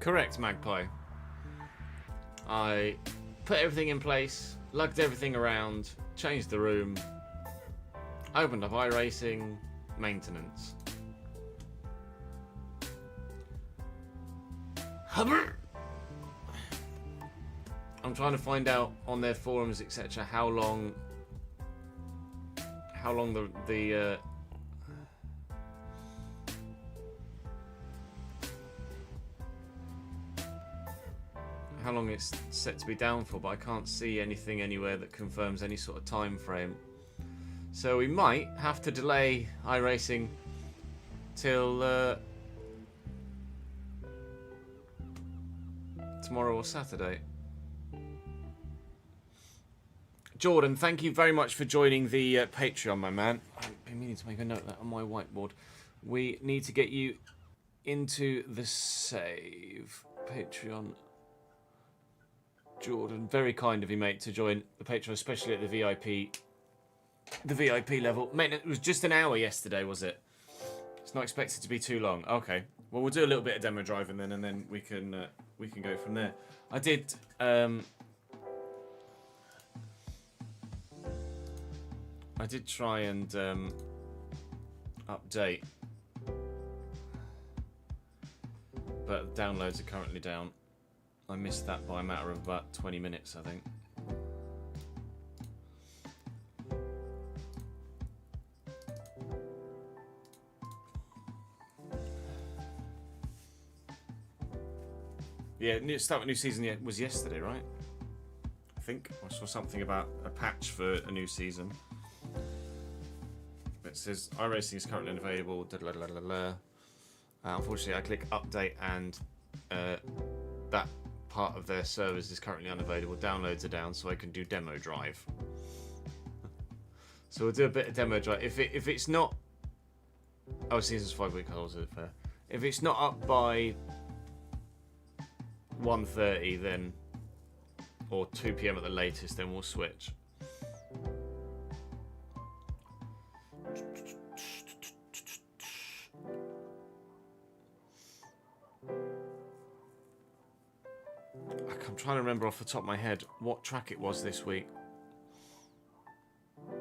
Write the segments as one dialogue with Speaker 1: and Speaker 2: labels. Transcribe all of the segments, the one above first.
Speaker 1: Correct, Magpie. I put everything in place, lugged everything around, changed the room, opened up iRacing, maintenance. I'm trying to find out on their forums, etc., how long the how long it's set to be down for, but I can't see anything anywhere that confirms any sort of time frame. So we might have to delay iRacing till tomorrow or Saturday. Jordan, thank you very much for joining the Patreon, my man. I've been meaning to make a note of that on my whiteboard. We need to get you into the save. Patreon. Jordan, very kind of you, mate, to join the Patreon, especially at the VIP level. Mate, it was just an hour yesterday, was it? It's not expected to be too long. Okay. Well, we'll do a little bit of demo driving then, and then we can go from there. I did try and update, but downloads are currently down. I missed that by a matter of about 20 minutes, I think. Yeah, start with new season was yesterday, right? I think I saw something about a patch for a new season. It says iRacing is currently unavailable. Unfortunately, I click update and that part of their servers is currently unavailable. Downloads are down, so I can do demo drive. So we'll do a bit of demo drive. If it's not, oh, season's 5 week old, is it fair? If it's not up by 1:30, then, or 2 PM at the latest, then we'll switch. I'm trying to remember off the top of my head what track it was this week. It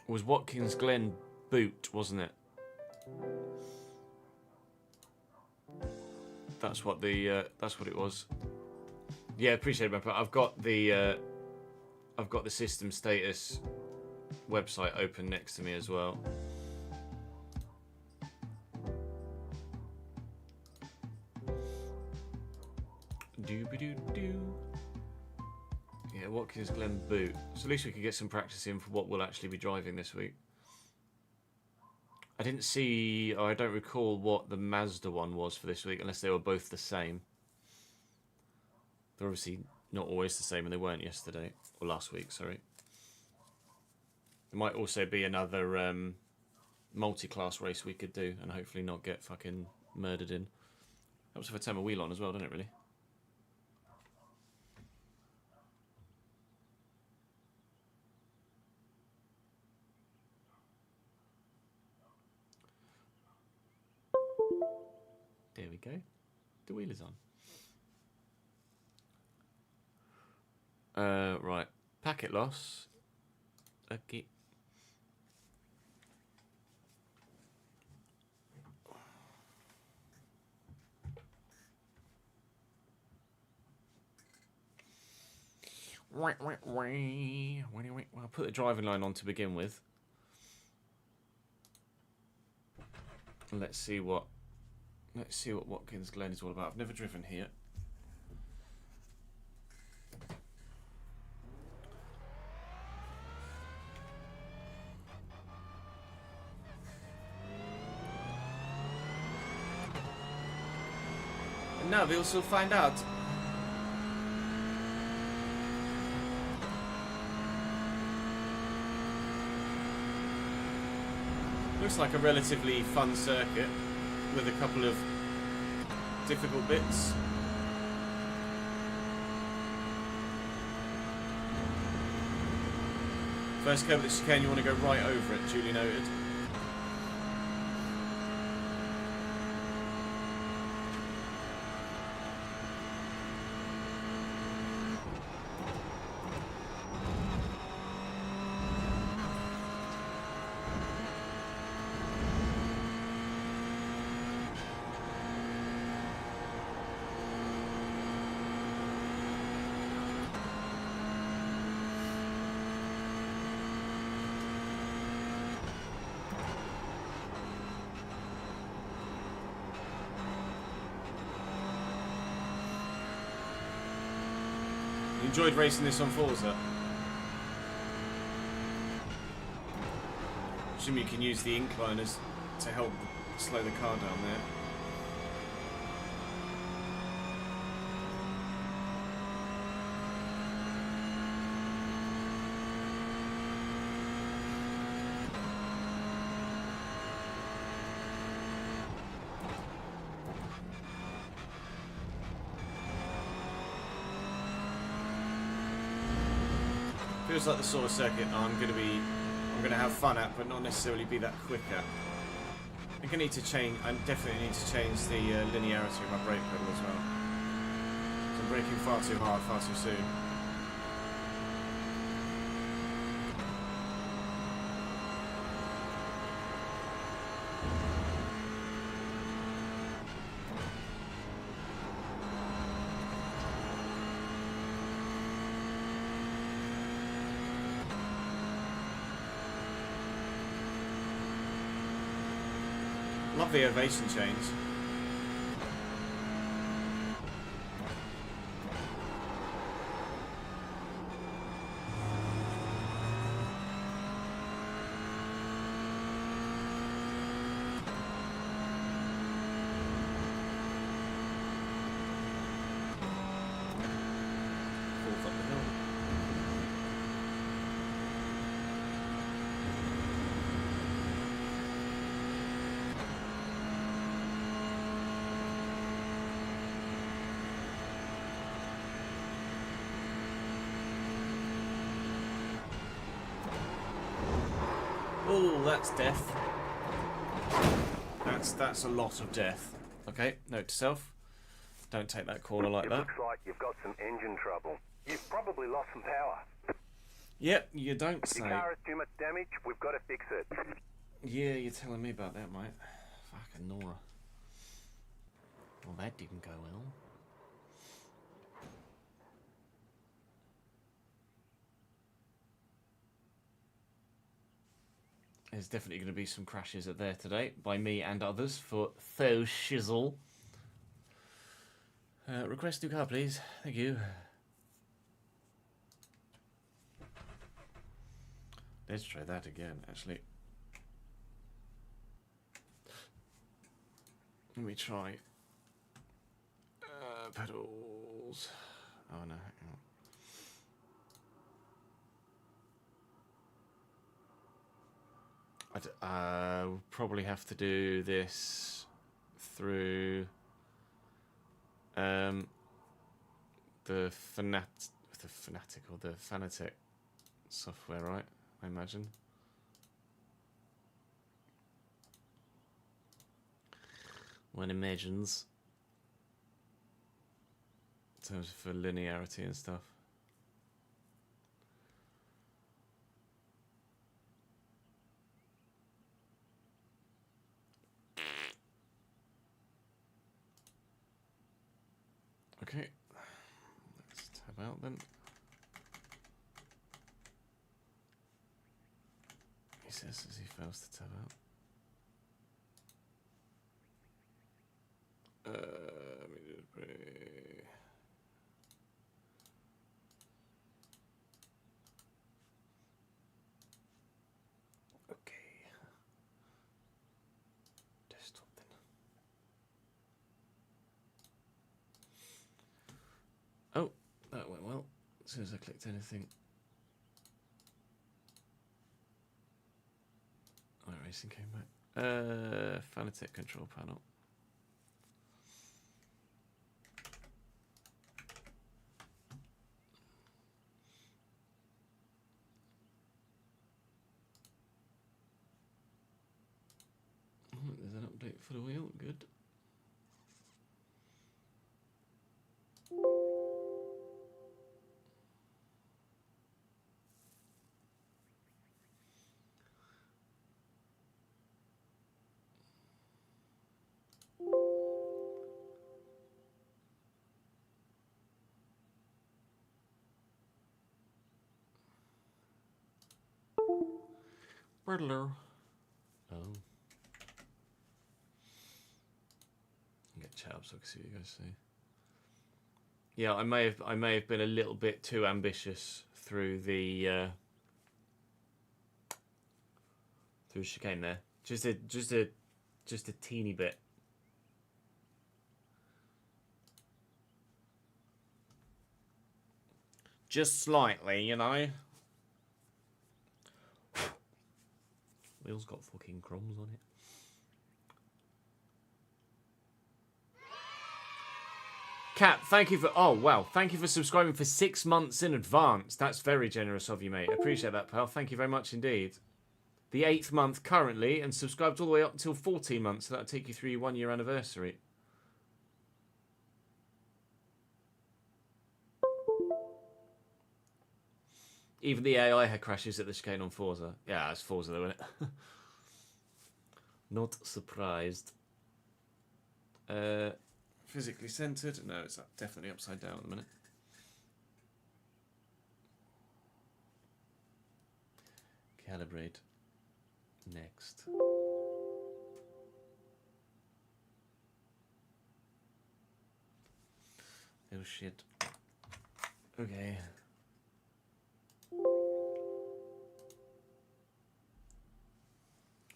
Speaker 1: was Watkins Glen Boot, wasn't it? That's what it was. Yeah, appreciate it, but I've got the system status website open next to me as well. Doo-ba-doo-doo. Yeah, Watkins Glen Boot. So at least we could get some practice in for what we'll actually be driving this week. I didn't see, or I don't recall what the Mazda one was for this week, unless they were both the same. They're obviously not always the same, and they weren't yesterday, or last week, sorry. There might also be another multi-class race we could do, and hopefully not get fucking murdered in. Helps if I turn my wheel on as well, doesn't it, really? There we go. The wheel is on. Right. Packet loss. Okay. I'll put the driving line on to begin with. Let's see what Watkins Glen is all about. I've never driven here. And now we'll soon find out. Looks like a relatively fun circuit with a couple of difficult bits. First curve of the chicane, you want to go right over it, duly noted. enjoyed racing this on Forza. Assume you can use the incliners to help slow the car down there. Feels like the sort of circuit I'm gonna have fun at, but not necessarily be that quicker. I think I need to change. I definitely need to change the linearity of my brake pedal as well. So I'm braking far too hard, far too soon. Love the ovation change. Falls up the hill. Oh, that's death. That's a lot of death. Okay, note to self. Don't take that corner like that.
Speaker 2: It looks like you've got some engine trouble. You've probably lost some power.
Speaker 1: Yep, you don't say.
Speaker 2: Your car has too much damage, we've got to fix it.
Speaker 1: Yeah, you're telling me about that, mate. Fucking Nora. Well, that didn't go well. There's definitely going to be some crashes at there today by me and others for faux shizzle. Request new car, please. Thank you. Let's try that again, actually. Let me try pedals. Oh no, hang on. We'll probably have to do this through the Fanatic or the Fanatic software, right? I imagine. One imagines. In terms for linearity and stuff. Okay, let's tab out then. He says as he fails to tab out. Let me just okay. Desktop then. Oh, that went well. As soon as I clicked anything. iRACING came back. Fanatic control panel. There's an update for the wheel. Good. Riddler. Oh. Get chat up so I can see what you guys say. Yeah, I may have been a little bit too ambitious through the through chicane there. Just a teeny bit. Just slightly, you know. Wheel's got fucking crumbs on it. Cat, thank you for... Oh, wow. Thank you for subscribing for 6 months in advance. That's very generous of you, mate. Appreciate that, pal. Thank you very much indeed. The 8th month currently, and subscribed all the way up until 14 months. So that'll take you through your 1-year anniversary. Even the AI had crashes at the chicane on Forza. Yeah, it's Forza though, isn't it? Not surprised. Physically centered? No, it's definitely upside down at the minute. Calibrate. Next. Oh shit. Okay.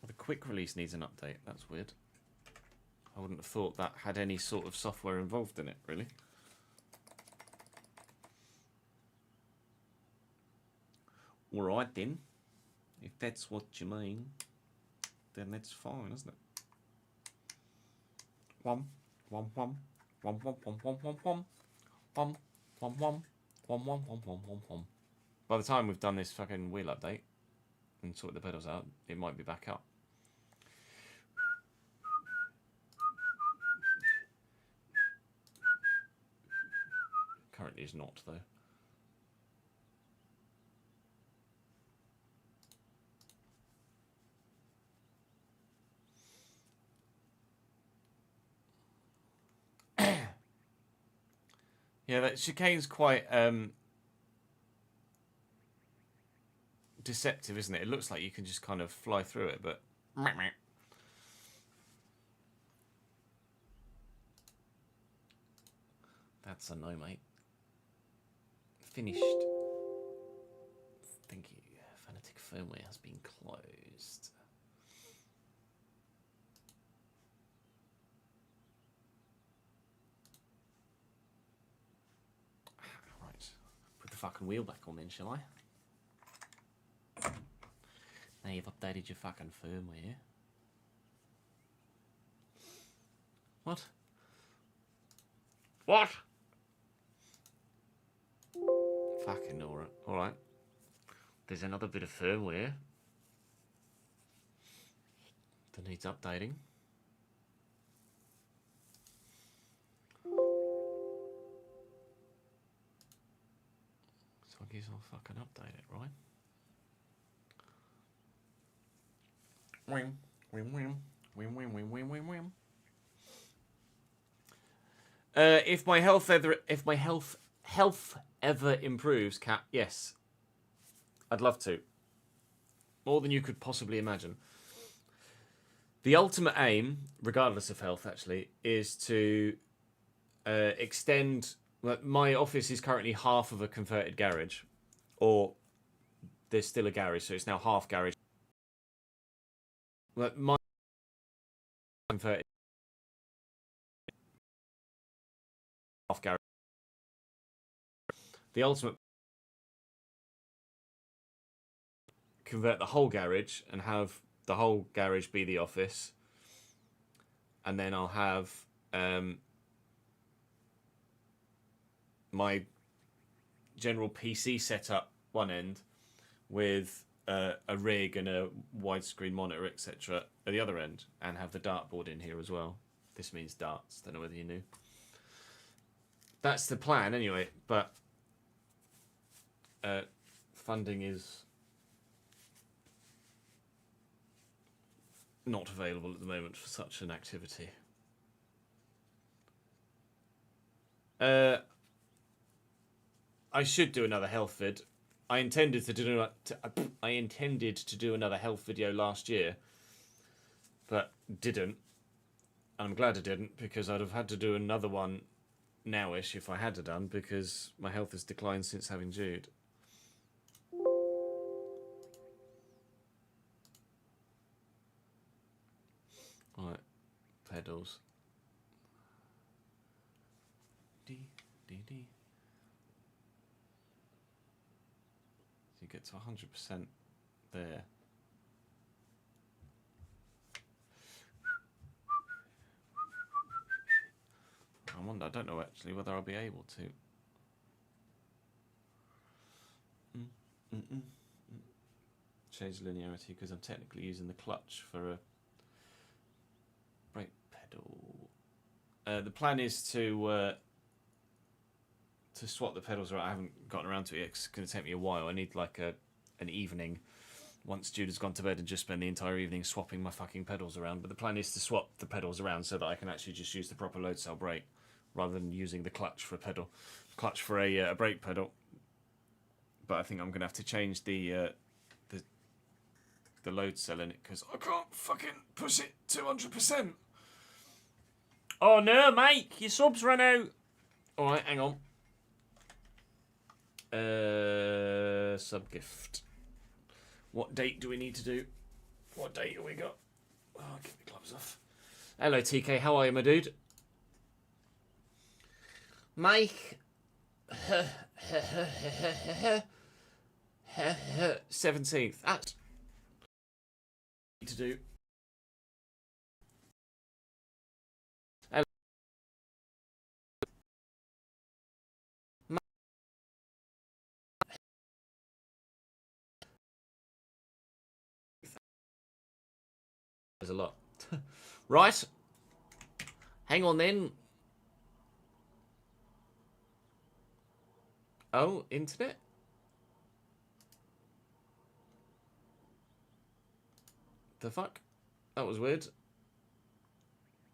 Speaker 1: The quick release needs an update. That's weird. I wouldn't have thought that had any sort of software involved in it, really. Alright then. If that's what you mean, then that's fine, isn't it? Whom, whom, whum, whum, whum, whum, whum, whum, whum, whum, whum, whum, whum, whum, whum, whum, whum, whum. By the time we've done this fucking wheel update and sorted the pedals out, it might be back up. Currently is not, though. Yeah, that chicane's quite deceptive, isn't it? It looks like you can just kind of fly through it, but... That's a no, mate. Finished. Thank you. Phonetic firmware has been closed. Right. Put the fucking wheel back on then, shall I? Now you've updated your fucking firmware. What? What? Fucking alright. There's another bit of firmware that needs updating. So I guess I'll fucking update it, right? Wing, wing, wing, wing, wing, wing, wing, wing, wing. If my health ever improves, Cat, yes. I'd love to. More than you could possibly imagine. The ultimate aim, regardless of health, actually, is to extend... My office is currently half of a converted garage. Or there's still a garage, so it's now half garage. My converted half garage. The ultimate... convert the whole garage and have the whole garage be the office, and then I'll have my general PC setup one end with a rig and a widescreen monitor, etc. at the other end, and have the dartboard in here as well. This means darts. Don't know whether you knew. That's the plan anyway, but funding is not available at the moment for such an activity. I should do another health vid. I intended to do another health video last year, but didn't. And I'm glad I didn't, because I'd have had to do another one nowish if I had done, because my health has declined since having Jude. Right, pedals. D, D, D. So you get to 100% there. I don't know actually whether I'll be able to. Change linearity because I'm technically using the clutch for a brake pedal. The plan is to swap the pedals around. I haven't gotten around to it yet 'cause it's going to take me a while. I need like an evening once Jude has gone to bed and just spend the entire evening swapping my fucking pedals around. But the plan is to swap the pedals around so that I can actually just use the proper load cell brake rather than using the clutch for a brake pedal. But I think I'm going to have to change the load cell in it because I can't fucking push it 200%. Oh no, mate, your subs ran out. All right, hang on. Sub gift. What date do we need to do? What date have we got? Oh, I'll get the gloves off. Hello, TK. How are you, my dude? Mike. 17th. That's to do. There's a lot. Right. Hang on then. Oh, internet? The fuck? That was weird.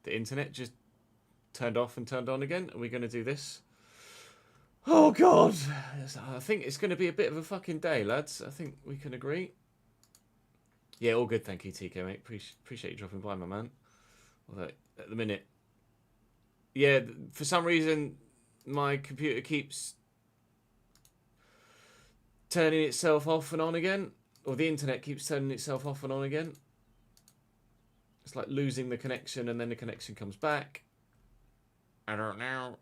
Speaker 1: The internet just turned off and turned on again. Are we going to do this? Oh, God. I think it's going to be a bit of a fucking day, lads. I think we can agree. Yeah, all good. Thank you, TK, mate. Appreciate you dropping by, my man. Although, at the minute... Yeah, for some reason, my computer keeps turning itself off and on again. Or the internet keeps turning itself off and on again. It's like losing the connection and then the connection comes back. I don't know.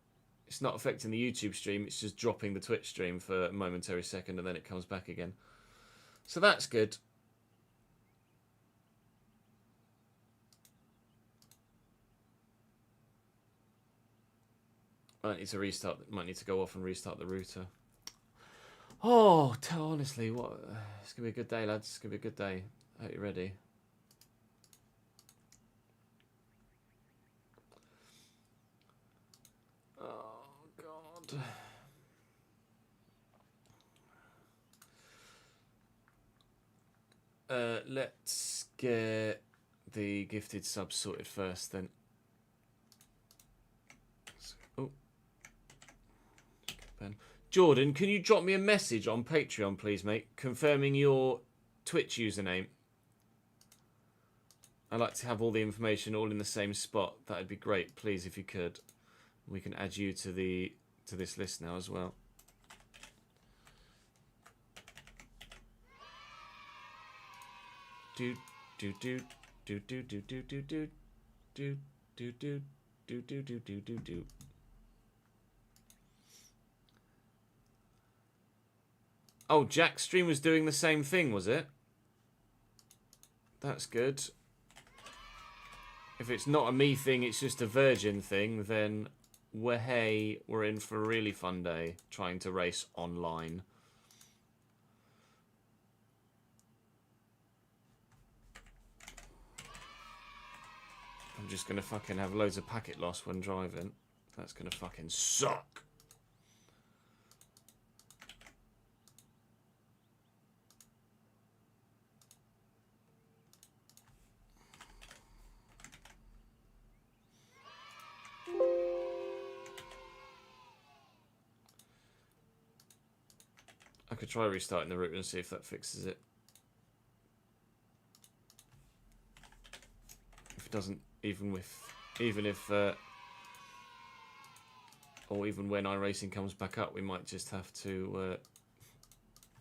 Speaker 1: It's not affecting the YouTube stream. It's just dropping the Twitch stream for a momentary second and then it comes back again. So that's good. Might need to restart. Might need to go off and restart the router. Oh, honestly, what? It's gonna be a good day, lads. It's gonna be a good day. I hope you're ready. Oh God. Let's get the gifted subs sorted first, then. Oh. Ben. Jordan, can you drop me a message on Patreon, please, mate, confirming your Twitch username? I'd like to have all the information all in the same spot. That'd be great, please, if you could. We can add you to this list now as well. Do do do do do do do do do do do do do do do do do do. Oh, Jack's stream was doing the same thing, was it? That's good. If it's not a me thing, it's just a Virgin thing, then we're in for a really fun day trying to race online. I'm just going to fucking have loads of packet loss when driving. That's going to fucking suck. I could try restarting the router and see if that fixes it. If it doesn't, even if... Oh, or even when iRacing comes back up, we might just have to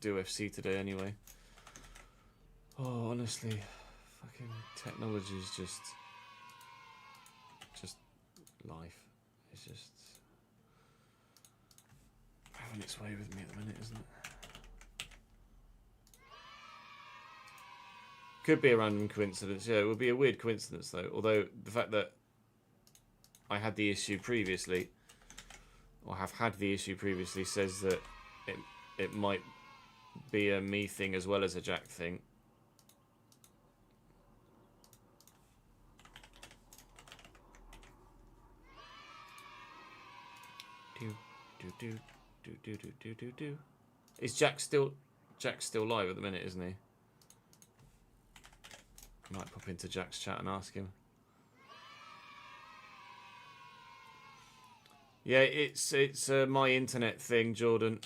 Speaker 1: do FC today anyway. Oh, honestly, fucking technology is just life. It's just having its way with me at the minute, isn't it? Could be a random coincidence. Yeah, it would be a weird coincidence though. Although the fact that I had the issue previously, or have had the issue previously, says that it might be a me thing as well as a Jack thing. Do. Is Jack's still live at the minute, isn't he? I might pop into Jack's chat and ask him. Yeah, it's my internet thing, Jordan.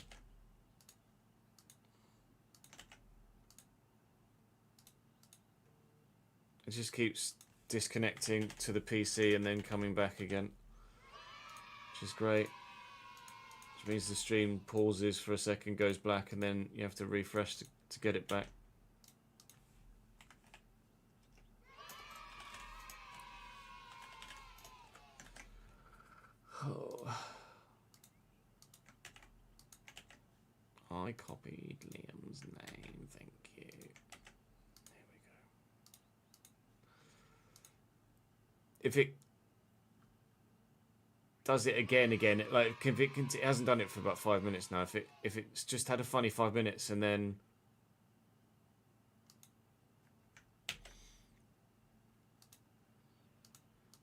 Speaker 1: It just keeps disconnecting to the PC and then coming back again, which is great. Which means the stream pauses for a second, goes black, and then you have to refresh to get it back. Oh. I copied Liam's name, thank you. There we go. If it does it again, like if it hasn't done it for about 5 minutes now. If it's just had a funny 5 minutes and then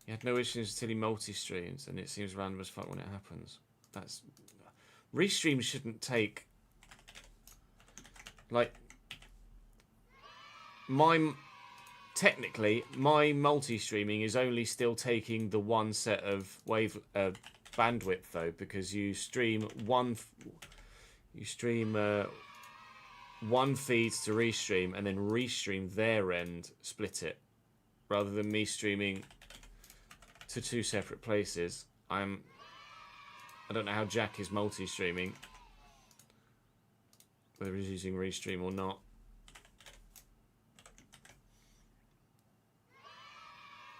Speaker 1: you had no issues until he multi-streams, and it seems random as fuck when it happens. That's restream shouldn't take like technically my multi-streaming is only still taking the one set of wave bandwidth though, because you stream one feed to restream and then restream their end, split it, rather than me streaming to two separate places. I don't know how Jack is multi-streaming, whether he's using restream or not.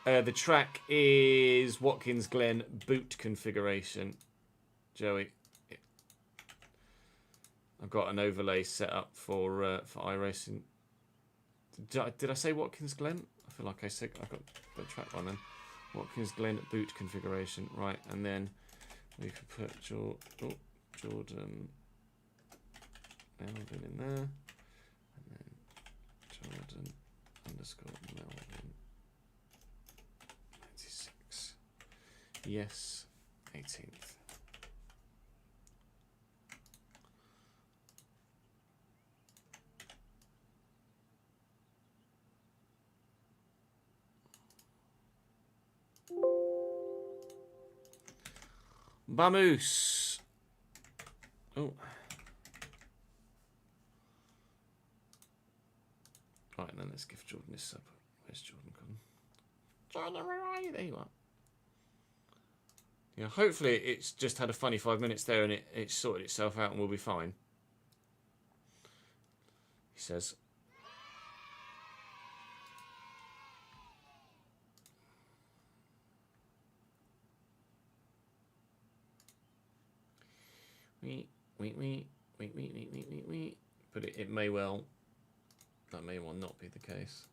Speaker 1: The track is Watkins Glen boot configuration, Joey. I've got an overlay set up for iRacing. Did I say Watkins Glen? I feel like I said I got the track one then. Watkins Glen boot configuration, right? And then we could put Jordan Melvin in there, and then Jordan _ Melvin 96. Yes, 18th. Vamoose. Oh. Right, and then let's give Jordan this sub. Where's Jordan gone? Jordan, where are you? There you are. Yeah, hopefully it's just had a funny 5 minutes there and it sorted itself out and we'll be fine. He says. Wait. But it may well, that may well not be the case.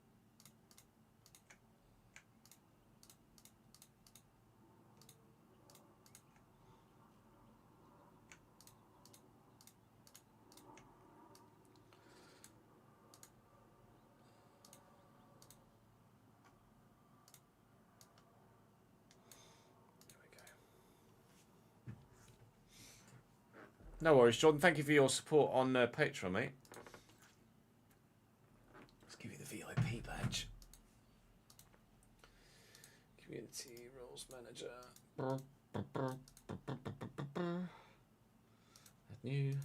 Speaker 1: No worries, Jordan. Thank you for your support on Patreon, mate. Let's give you the VIP badge. Community Roles Manager. Add new.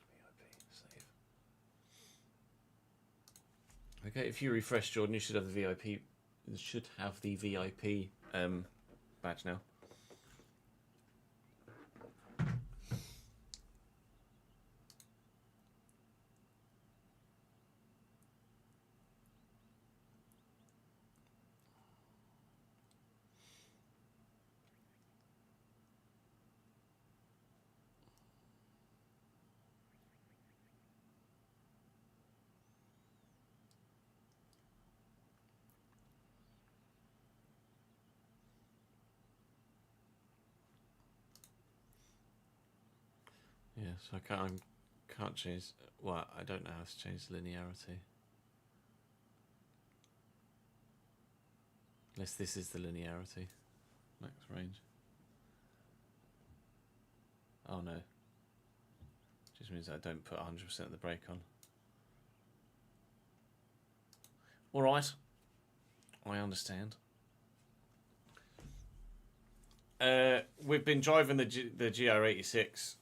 Speaker 1: VIP. Save. Okay, if you refresh, Jordan, you should have the VIP. You should have the VIP badge now. Yeah, so I can't change. Well, I don't know how to change linearity. Unless this is the linearity. Max range. Oh no. Just means I don't put 100% of the brake on. Alright. I understand. We've been driving the GR86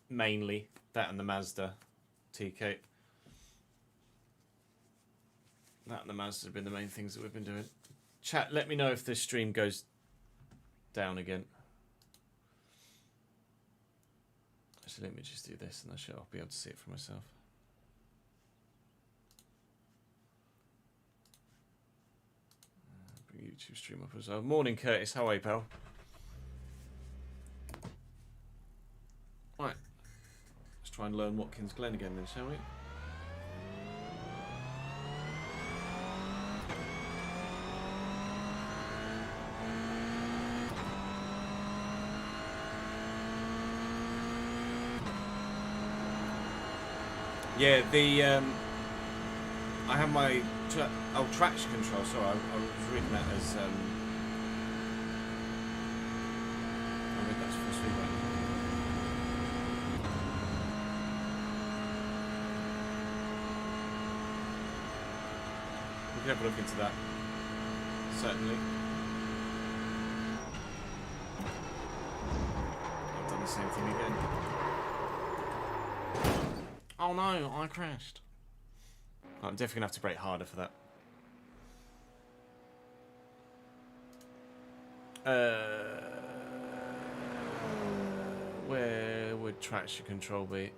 Speaker 1: mainly. That and the Mazda TK. That and the Mazda have been the main things that we've been doing. Chat, let me know if this stream goes down again. Actually, let me just do this and I'll be able to see it for myself. Bring YouTube stream up as well. Morning, Curtis. How are you, pal? Right. Let's try and learn Watkins Glen again then, shall we? Yeah, I have my traction control. Sorry, I was reading that as I read that's supposed to be right. We can have a look into that. Certainly. I've done the same thing again. Oh no, I crashed. I'm definitely going to have to brake harder for that. Where would traction control be?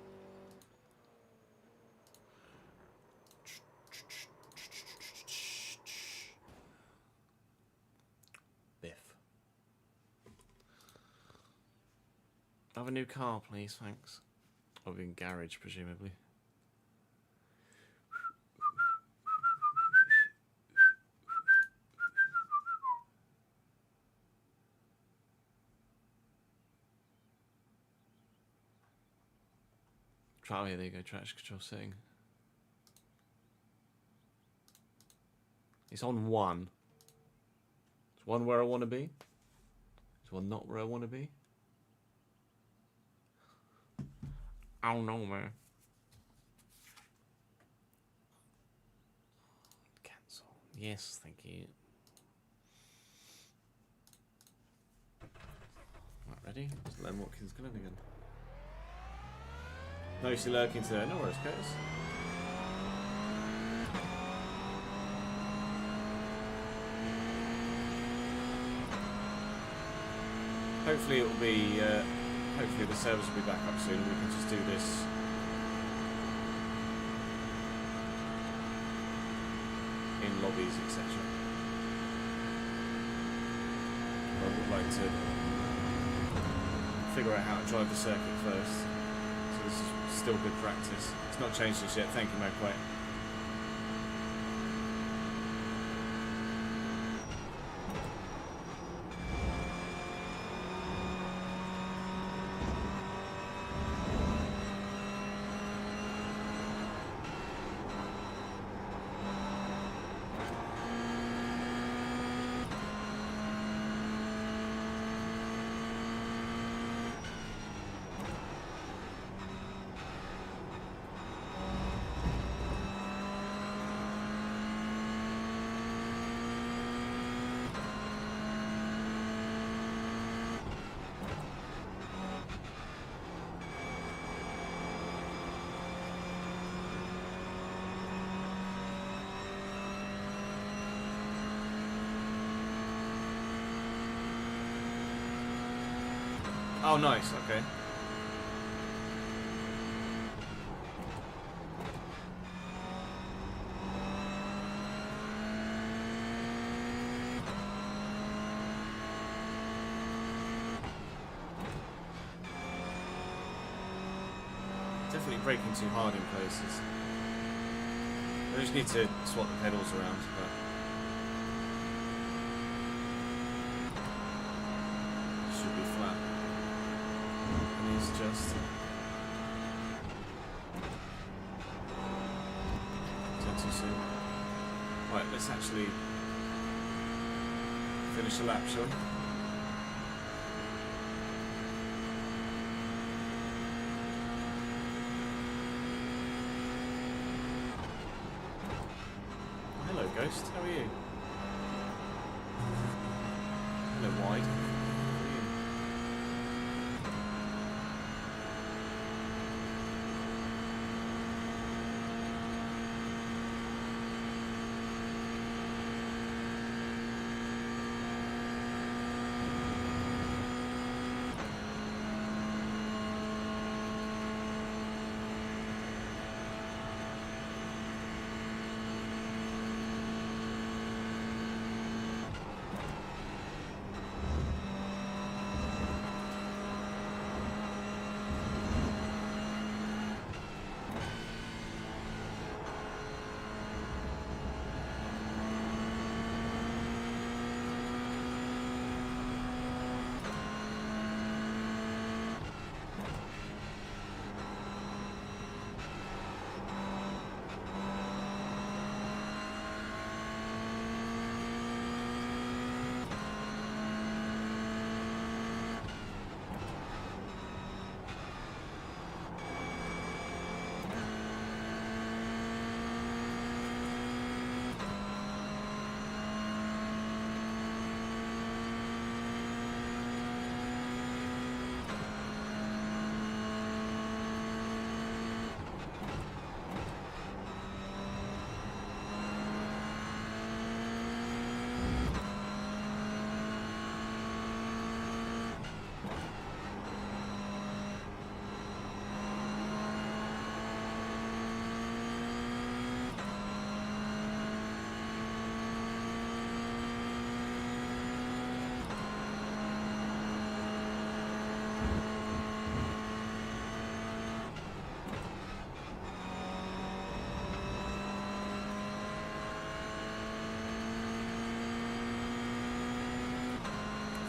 Speaker 1: Biff. Have a new car, please, thanks. Or in garage, presumably. Oh yeah, there you go, traction control setting. It's on 1. Is 1 where I want to be? Is 1 not where I want to be? Oh no, man. Cancel. Yes, thank you. Right, ready? Let's learn Watkins Glen again. Mostly lurking today. No worries, Curtis. Hopefully it will be. Hopefully the servers will be back up soon. We can just do this in lobbies, etc. I would like to figure out how to drive the circuit first. So this is still good practice. It's not changed just yet. Thank you, Magpie. nice. Okay. Definitely braking too hard in places. I just need to swap the pedals around, but should be flat. And he's just too soon. Right, let's actually finish the lap, shall we? Hello, Ghost. How are you? Hello, Wide. How are you?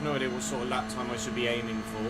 Speaker 1: No idea what sort of lap time I should be aiming for.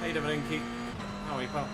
Speaker 1: Hey, Davidenki. How are you, pal?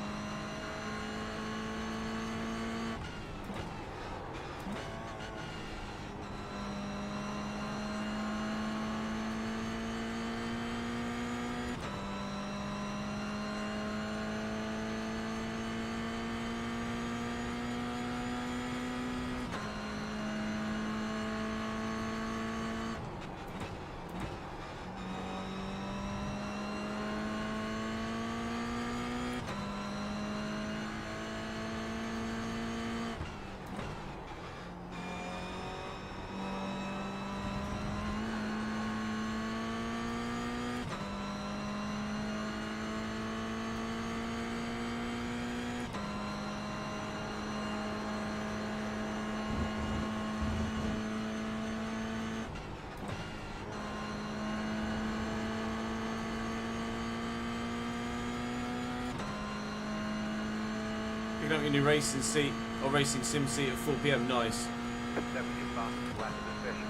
Speaker 1: picking up your new racing seat or racing sim seat at 4 PM. Nice.
Speaker 2: That was your fastest lap of the session.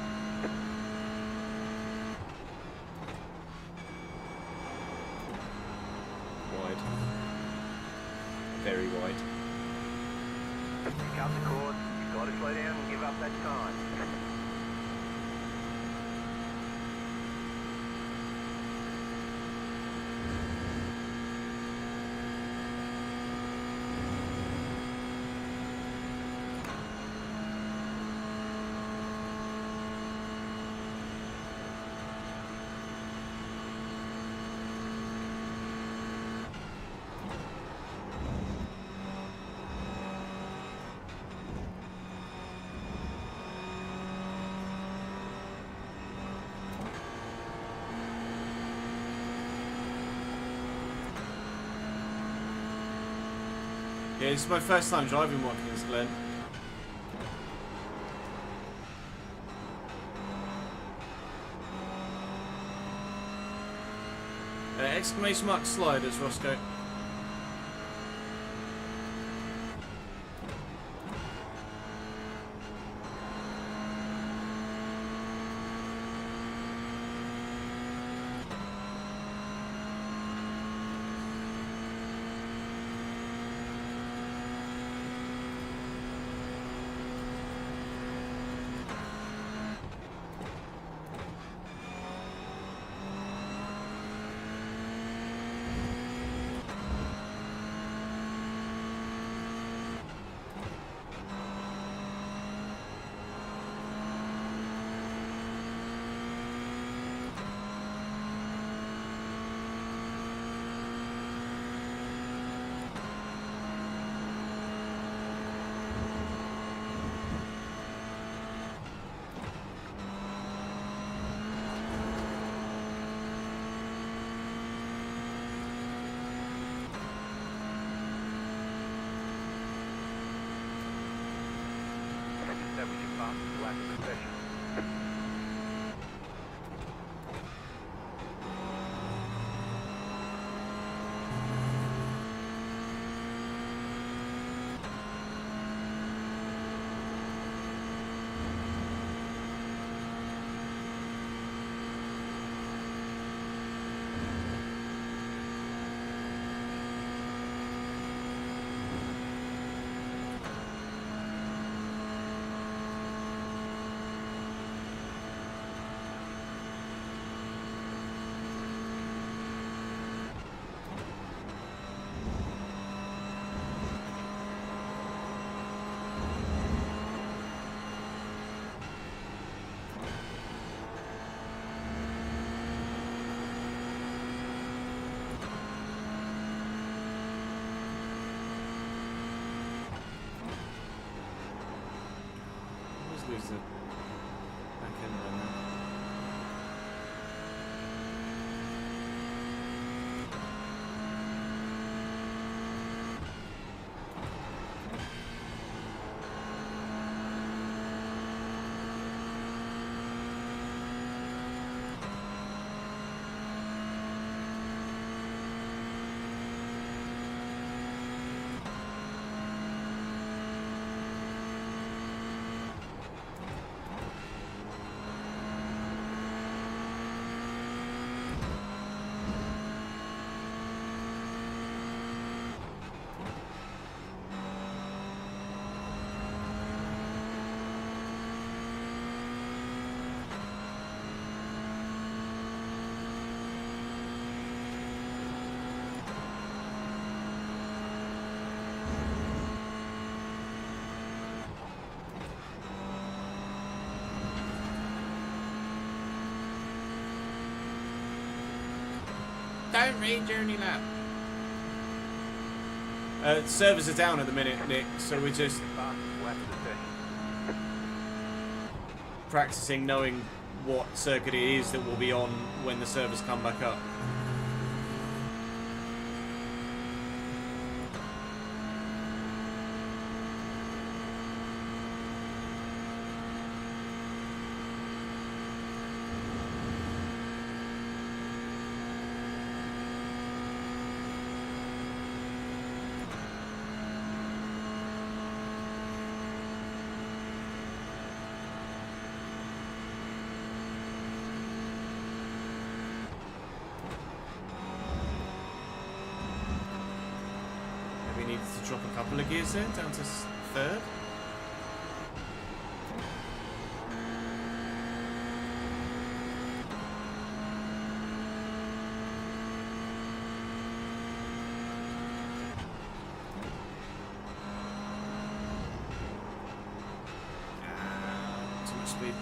Speaker 1: Wide. Very wide.
Speaker 2: Pick up the cord. You've got to slow down and give up that time.
Speaker 1: Yeah, this is my first time driving Watkins Glen. Exclamation mark sliders, Roscoe. That was your fastest lap of the session. Lose the back end right now. Don't read journey lap. Servers are down at the minute, Nick, so we're just practicing knowing what circuit it is that will be on when the servers come back up. couple of gears there, down to third. Too much speed.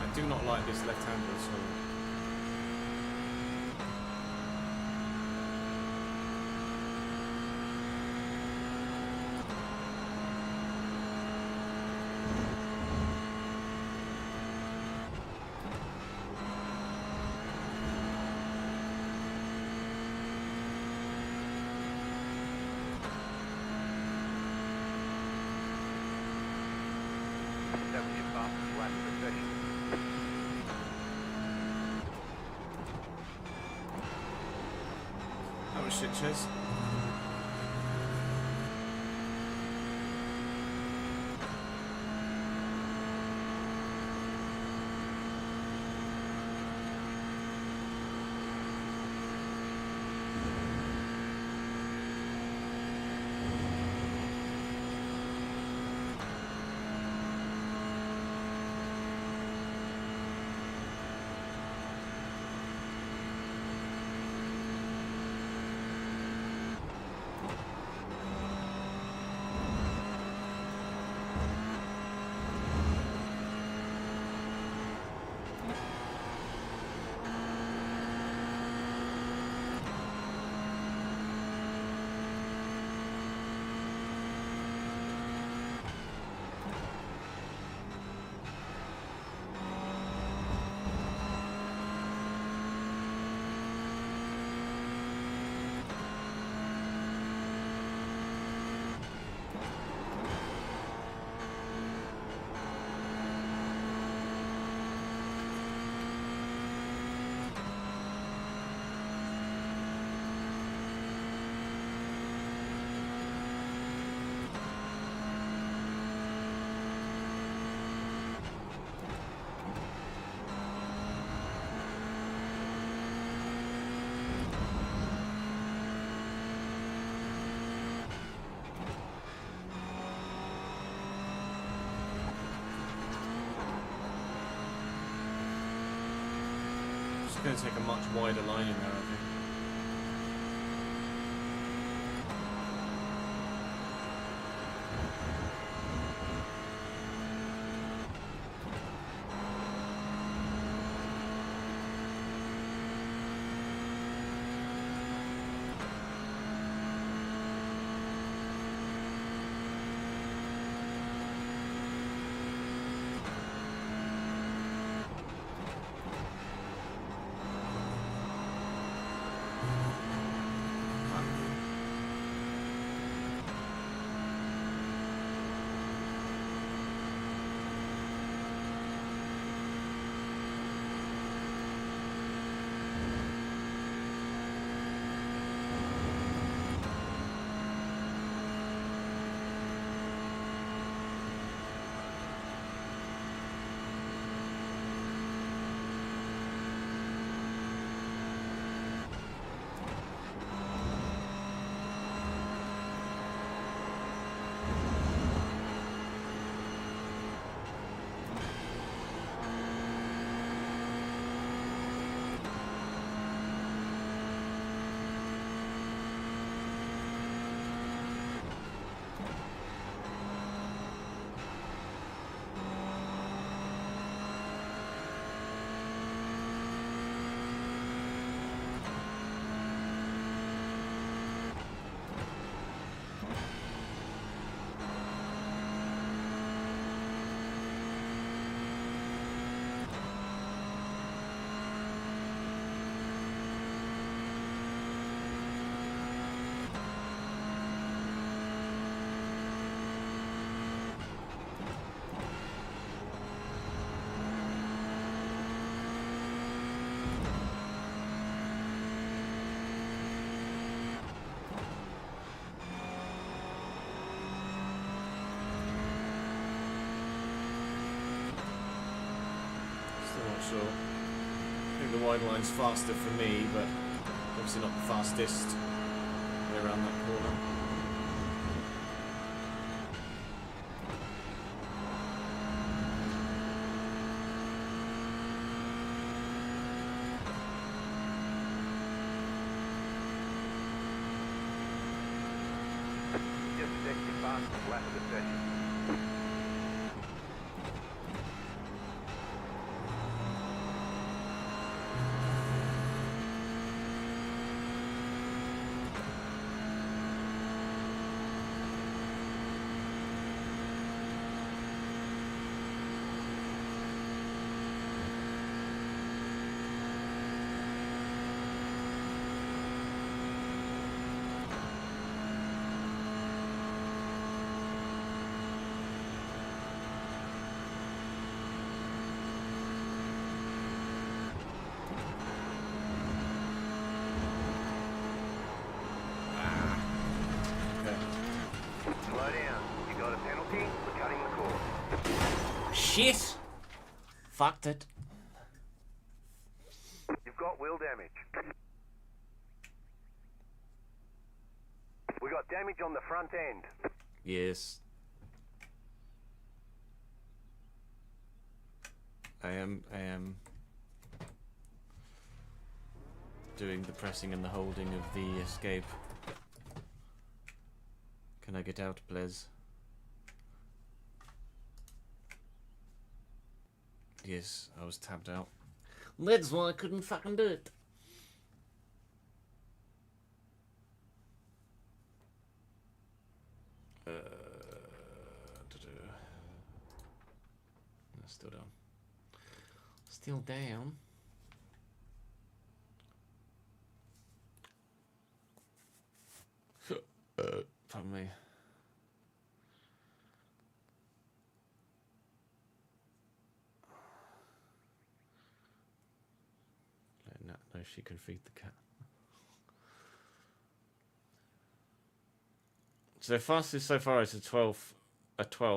Speaker 1: I do not like this left-hander at all. That was shit, Chase. It's going to take a much wider line in there, I think. sure. I think the wide line's faster for me, but obviously not the fastest way around that corner.
Speaker 2: Just check your fastest lap of the session. Slow down. You got a penalty for cutting the course.
Speaker 1: Shit! Fucked it.
Speaker 2: You've got wheel damage. We got damage on the front end.
Speaker 1: Yes. I am doing the pressing and the holding of the escape. Can I get out, please? Yes, I was tabbed out. That's why I couldn't fucking do it. Still down. Still down. Pardon me. Let Nat know she can feed the cat. So the fastest so far is a 12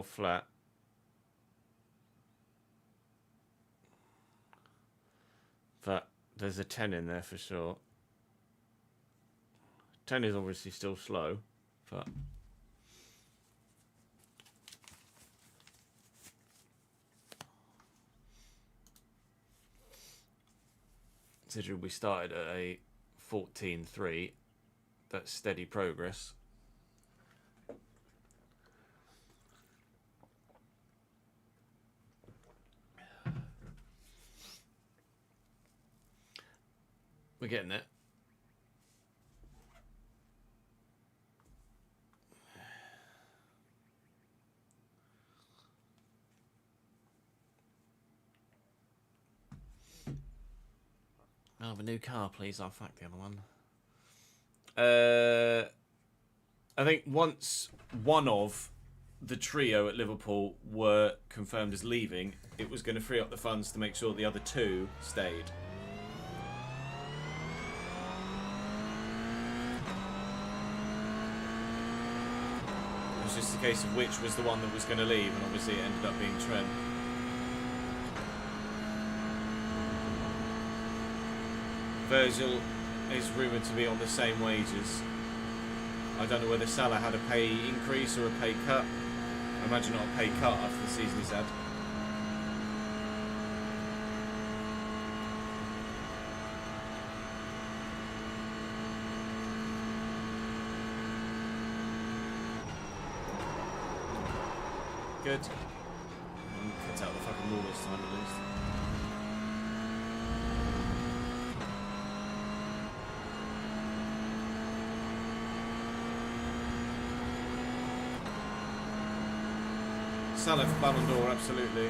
Speaker 1: flat. But there's a 10 in there for sure. 10 is obviously still slow, but considering we started at a 14.3, that's steady progress. We're getting it. I'll have a new car, please. I'll fuck the other one. I think once one of the trio at Liverpool were confirmed as leaving, it was going to free up the funds to make sure the other two stayed. It was just a case of which was the one that was going to leave, and obviously it ended up being Trent. Virgil is rumoured to be on the same wages. I don't know whether Salah had a pay increase or a pay cut. I imagine not a pay cut after the season he's had. Good. Cut out the fucking wall this time at least. Salah for Ballon d'Or, absolutely.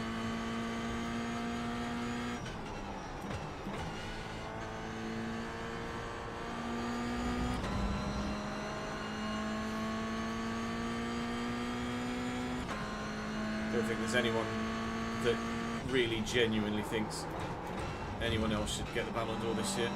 Speaker 1: I don't think there's anyone that really genuinely thinks anyone else should get the Ballon d'Or this year.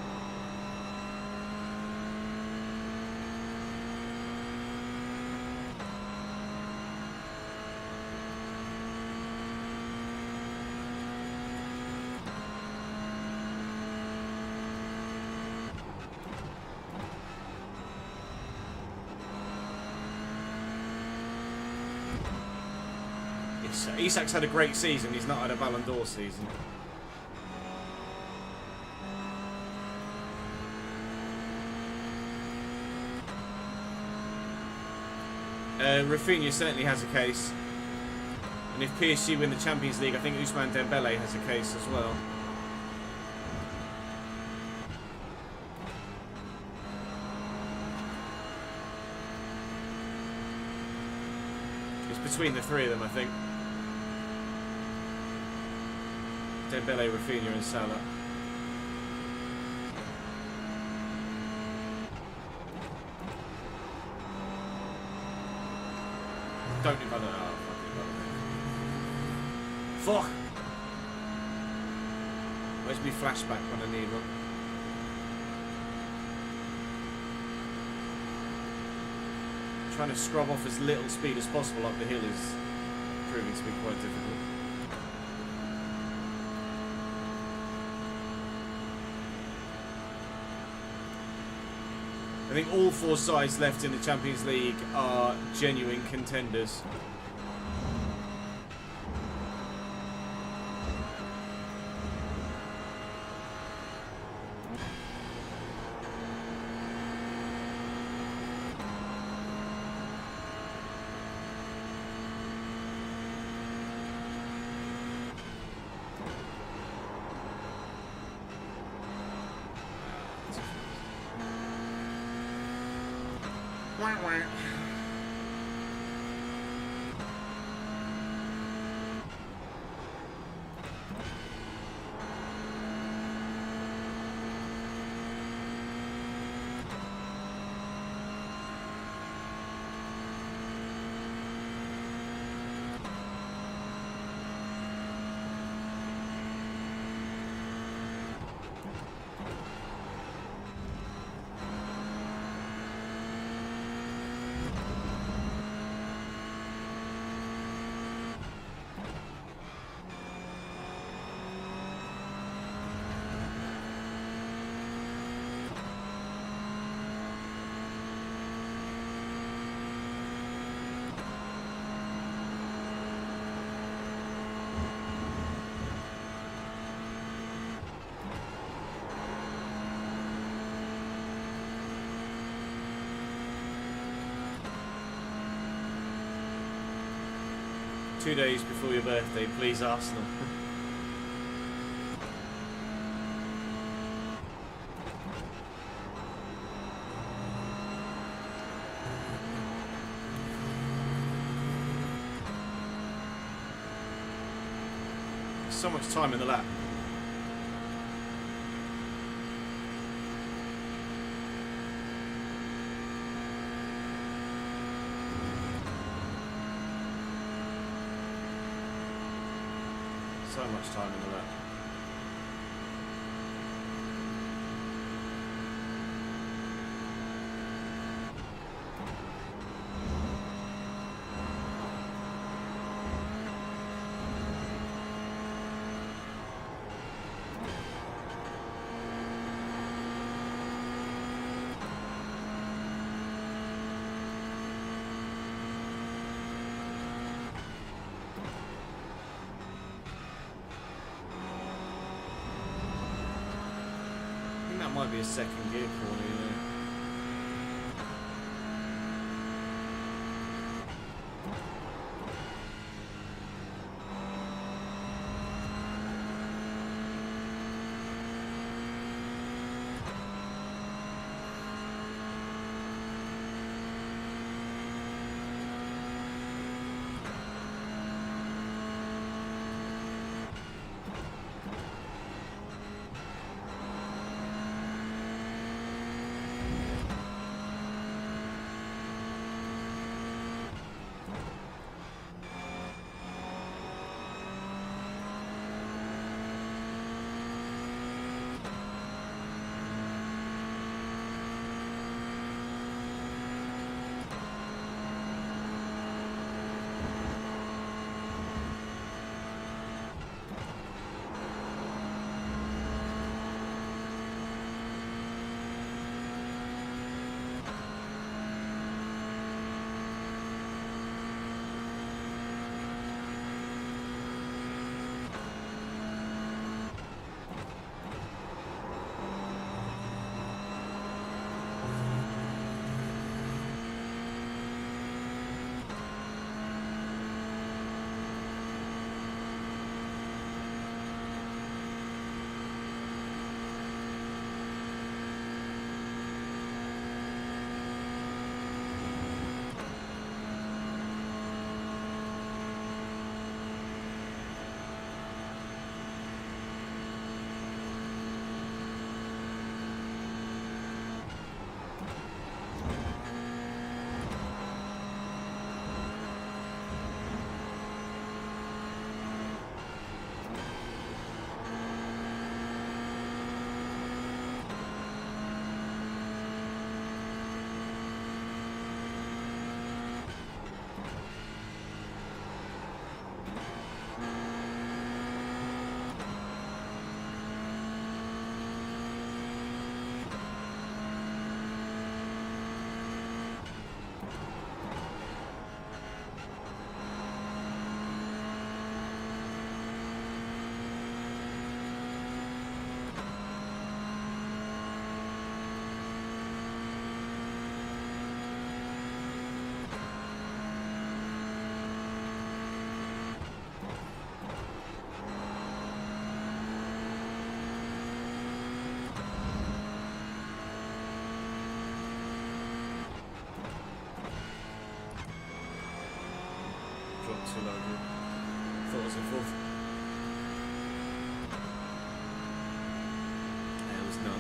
Speaker 1: Isak's had a great season. He's not had a Ballon d'Or season. Rafinha certainly has a case. And if PSG win the Champions League, I think Ousmane Dembele has a case as well. It's between the three of them, I think. Dembele, Rafinha and Salah. Don't do mother. Oh, fuck. Where's me flashback when I need one? Trying to scrub off as little speed as possible up the hill is proving to be quite difficult. I think all four sides left in the Champions League are genuine contenders. Two days before your birthday, please Arsenal. So much time in the lap. So much time in the lap. Might be a second gear corner, you know. too low. Thought it was a fourth. It was not.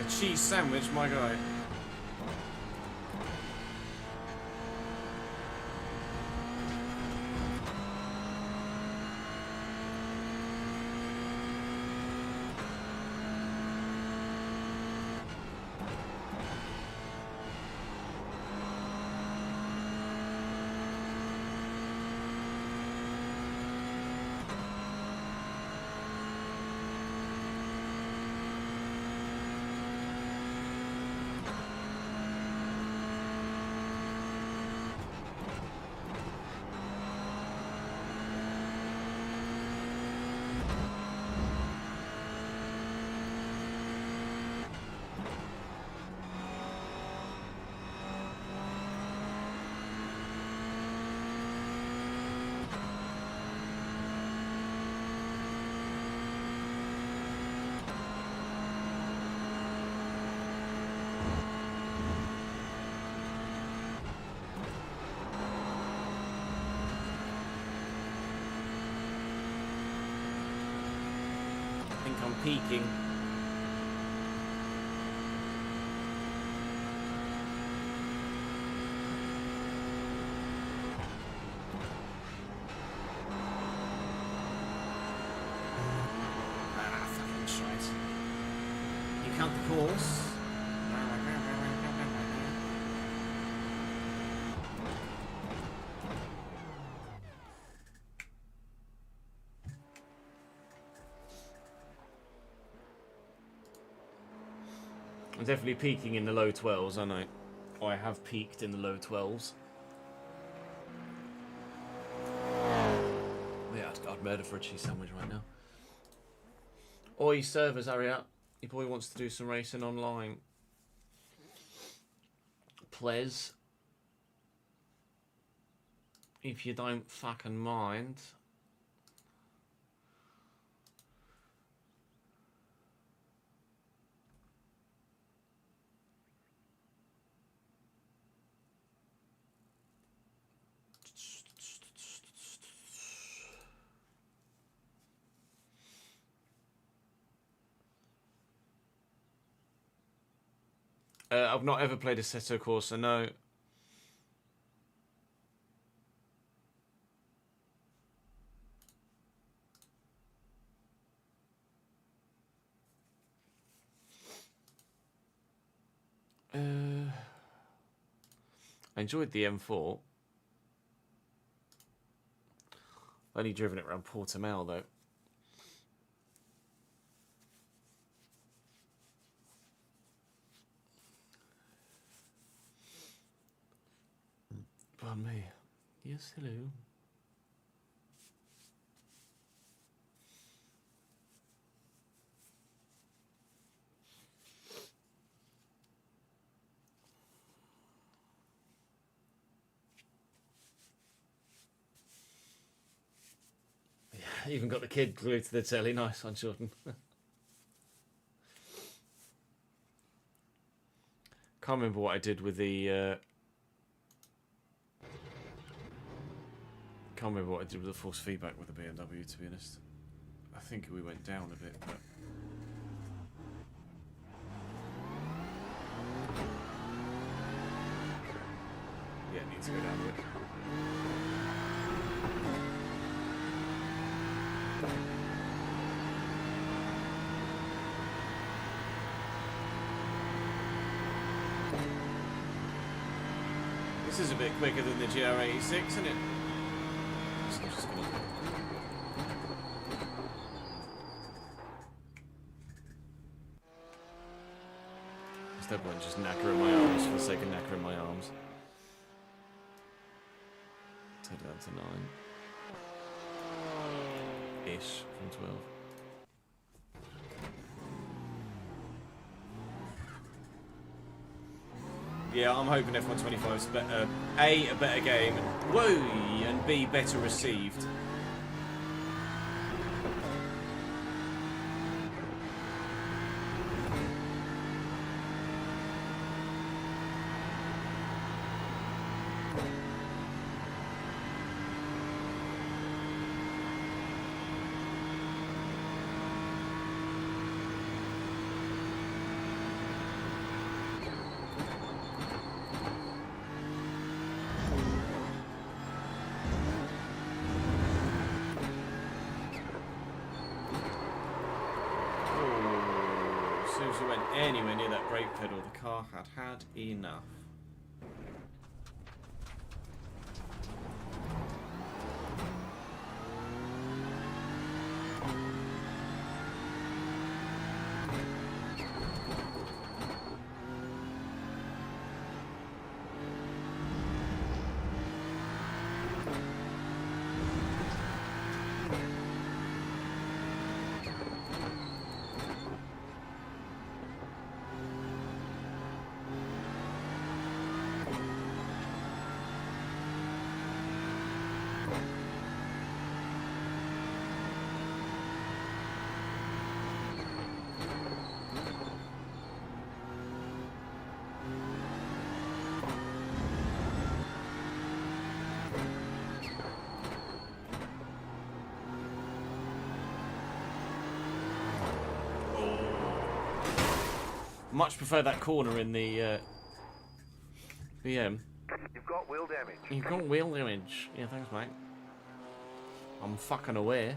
Speaker 1: Cheese sandwich, my guy. I think I'm peaking. Ah, fucking shite. You count the course. I'm definitely peaking in the low 12s, aren't I? Or I have peaked in the low 12s. Yeah, I'd murder for a cheese sandwich right now. Oi, servers, hurry up. Your boy wants to do some racing online. Please. If you don't fucking mind. I've not ever played a Assetto Corsa, no. I enjoyed the M4. Only driven it around Portimao though. Pardon me. Yes, hello. Yeah, even got the kid glued to the telly. Nice one, Jordan. Can't remember what I did with the Can't remember what I did with the force feedback with the BMW, to be honest. I think we went down a bit, but... yeah, it needs to go down a bit. This is a bit quicker than the GR86, isn't it? Just gonna... Instead of just knackering my arms for the sake of knackering my arms. Turn it down to 9-ish from 12. Yeah, I'm hoping F125 is better. A better game, and whoa, and B, better received. As soon as we went anywhere near that brake pedal, the car had enough. Much prefer that corner in the BM.
Speaker 2: You've got wheel damage.
Speaker 1: You've got wheel damage. Yeah, thanks, mate. I'm fucking aware.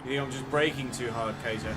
Speaker 1: You think I'm just braking too hard, KJ?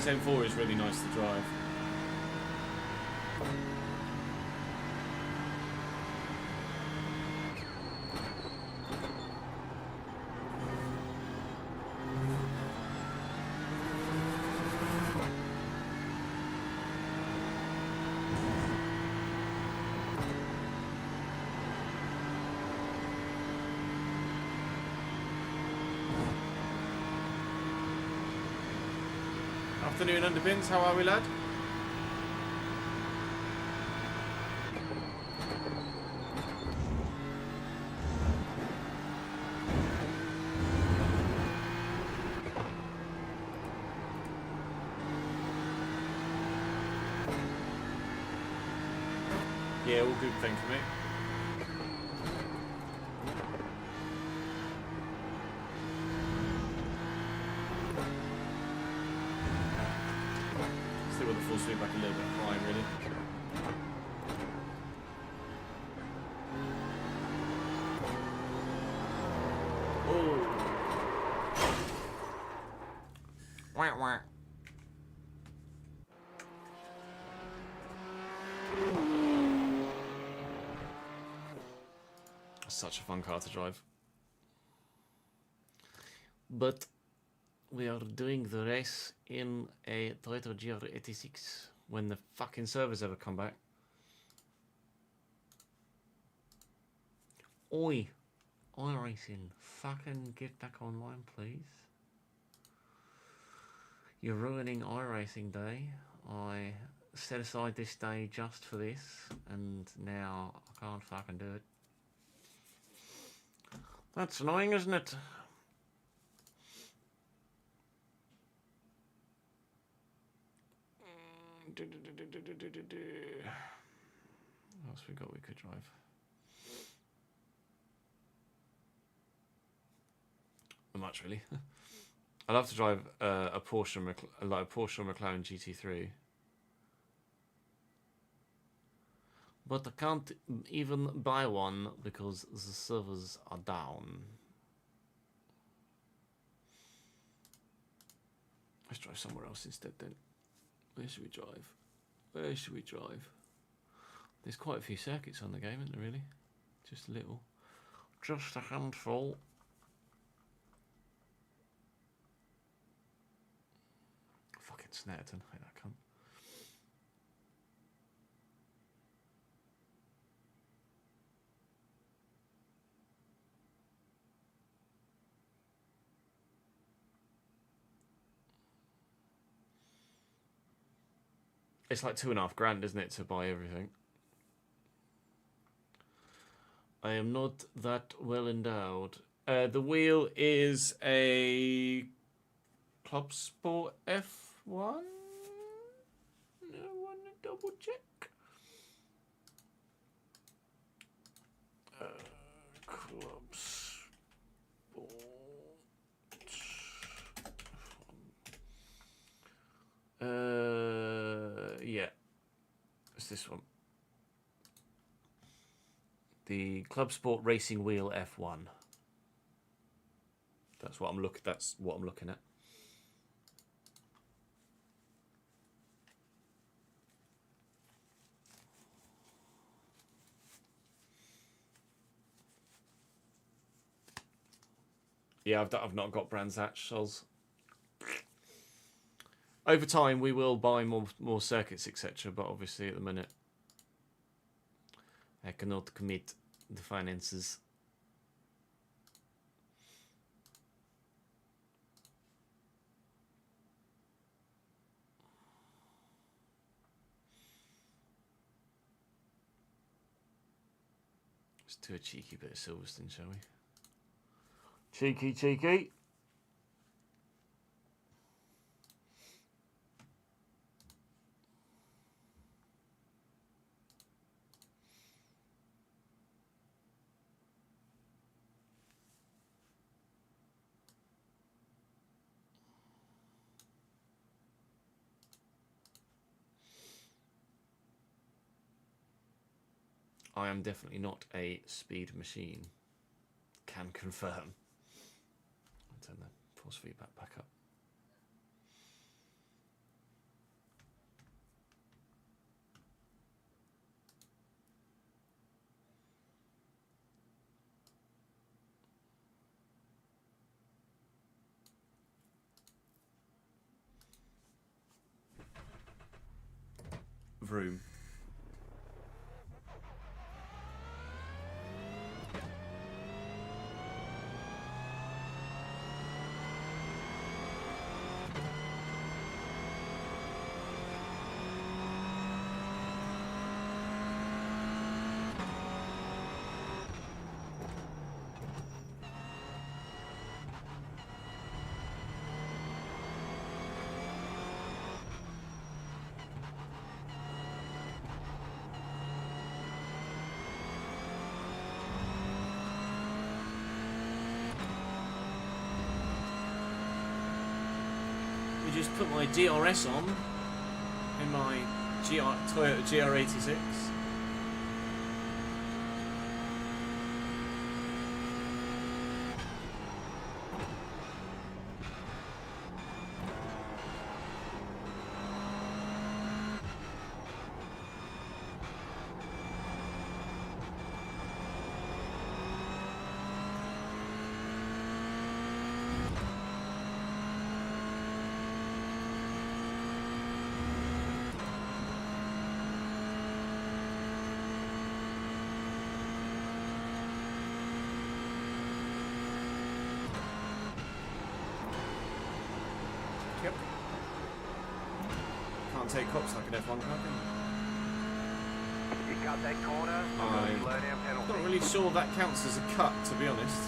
Speaker 1: This M4 is really nice to drive. Afternoon, Underpins. How are we, lad? Yeah, all good, thank you, mate. Still got the full sweep back a little bit high, really. Oh. Wah, wah. Such a fun car to drive. But we are doing the race in a Toyota GR86 when the fucking servers ever come back. Oi, iRACING, fucking get back online, please. You're ruining iRacing Day. I set aside this day just for this, and now I can't fucking do it. That's annoying, isn't it? What else we got we could drive? Not much, really. I'd love to drive a Porsche or McLaren GT3. But I can't even buy one because the servers are down. Let's drive somewhere else instead then. Where should we drive? Where should we drive? There's quite a few circuits on the game, isn't there, really? Just a little. Just a handful. Fucking Snetterton, I hate that cunt. It's like $2.5 grand, isn't it, to buy everything? I am not that well endowed. The wheel is a Club Sport F1. I want to double check. Club Sport. Yeah, it's this one. The Club Sport Racing Wheel F1. That's what I'm looking at. Yeah, I've not got Brands Hatch, sols. Over time, we will buy more circuits, etc. But obviously, at the minute, I cannot commit the finances. Let's do a cheeky bit of Silverstone, shall we? Cheeky, cheeky. I am definitely not a speed machine. Can confirm. I'll turn the force feedback back up. Vroom. put my DRS on in my Toyota GR86. Yep. Can't take cops like an F1 car, can
Speaker 2: You cut that corner,
Speaker 1: you?
Speaker 2: slow down
Speaker 1: I'm
Speaker 2: penalty.
Speaker 1: not really sure that counts as a cut, to be honest.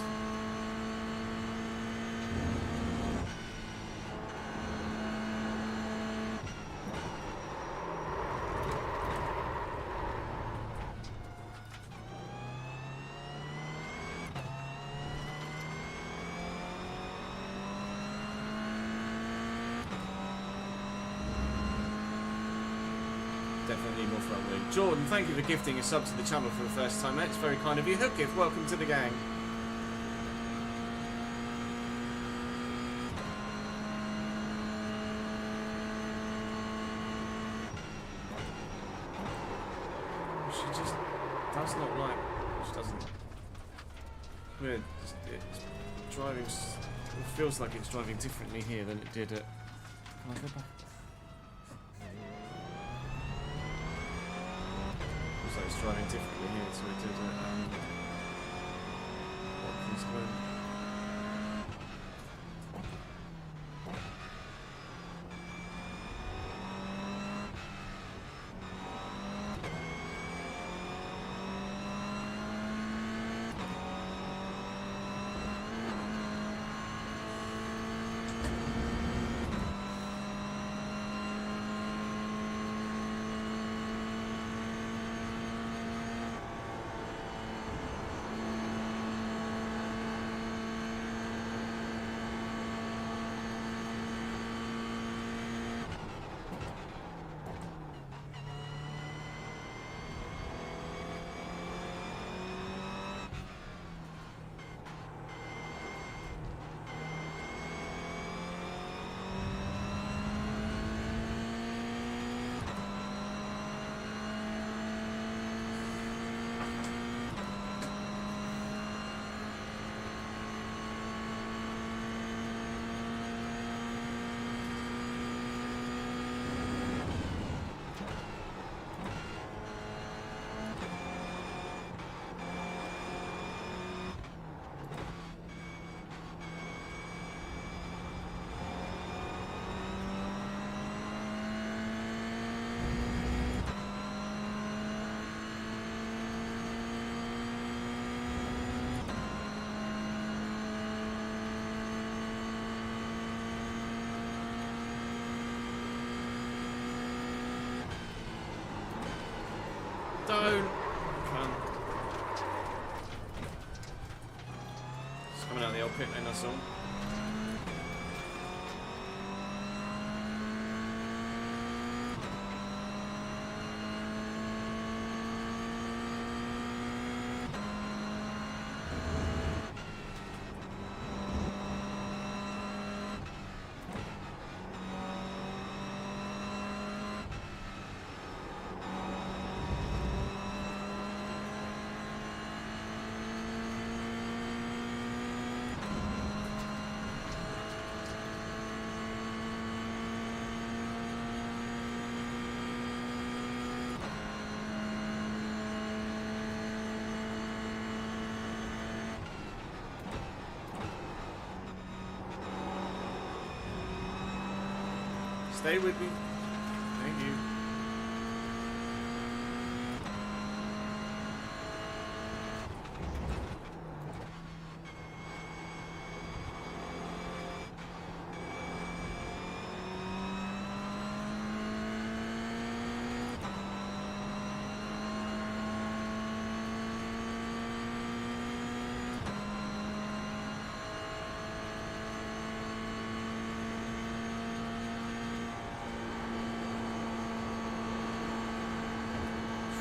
Speaker 1: Definitely more front wing. Jordan, thank you for gifting a sub to the channel for the first time. That's very kind of you. Hook gift, welcome to the gang. She just does not like. She doesn't. Weird. It's driving. It feels like it's driving differently here than it did at. Can I go back? So it's driving differently here to it did at Watkins Glen. Don't. Come. It's coming out of the old pit lane, that's all. Stay with me. Thank you.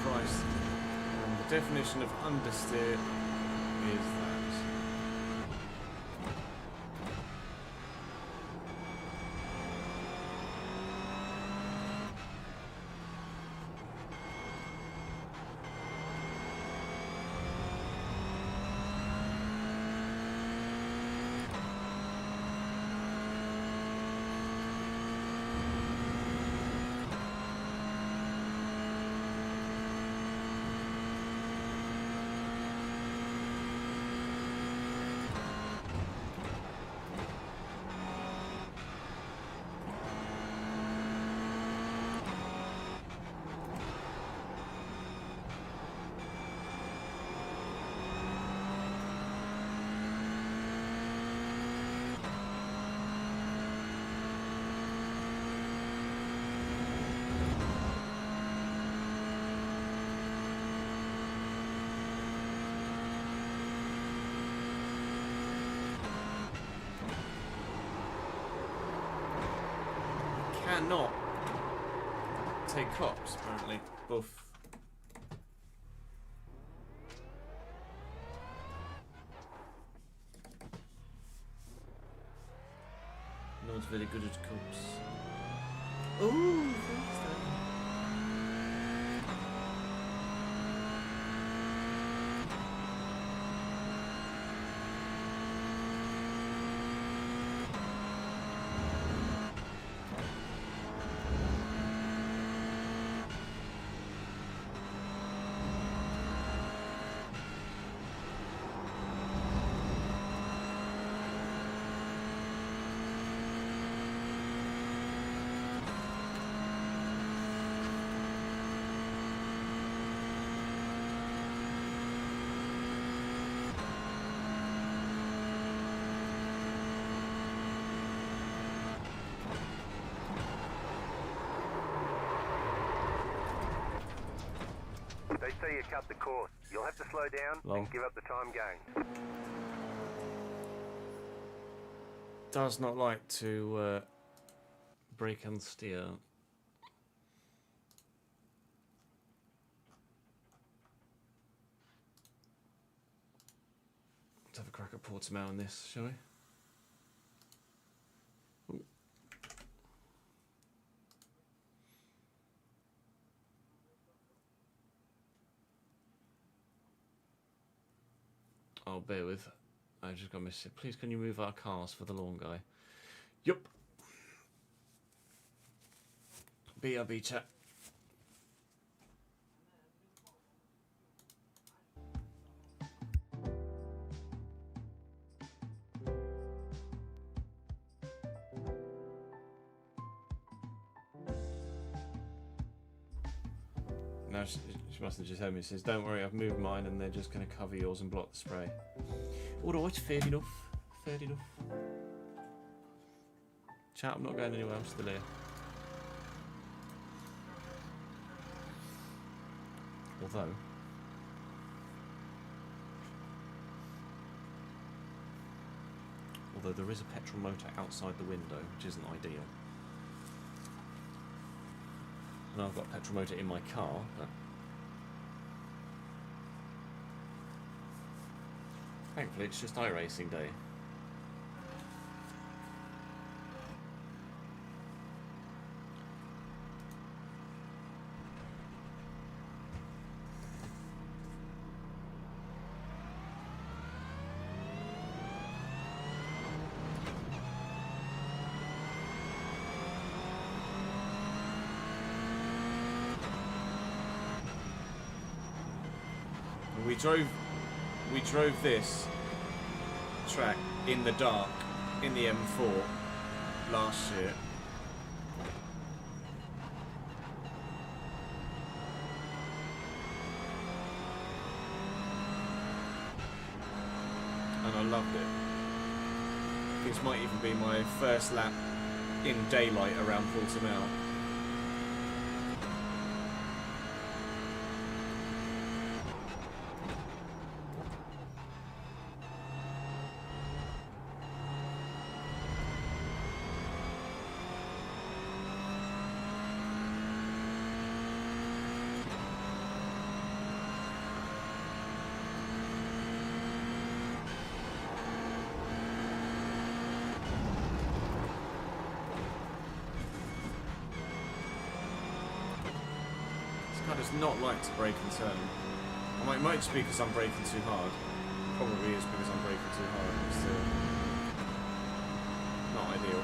Speaker 1: Christ. And the definition of understeer is that. Cannot take cops, apparently. Boof. No one's very good at cops. Ooh, thanks, Dan.
Speaker 2: They say you cut the course. You'll have to slow down and give up the time gained.
Speaker 1: Does not like to brake and steer. Let's have a crack at Portimao on this, shall we? Ooh. Oh, bear with. I just got missed it. Please, can you move our cars for the lawn guy? Yup. BRB chat. No, she must have just heard me. It says, don't worry, I've moved mine and they're just going to cover yours and block the spray. Alright, fair enough. Fair enough. Chat, I'm not going anywhere, I'm still here. Although there is a petrol motor outside the window, which isn't ideal. And I've got a petrol motor in my car, but thankfully it's just iRacing day. We drove this track in the dark in the M4 last year. And I loved it. This might even be my first lap in daylight around Portimao. car does not like to brake and turn. It might just be because I'm braking too hard. Probably is because I'm braking too hard. It's still not ideal.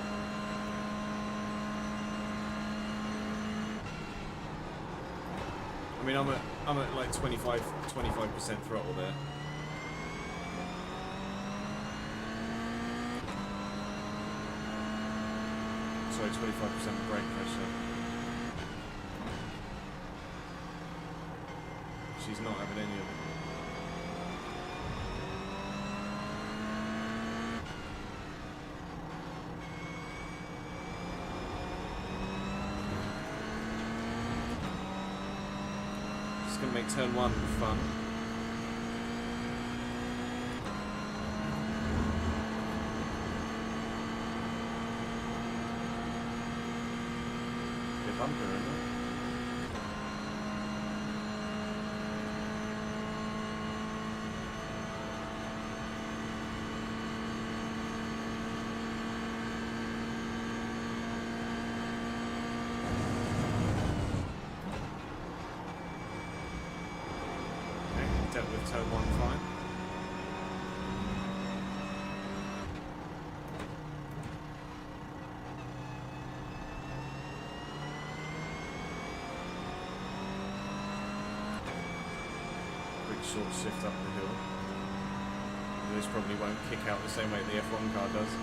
Speaker 1: I mean, I'm at like 25% throttle there. Sorry, 25% brake pressure. She's not having any of it. Just gonna make turn 1 fun. Good bumper, isn't it? With turn 1 fine. Quick short shift up the hill. This probably won't kick out the same way the F1 car does.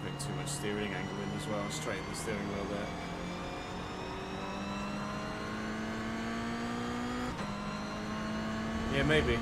Speaker 1: Putting too much steering angle in as well, straighten the steering wheel there. Yeah, maybe.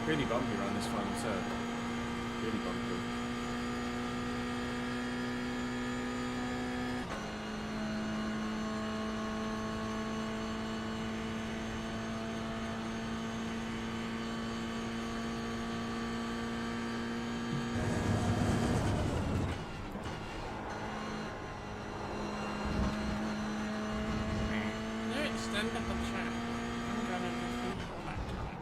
Speaker 1: Really bumpy around this final turn. Really bumpy.
Speaker 3: No, extend up the track. I'm gonna defeat all that time.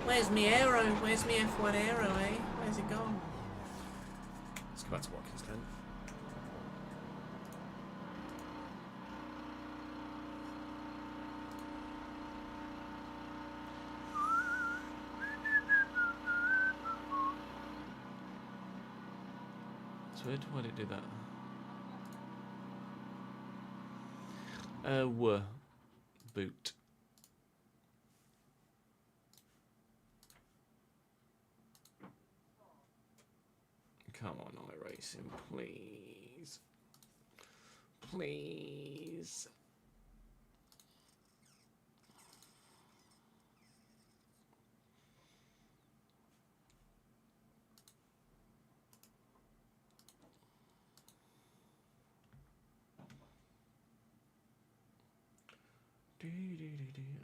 Speaker 3: Where's me aero? Where's me F1 aero, eh? Where's it gone?
Speaker 1: Let's go back to Watkins Glen. That's weird. Why did it do that? Boot. Come on, iRacing, please. Please.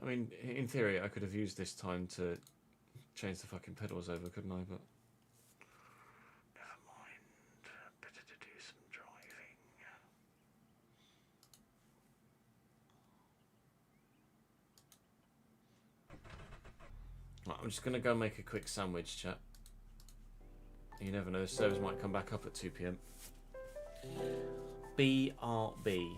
Speaker 1: I mean, in theory, I could have used this time to change the fucking pedals over, couldn't I? But never mind. Better to do some driving. Right, I'm just gonna go make a quick sandwich, chat. You never know, the servers might come back up at 2 PM. BRB.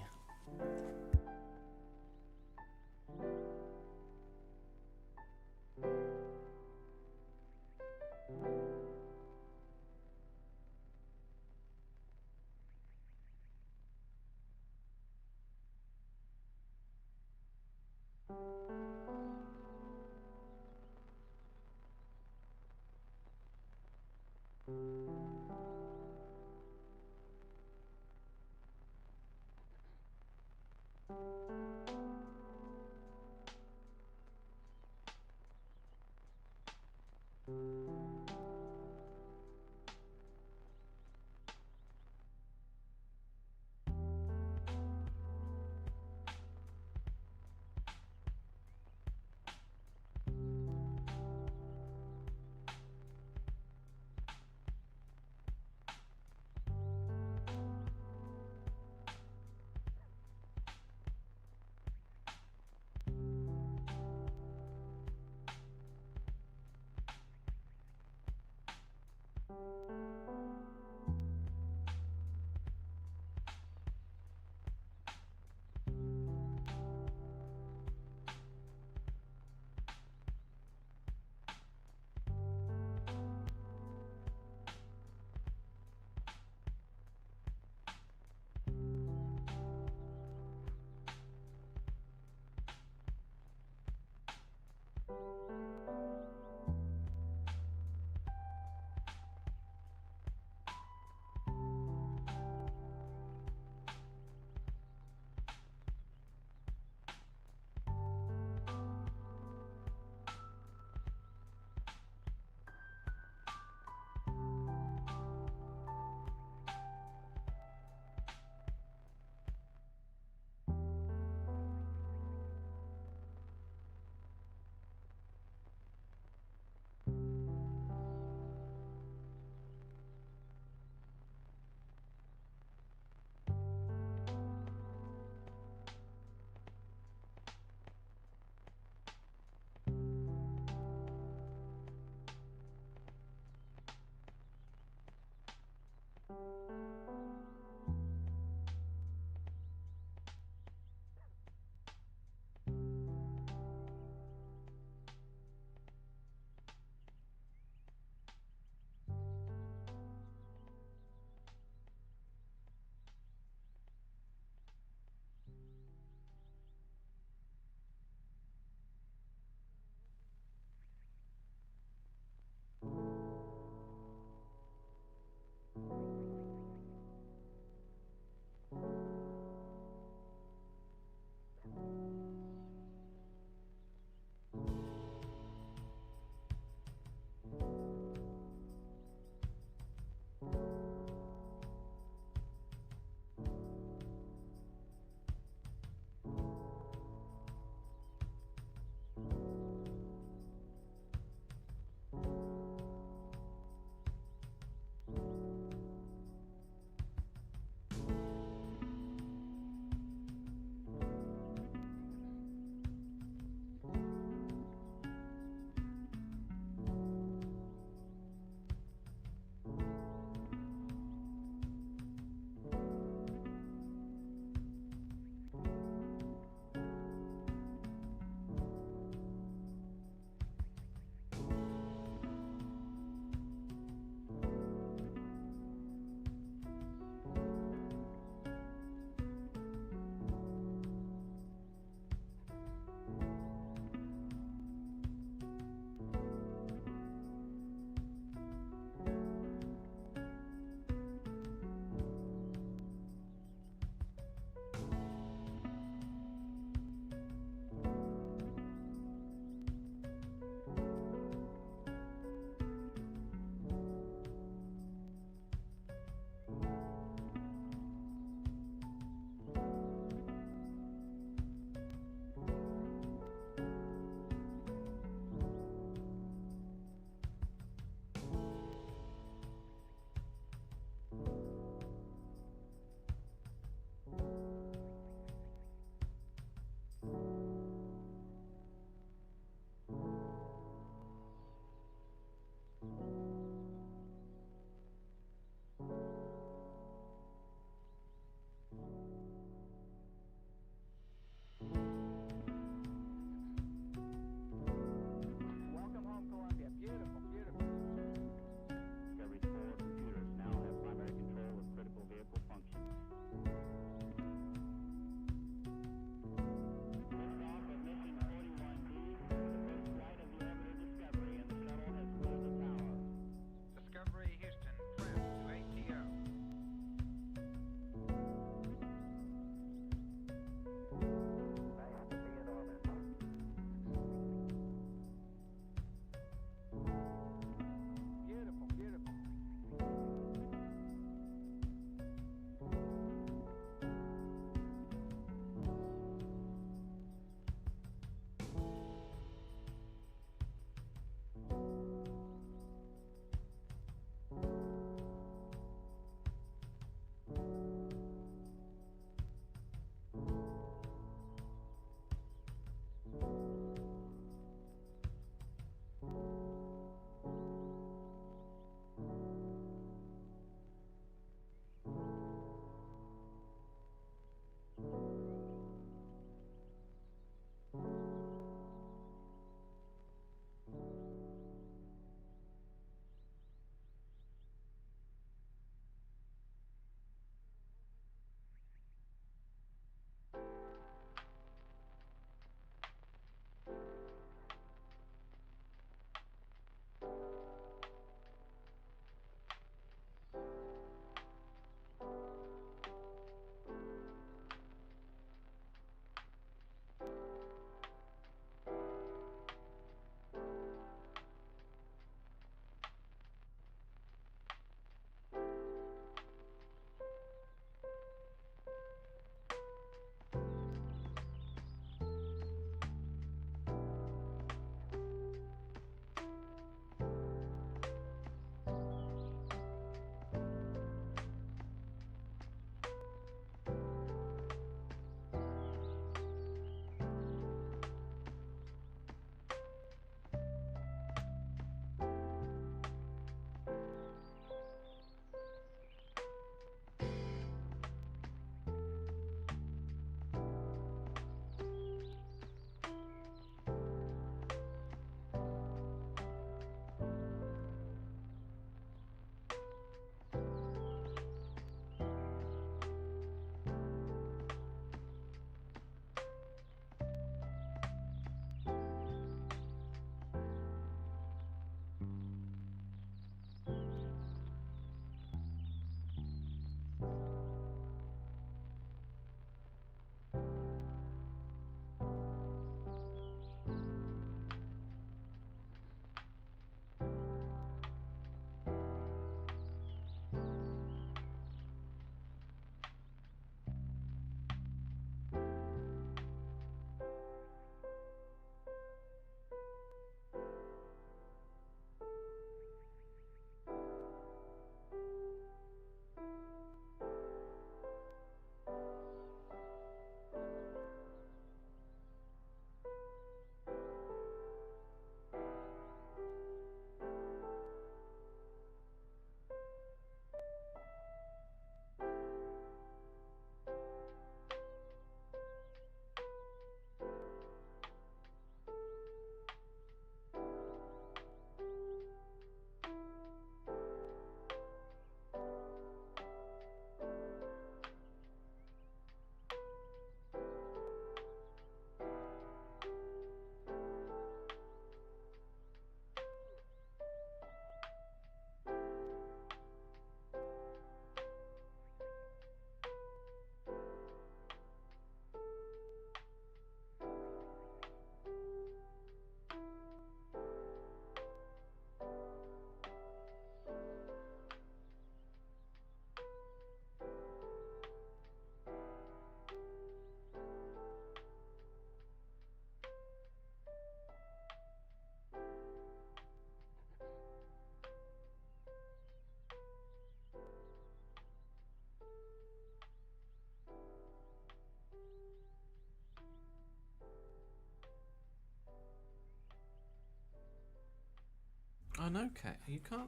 Speaker 1: Oh no, Cat. You can't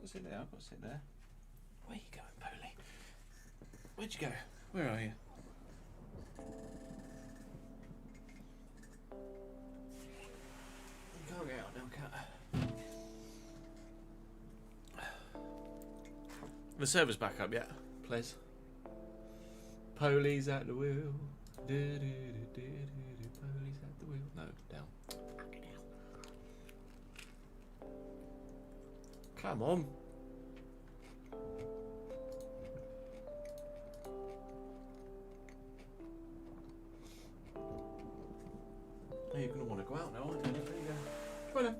Speaker 1: sit there. I've got to sit there. Where you going, Polly? Where'd you go? Where are you? You can't get out now, Cat. The server's back up yet, please. Polly's at the wheel. Polly's at the wheel. No, down. Come on. Oh, you're gonna want to go out now, aren't you? There you go. Come on then.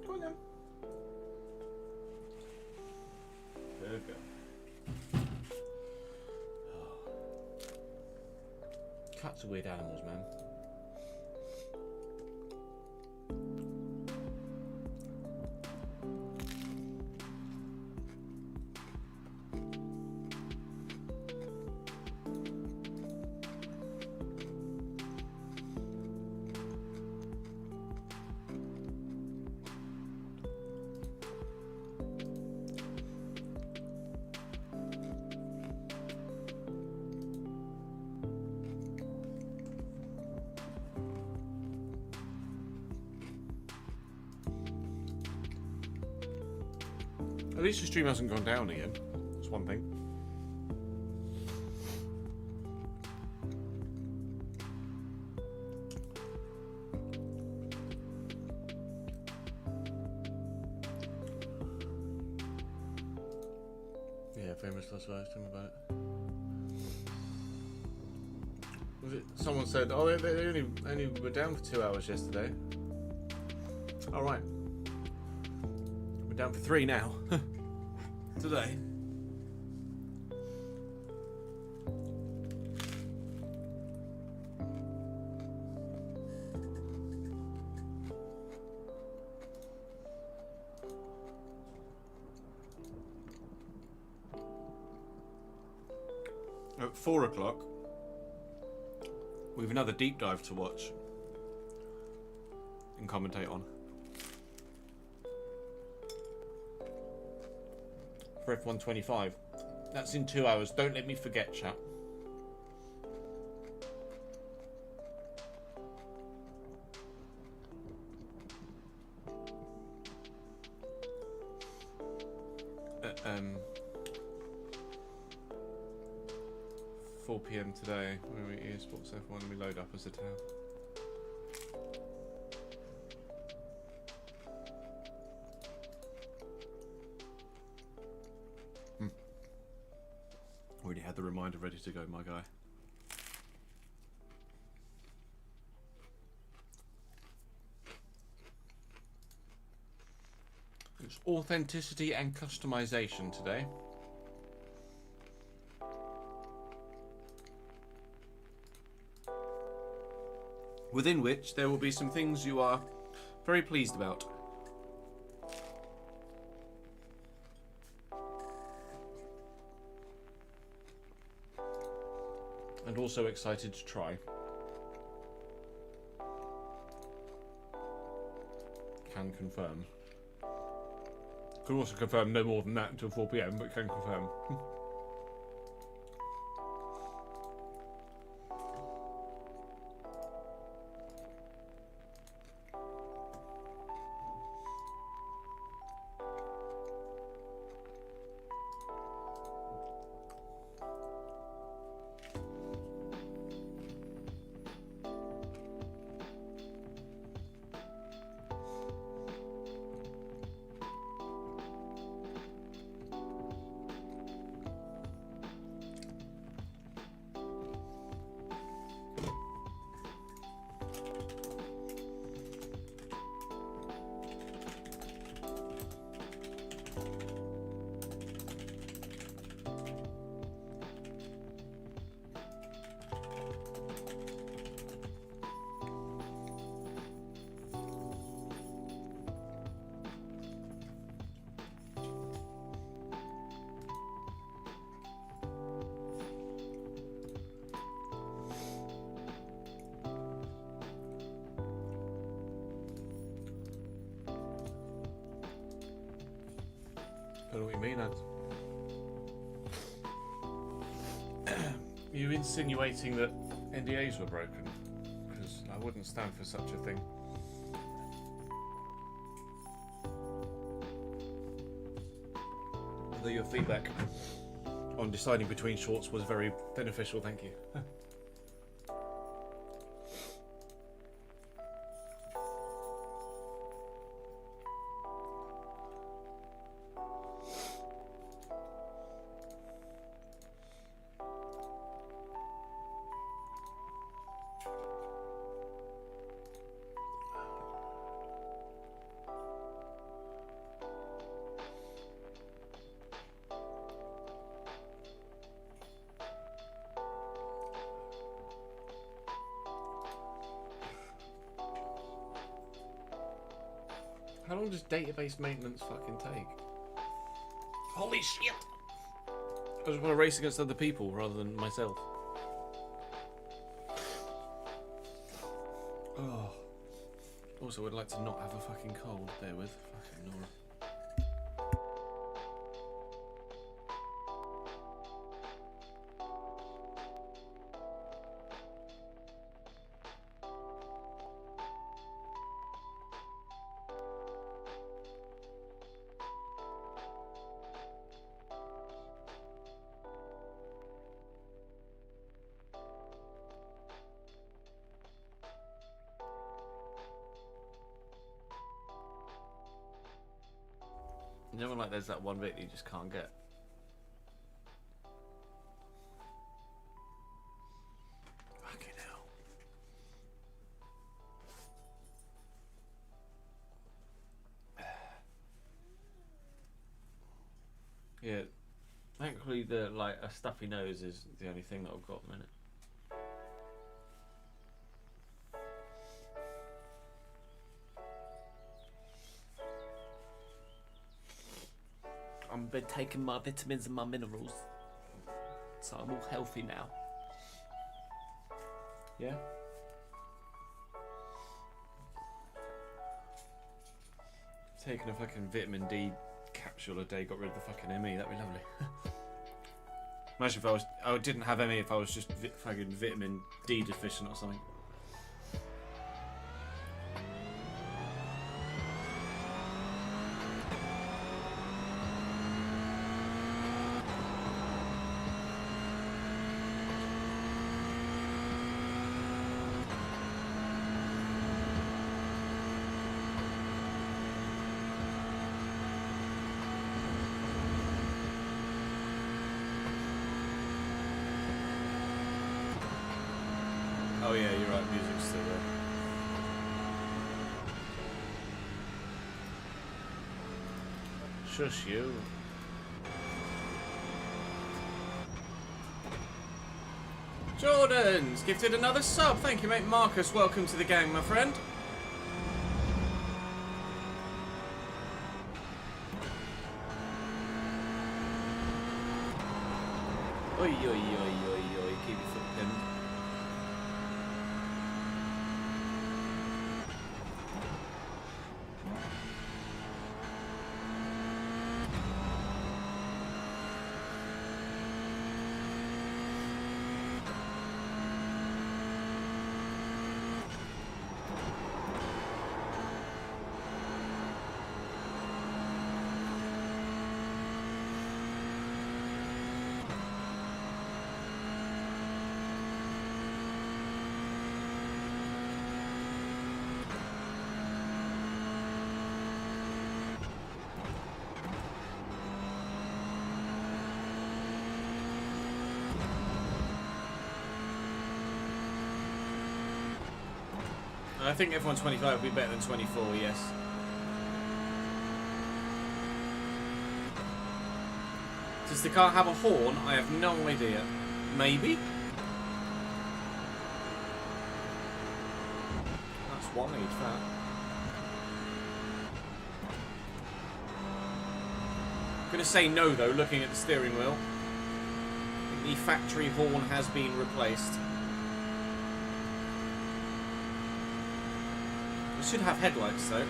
Speaker 1: Come on then. There we go. Cats are weird animals, man. At least the stream hasn't gone down again. That's one thing. Yeah, famous last live stream about it. Was it? Someone said, "Oh, they only were down for 2 hours yesterday." All right. Down for 3 now. Today. At 4 o'clock, we have another deep dive to watch and commentate on. For F125. That's in 2 hours. Don't let me forget, chat. At 4 PM today, when we eSports F1 and we load up as a town. Already had the reminder ready to go, my guy. It's authenticity and customization today. Within which there will be some things you are very pleased about. And also excited to try. Can confirm. Could also confirm no more than that until 4 PM, but can confirm. Don't know what you mean, Ant. You insinuating that NDAs were broken? Because I wouldn't stand for such a thing. Although your feedback on deciding between shorts was very beneficial, thank you. How long does database maintenance fucking take? Holy shit! I just want to race against other people rather than myself. Oh. Also, would like to not have a fucking cold. Bear with. Fucking Nora. You know when like there's that one bit that you just can't get? Fucking hell. Yeah. Thankfully the like a stuffy nose is the only thing that I've got at the minute. I've been taking my vitamins and my minerals, so I'm all healthy now. Yeah? Taking a fucking vitamin D capsule a day got rid of the fucking ME, that'd be lovely. Imagine if I didn't have ME if I was just fucking vitamin D deficient or something. Oh yeah, you're right, music's still there. Shush you. Jordan's gifted another sub. Thank you, mate. Marcus, welcome to the gang, my friend. Oi, oi, oi, oi, oi. Keep your foot pinned. I think F1 25 would be better than 24, yes. Does the car have a horn? I have no idea. Maybe? That's wide, that. I'm going to say no, though, looking at the steering wheel. I think the factory horn has been replaced. Should have headlights though.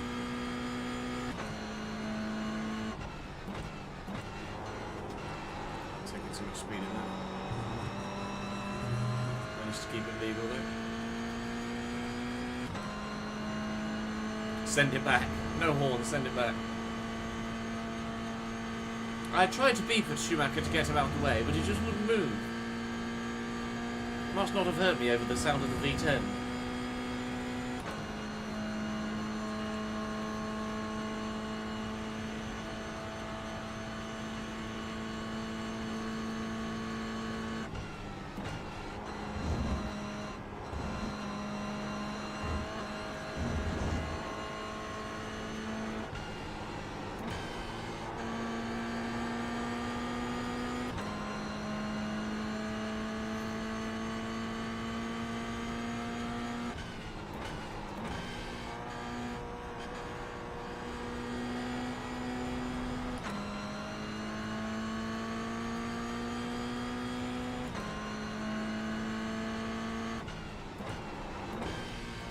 Speaker 1: too much speed in that. Managed to keep it legal though. Send it back. No horn, send it back. I tried to beep at Schumacher to get him out of the way, but he just wouldn't move. He must not have heard me over the sound of the V10.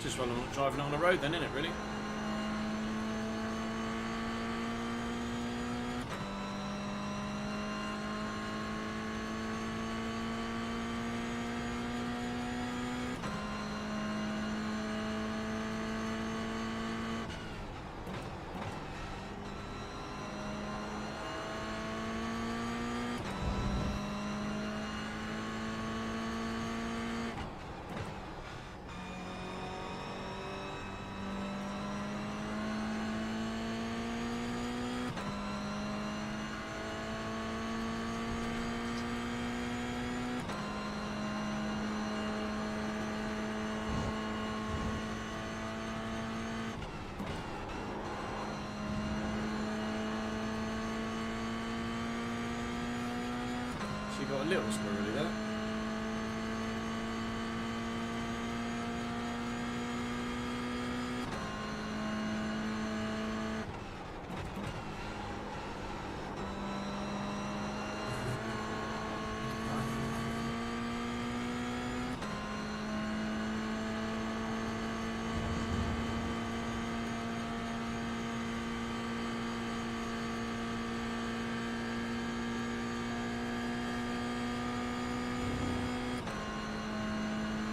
Speaker 1: Just driving on the road then, isn't it, really? She got a little squirrely there.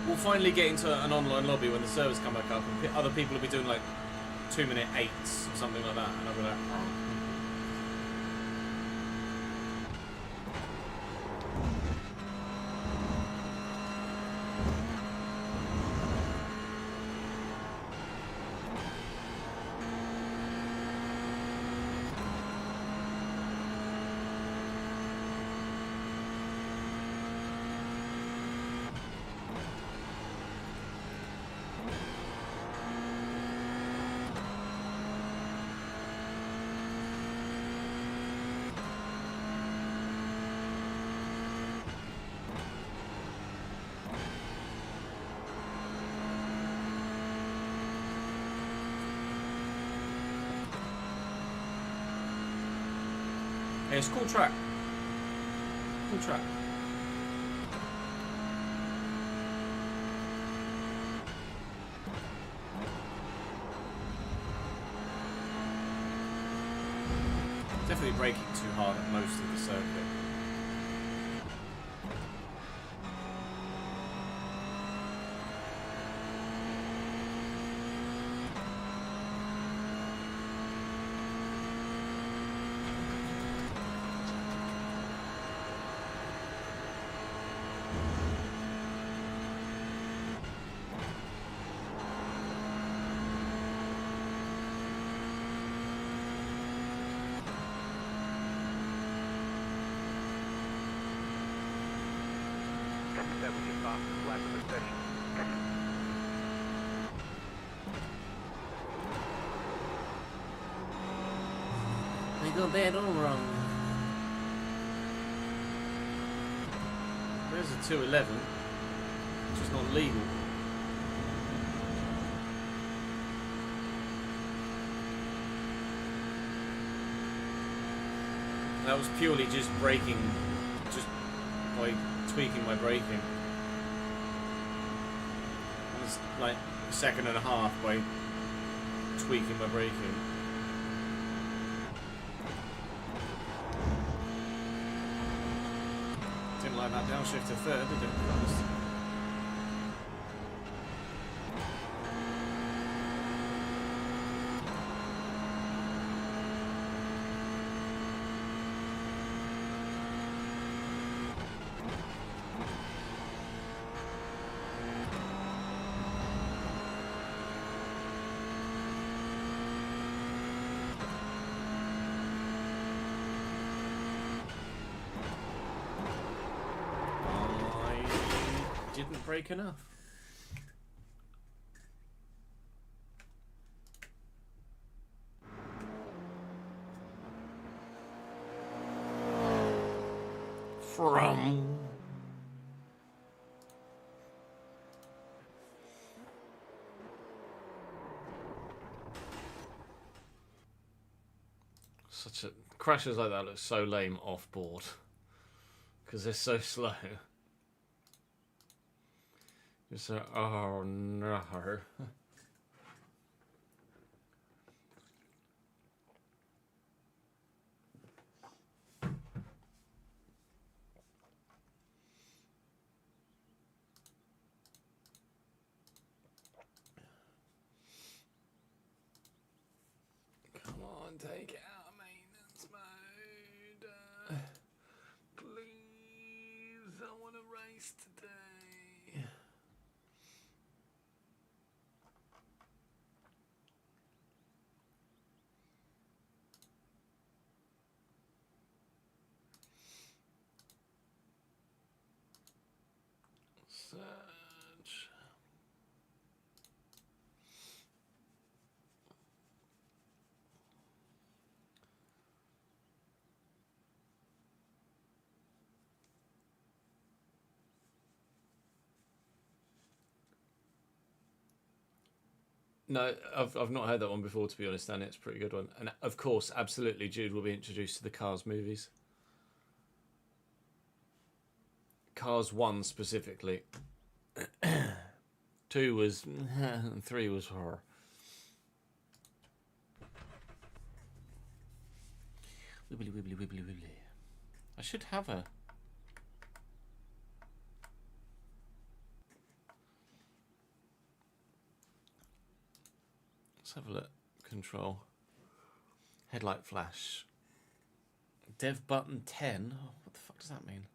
Speaker 1: We'll finally get into an online lobby when the servers come back up and other people will be doing like 2-minute 8s or something like that, and I'll be like, oh. Yeah, it's a cool track. Cool track. Definitely braking too hard at most of the circuit.
Speaker 2: That was your fastest lap of the session.
Speaker 3: They got that all wrong.
Speaker 1: There's a 211, which is not legal. That was purely just braking, just by tweaking my braking. It was like a second and a half by tweaking my braking. like that downshift to third, did it? To be honest. Didn't break enough. From such a crashes like that look so lame off board because they're so slow. It's oh no. Come on, take it out of maintenance mode. Please, I want to race today. Search. No, I've not heard that one before, to be honest, and it's a pretty good one. And of course, absolutely, Jude will be introduced to the Cars movies. Cars 1 specifically. 2 was... and 3 was horror. Wibbly, wibbly, wibbly, wibbly. I should have a... Let's have a look. Control. Headlight flash. Dev button 10? Oh, what the fuck does that mean?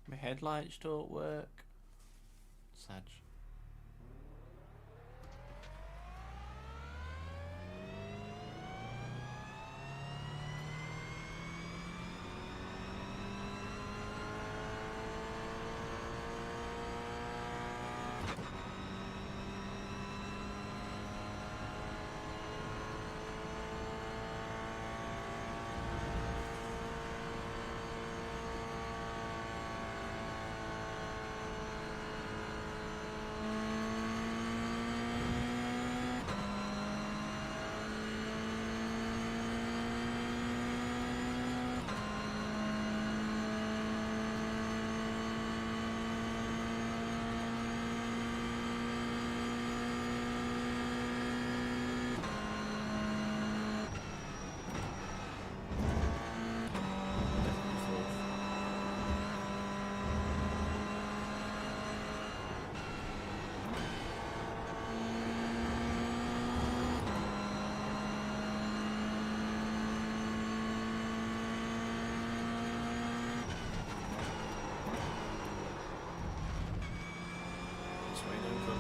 Speaker 1: My headlights don't work. Sad.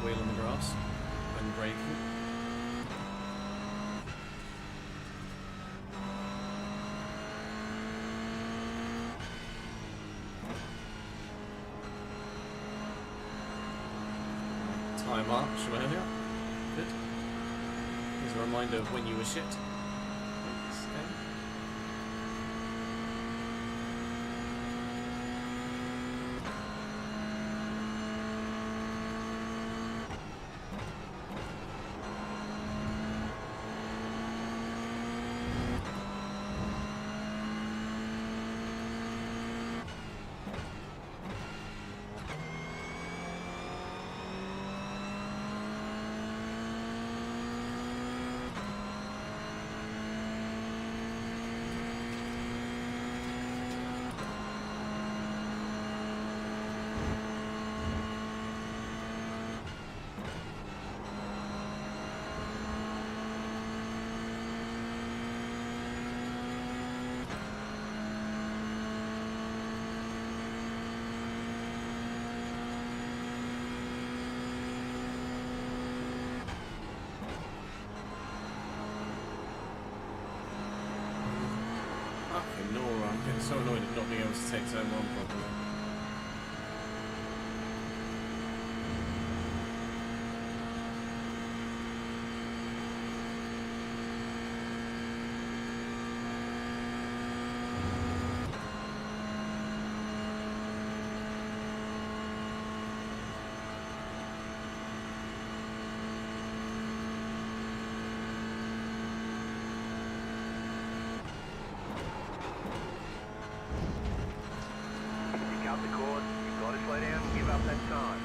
Speaker 1: Wheel on the grass when braking. Tyre marks from earlier. Good. Here's a reminder of when you were shit. I'm getting so annoyed at not being able to take turn 1 properly.
Speaker 2: Pick up the cord. You've got to slow down and give up that time.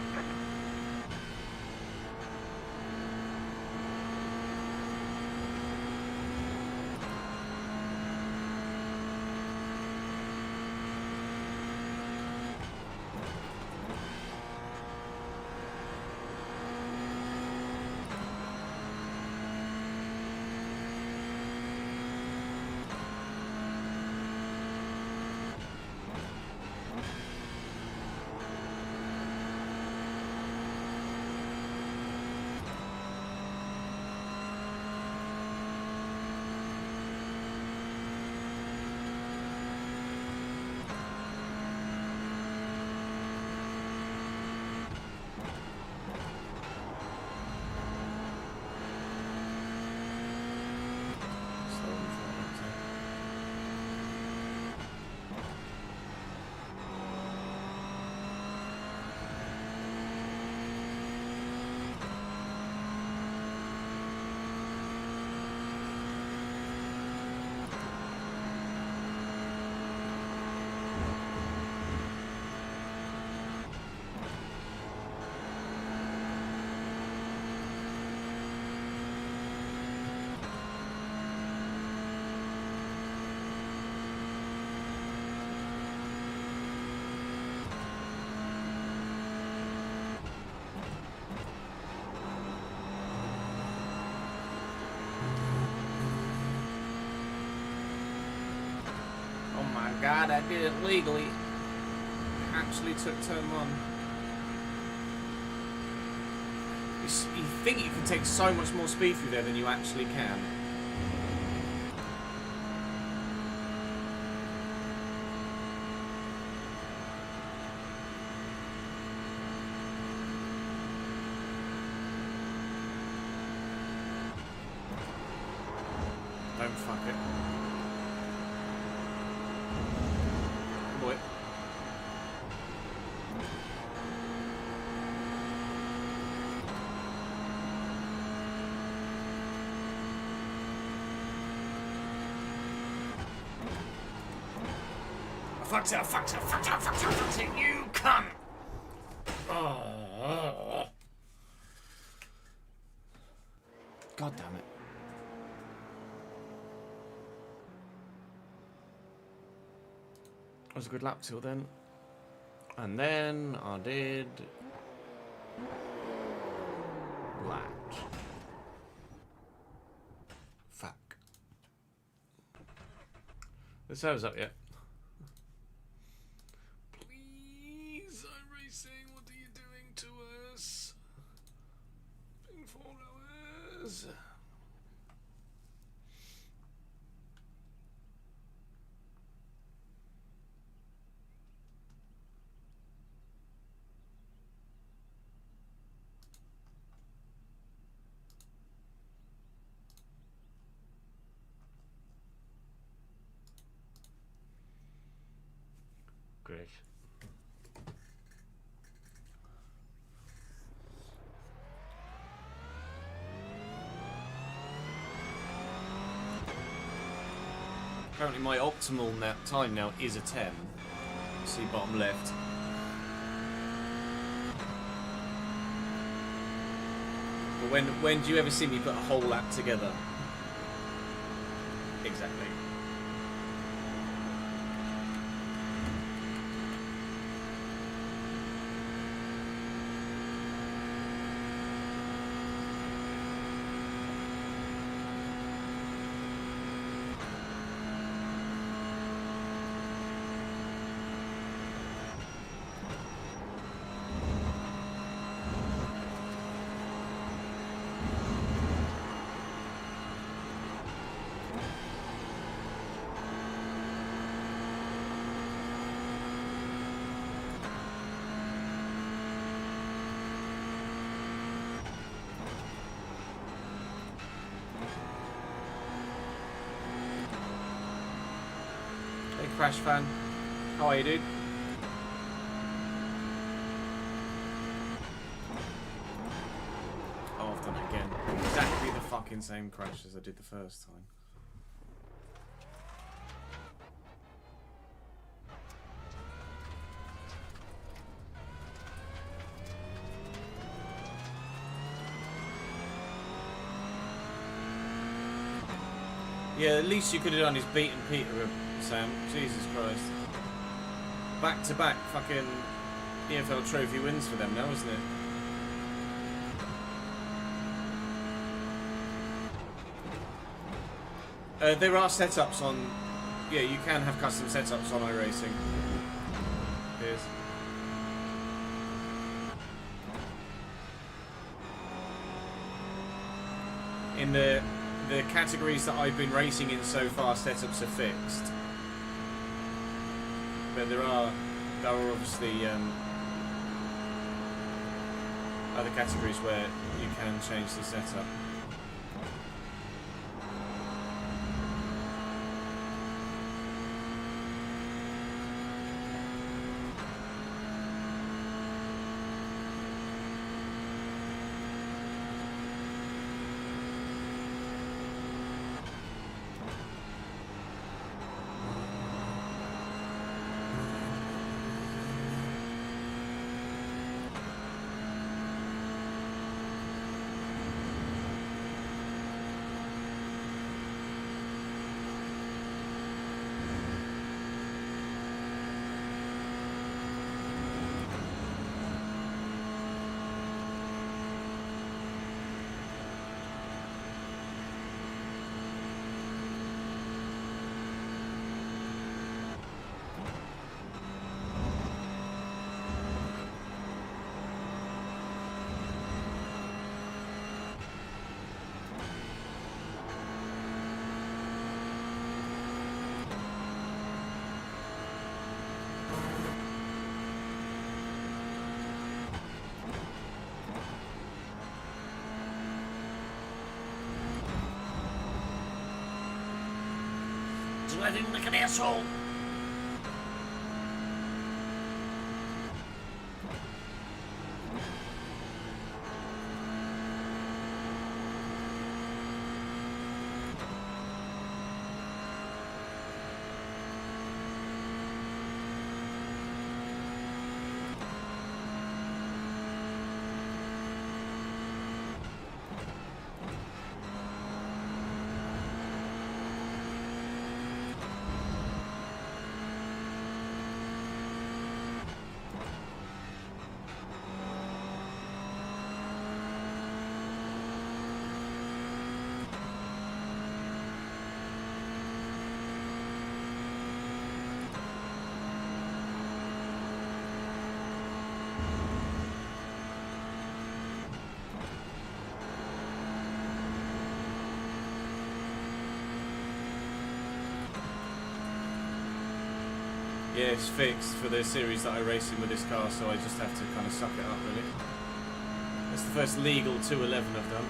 Speaker 1: Oh my god, I did it legally. Actually took turn 1. You think you can take so much more speed through there than you actually can. Don't fuck it. Boy. I fucked it, you cunt! Oh. God damn it. That was a good lap till then. And then I did black. Fuck. The server's up yet. Please, iRACING, what are you doing to us? It's been 4 hours. Great. Apparently my optimal time now is a 10. See bottom left. But when do you ever see me put a whole lap together? Exactly. Crash Fan. How are you, dude? Oh, I've done it again. Exactly the fucking same crash as I did the first time. Yeah, at least you could have done is beaten Peter up, Sam. Jesus Christ. Back to back fucking EFL trophy wins for them now, isn't it? There are setups on... Yeah, you can have custom setups on iRacing. Here's... In the categories that I've been racing in so far, setups are fixed. But there are obviously other categories where you can change the setup.
Speaker 3: Driving like an asshole.
Speaker 1: Yeah, it's fixed for the series that I race in with this car, so I just have to kind of suck it up, really. That's the first legal 211 I've done.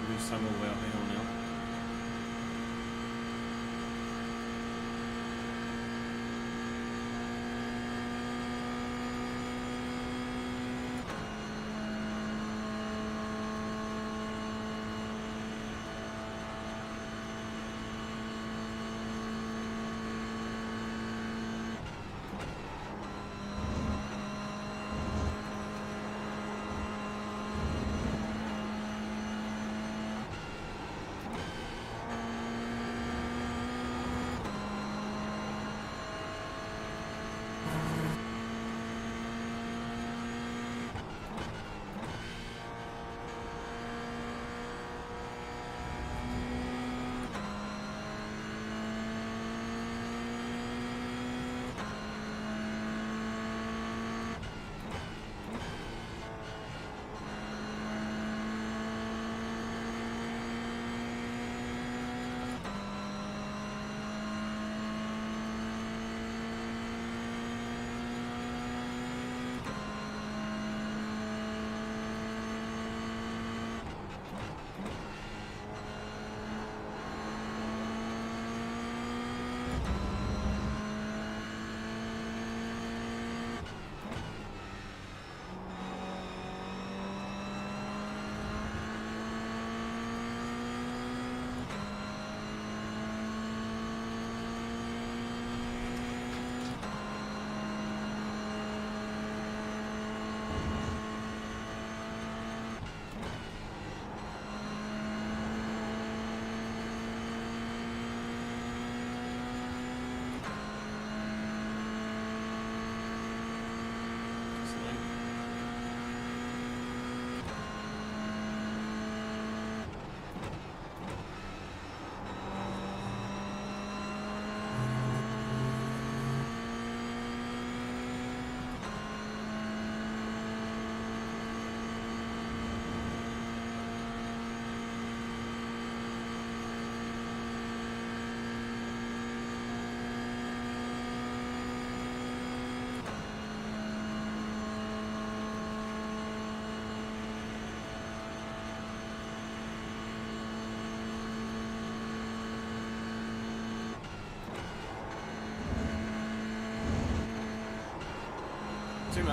Speaker 1: Lose time all the way up the hill now.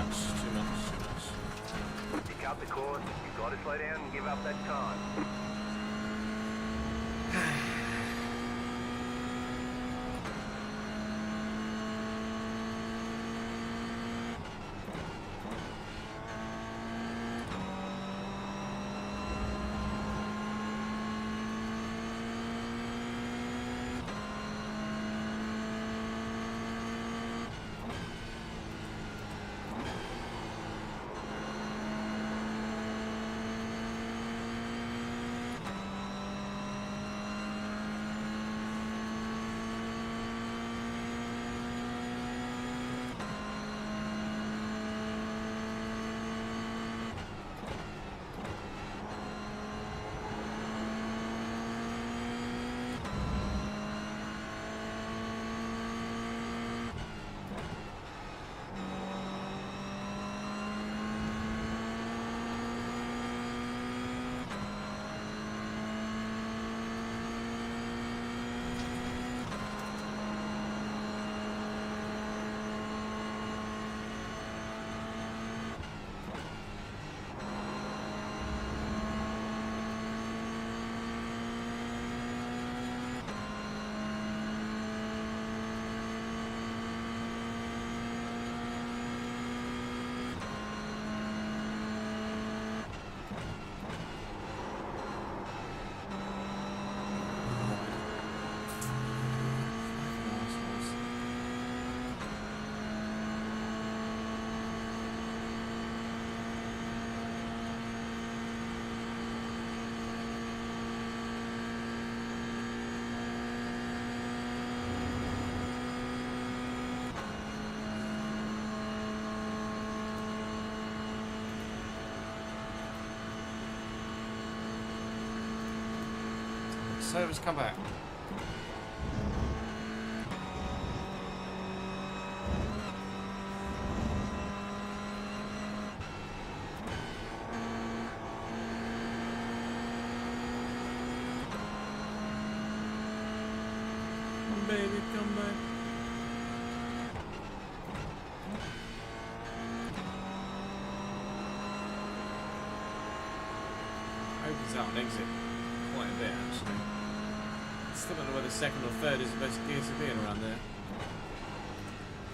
Speaker 1: much, too much.
Speaker 2: You cut the course, you've got to slow down and give up that time.
Speaker 1: Service, come back.
Speaker 3: Baby, come back.
Speaker 1: Opens out an exit quite a bit actually. Still don't know whether second or third is the best gear to be in around there.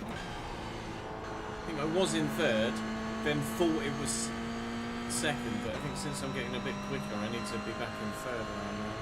Speaker 1: I think I was in third, then thought it was second, but I think since I'm getting a bit quicker I need to be back in third around now.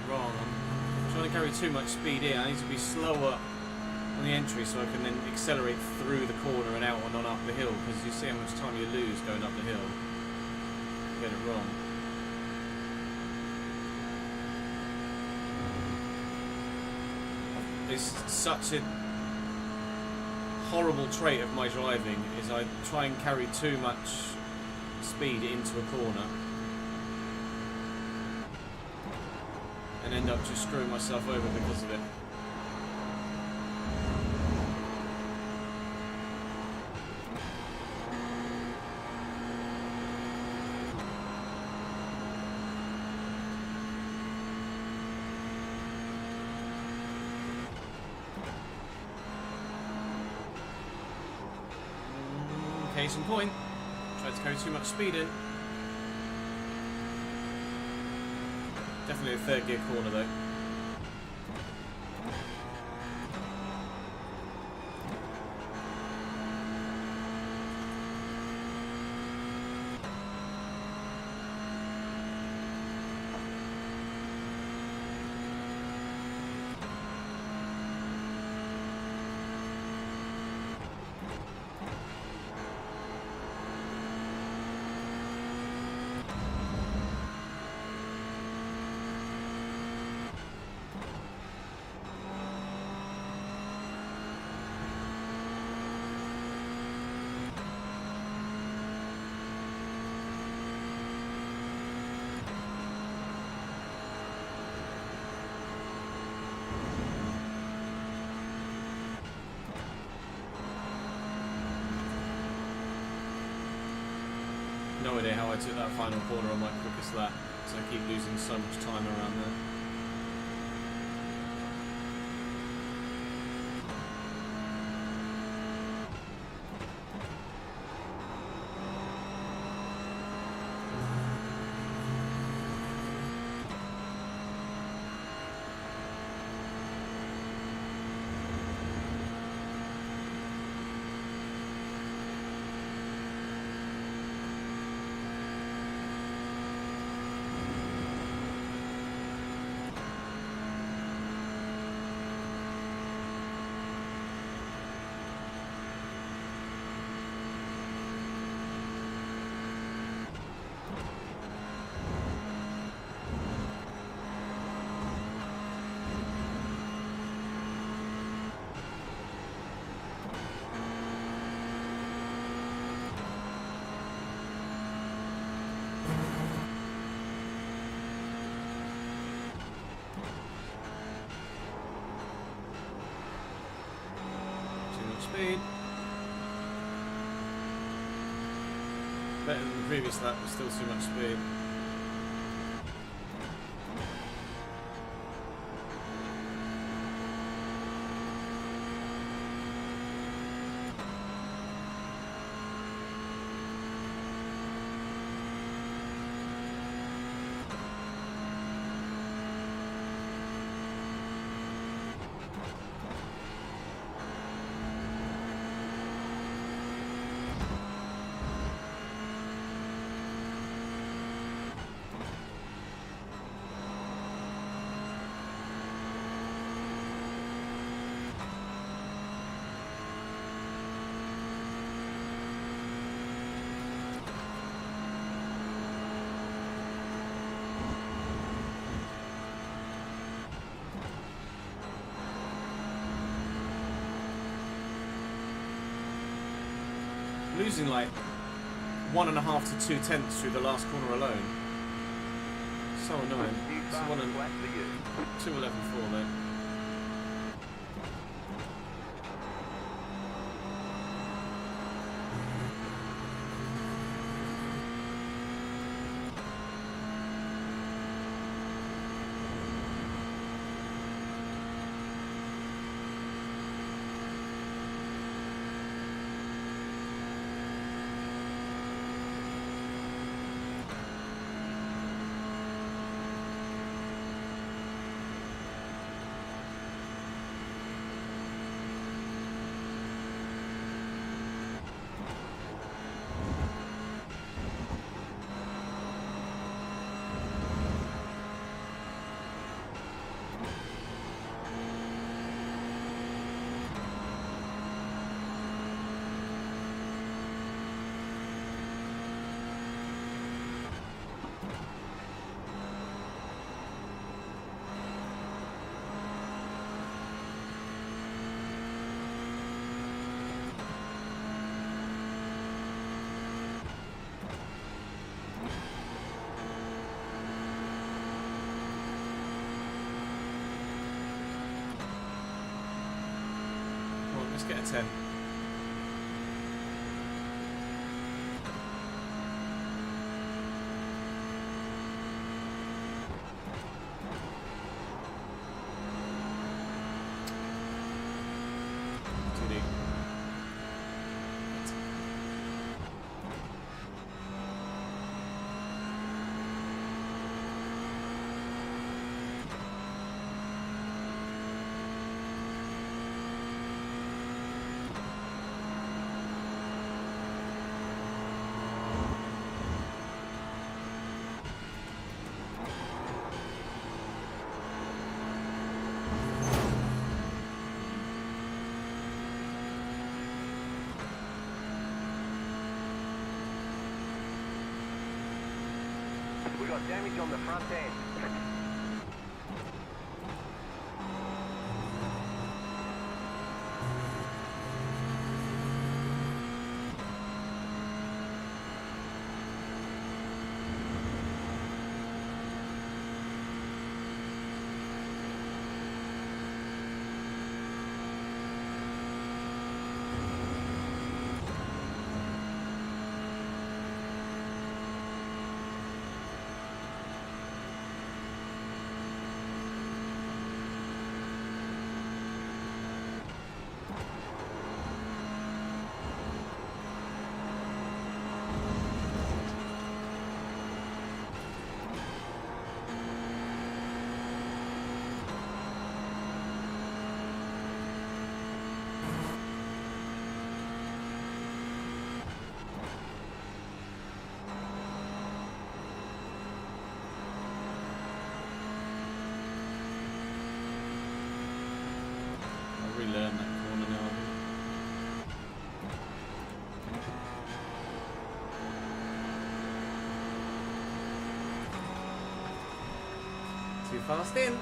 Speaker 1: Wrong. I'm trying to carry too much speed in. I need to be slower on the entry so I can then accelerate through the corner and out and on up the hill, because you see how much time you lose going up the hill. Get it wrong. It's such a horrible trait of my driving is I try and carry too much speed into a corner and end up just screwing myself over because of it. Case in point, tried to carry too much speed in. Definitely a third gear corner though. No idea how I took that final corner on my quickest lap, so I keep losing so much time around there. Speed. Better than the previous lap, but still too much speed. Losing like 1.5 to 2 tenths through the last corner alone. So annoying. It's 2:11.4 though. Let's get a 10.
Speaker 2: We got damage on the front end.
Speaker 3: too fast in.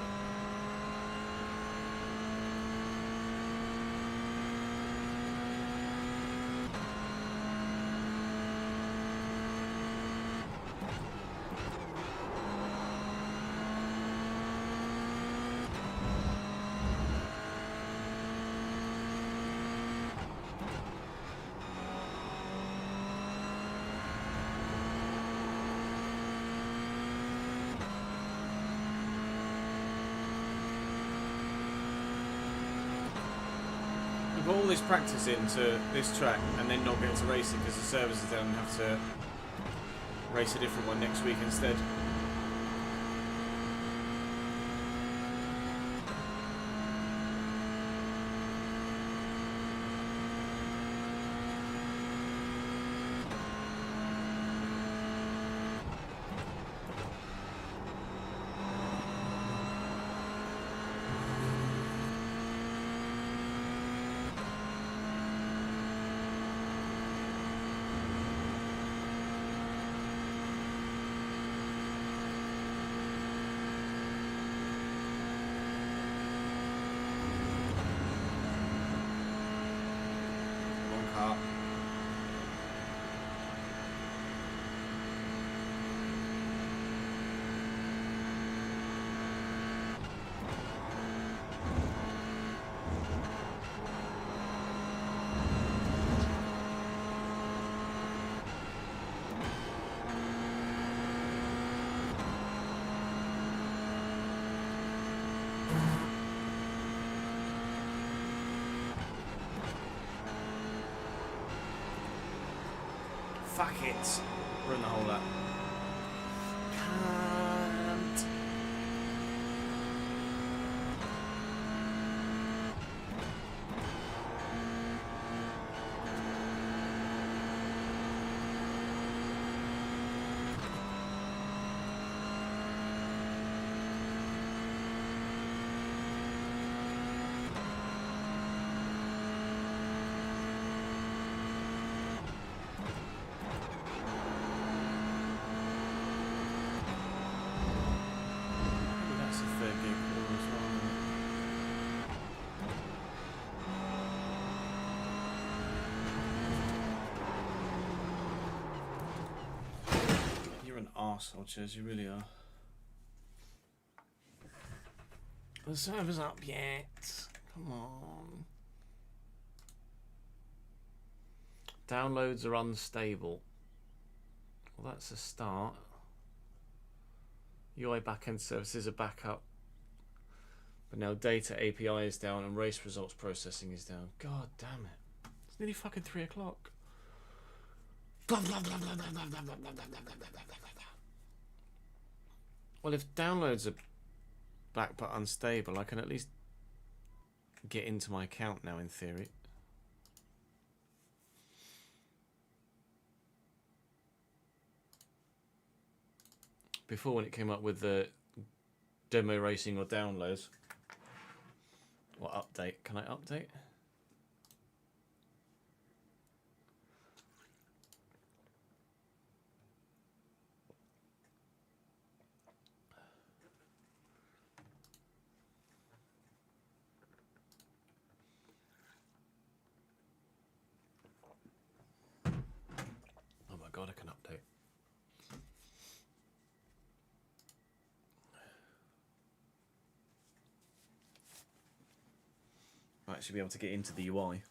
Speaker 3: Put all this practice into this track and then not get to race it because the service is down and have to race a different one next week instead. Fuck it. Run the whole lap. Can't. Arsehole, Chaz, you really are. The server's up yet. Come on. Downloads are unstable. Well, that's a start. UI backend services are back up. But now data API is down and race results processing is down. God damn it. It's nearly fucking 3 o'clock. Well, if downloads are back but unstable, I can at least get into my account now in theory. Before, when it came up with the demo racing or downloads or update, can I update? Oh my god, I can update. I'll actually be able to get into the UI,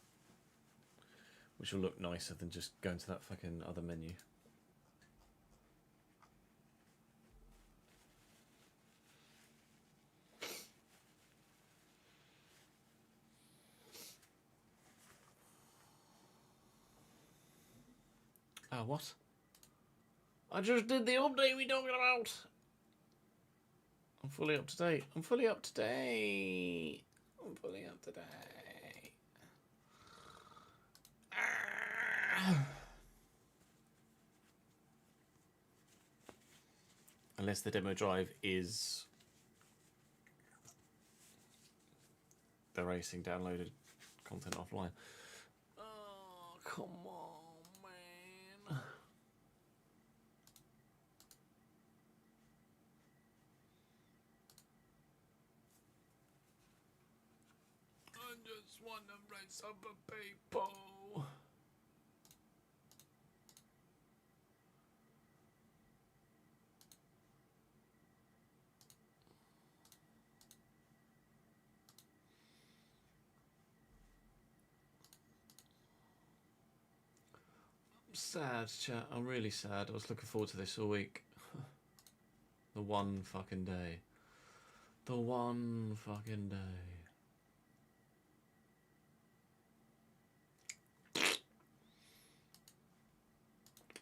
Speaker 3: which will look nicer than just going to that fucking other menu. Ah, what? I just did the update we talking about. I'm fully up to date. I'm fully up to date. I'm fully up to date. Ah. Unless the demo drive is the racing downloaded content offline. Oh, come on, man. want to race other people. I'm sad, chat. I'm really sad. I was looking forward to this all week. The one fucking day. The one fucking day.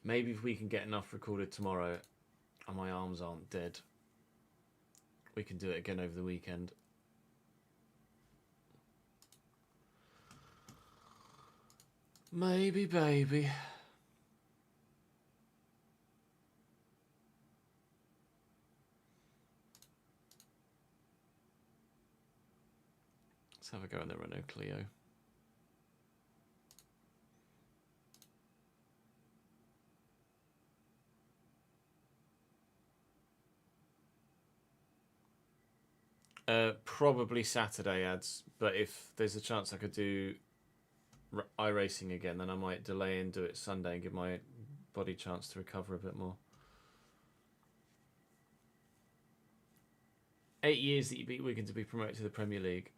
Speaker 3: Maybe if we can get enough recorded tomorrow and my arms aren't dead, we can do it again over the weekend. Maybe, baby. Let's have a go in the Renault Clio. Probably Saturday ads, but if there's a chance I could do iRacing again, then I might delay and do it Sunday and give my body a chance to recover a bit more. 8 years that you beat Wigan to be promoted to the Premier League.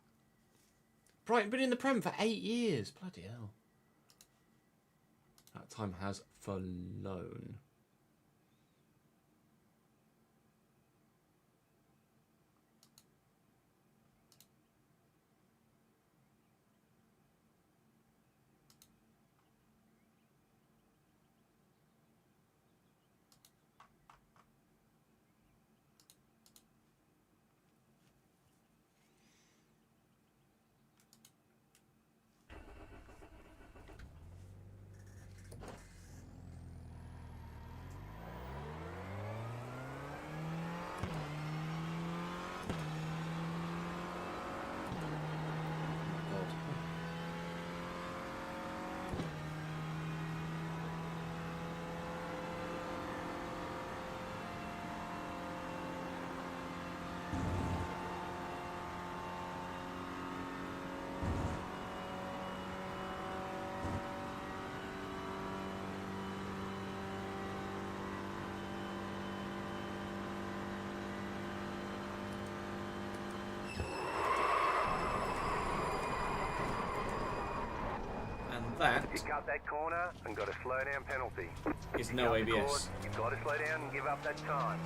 Speaker 3: Brighton been in the Prem for 8 years. Bloody hell. That time has flown. That
Speaker 2: You cut that corner and got a slow down penalty.
Speaker 1: is no ABS.
Speaker 2: You've got to slow down and give up that time.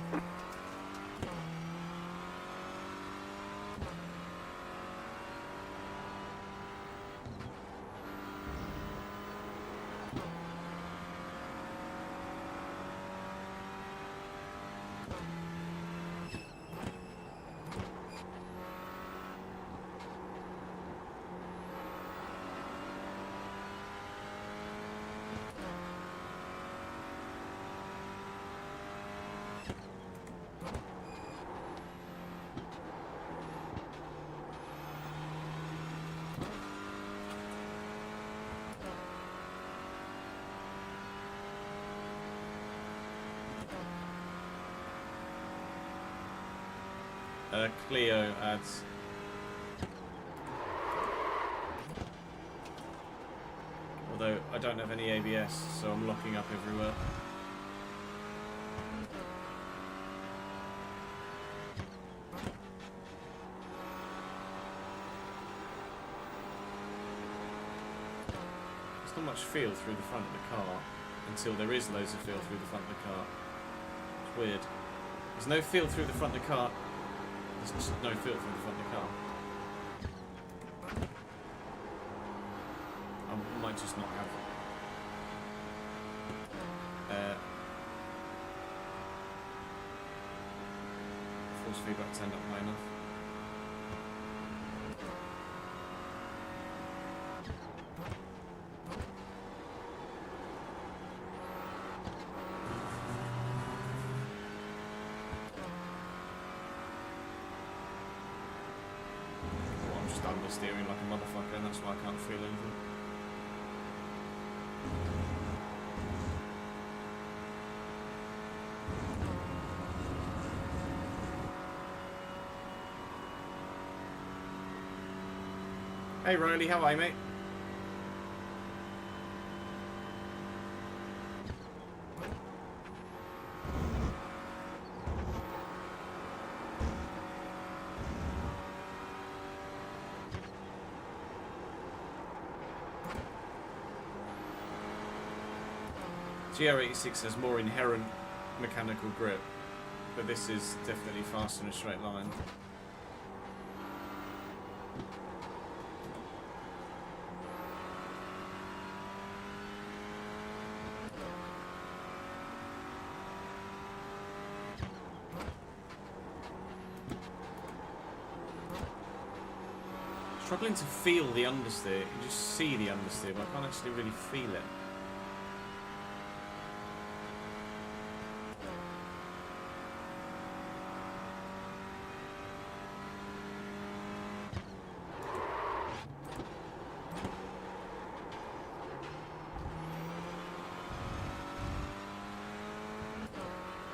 Speaker 1: Clio ads. Although I don't have any ABS, so I'm locking up everywhere. There's not much feel through the front of the car until there is loads of feel through the front of the car. It's weird. There's no feel through the front of the car. There's just no feel through the front of the car. I might just not have force feedback turned up high enough. Steering like a motherfucker, and that's why I can't feel anything. Hey Riley, how are you, mate? GR86 has more inherent mechanical grip, but this is definitely faster in a straight line. Struggling to feel the understeer. You just see the understeer, but I can't actually really feel it.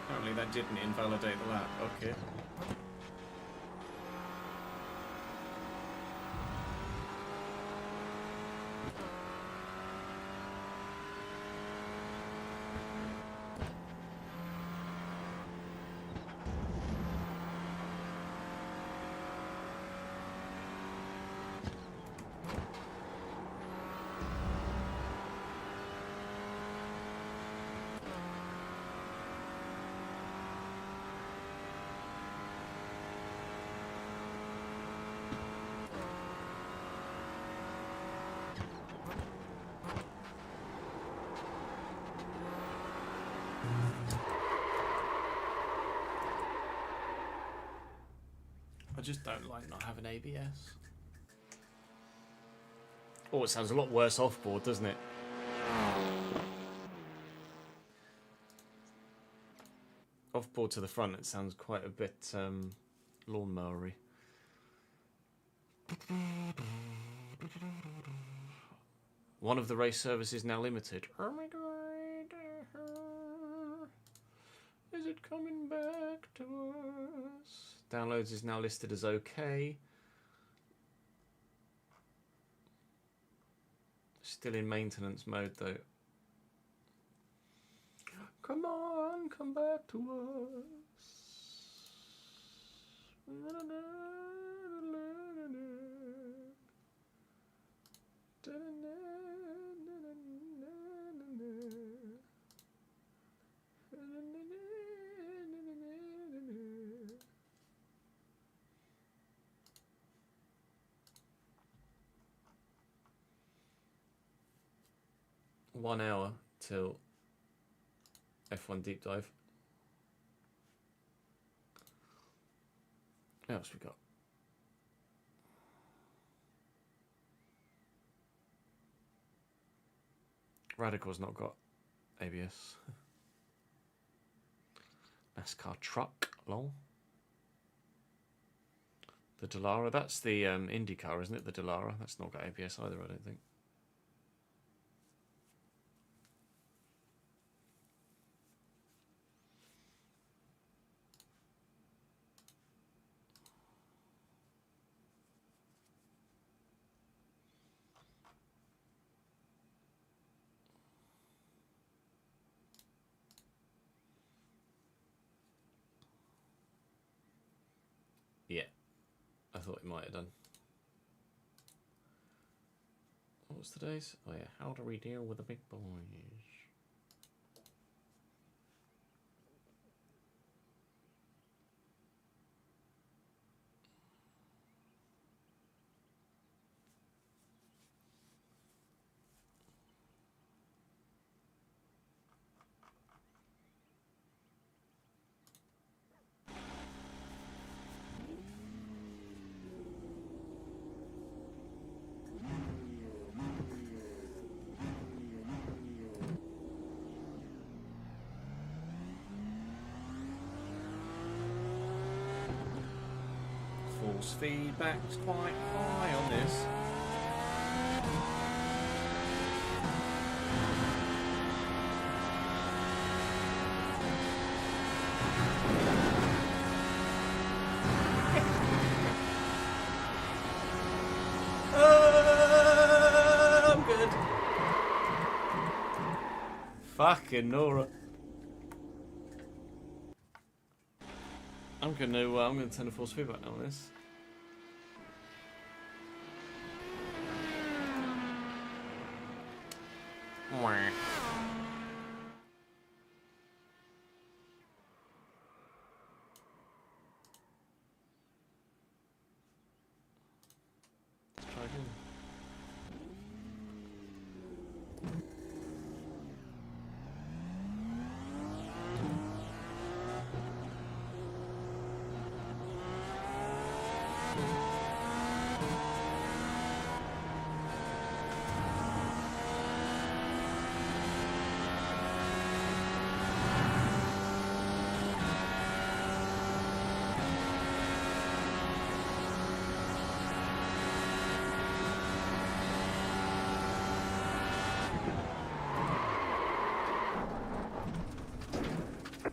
Speaker 1: Apparently that didn't invalidate the lap. Okay. I just don't like not having ABS. Oh, it sounds a lot worse off-board, doesn't it? Off-board to the front, it sounds quite a bit lawnmowery. One of the race services now limited. Oh my god. Is it coming back to us? Downloads is now listed as okay. Still in maintenance mode though. Come on, come back to us. One hour till F1 deep dive. What else we got? Radical's not got ABS. NASCAR truck, lol. The Dallara, that's the IndyCar, isn't it? The Dallara, that's not got ABS either, I don't think. Yeah, I thought it might have done. What was today's? Oh yeah, how do we deal with the big boys? Force feedback's quite high on this. Fucking Nora. I'm gonna turn the full speed back now on this. Let's try again.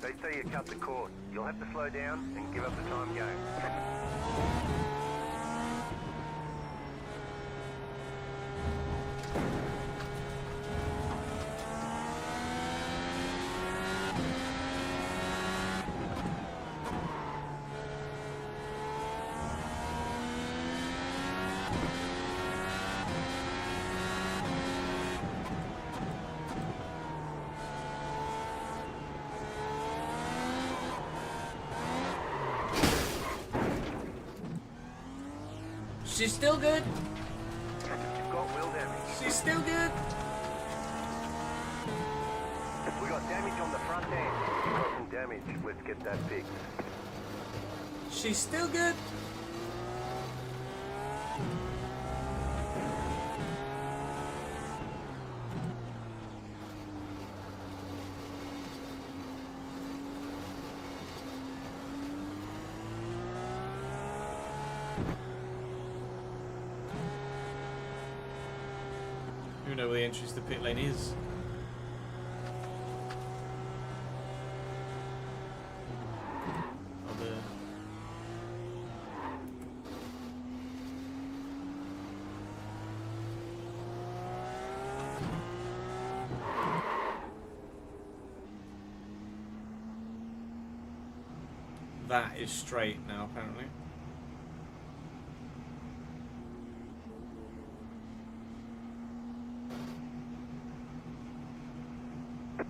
Speaker 2: They say you cut the cord. You'll have to slow down and give up the time game.
Speaker 1: She's still good.
Speaker 2: You've got wheel damage.
Speaker 1: She's still good.
Speaker 2: We got damage on the front end. You've got some damage. Let's get that fixed.
Speaker 1: She's still good. You know where the entrance to the pit lane is. Oh, there. That is straight now, apparently.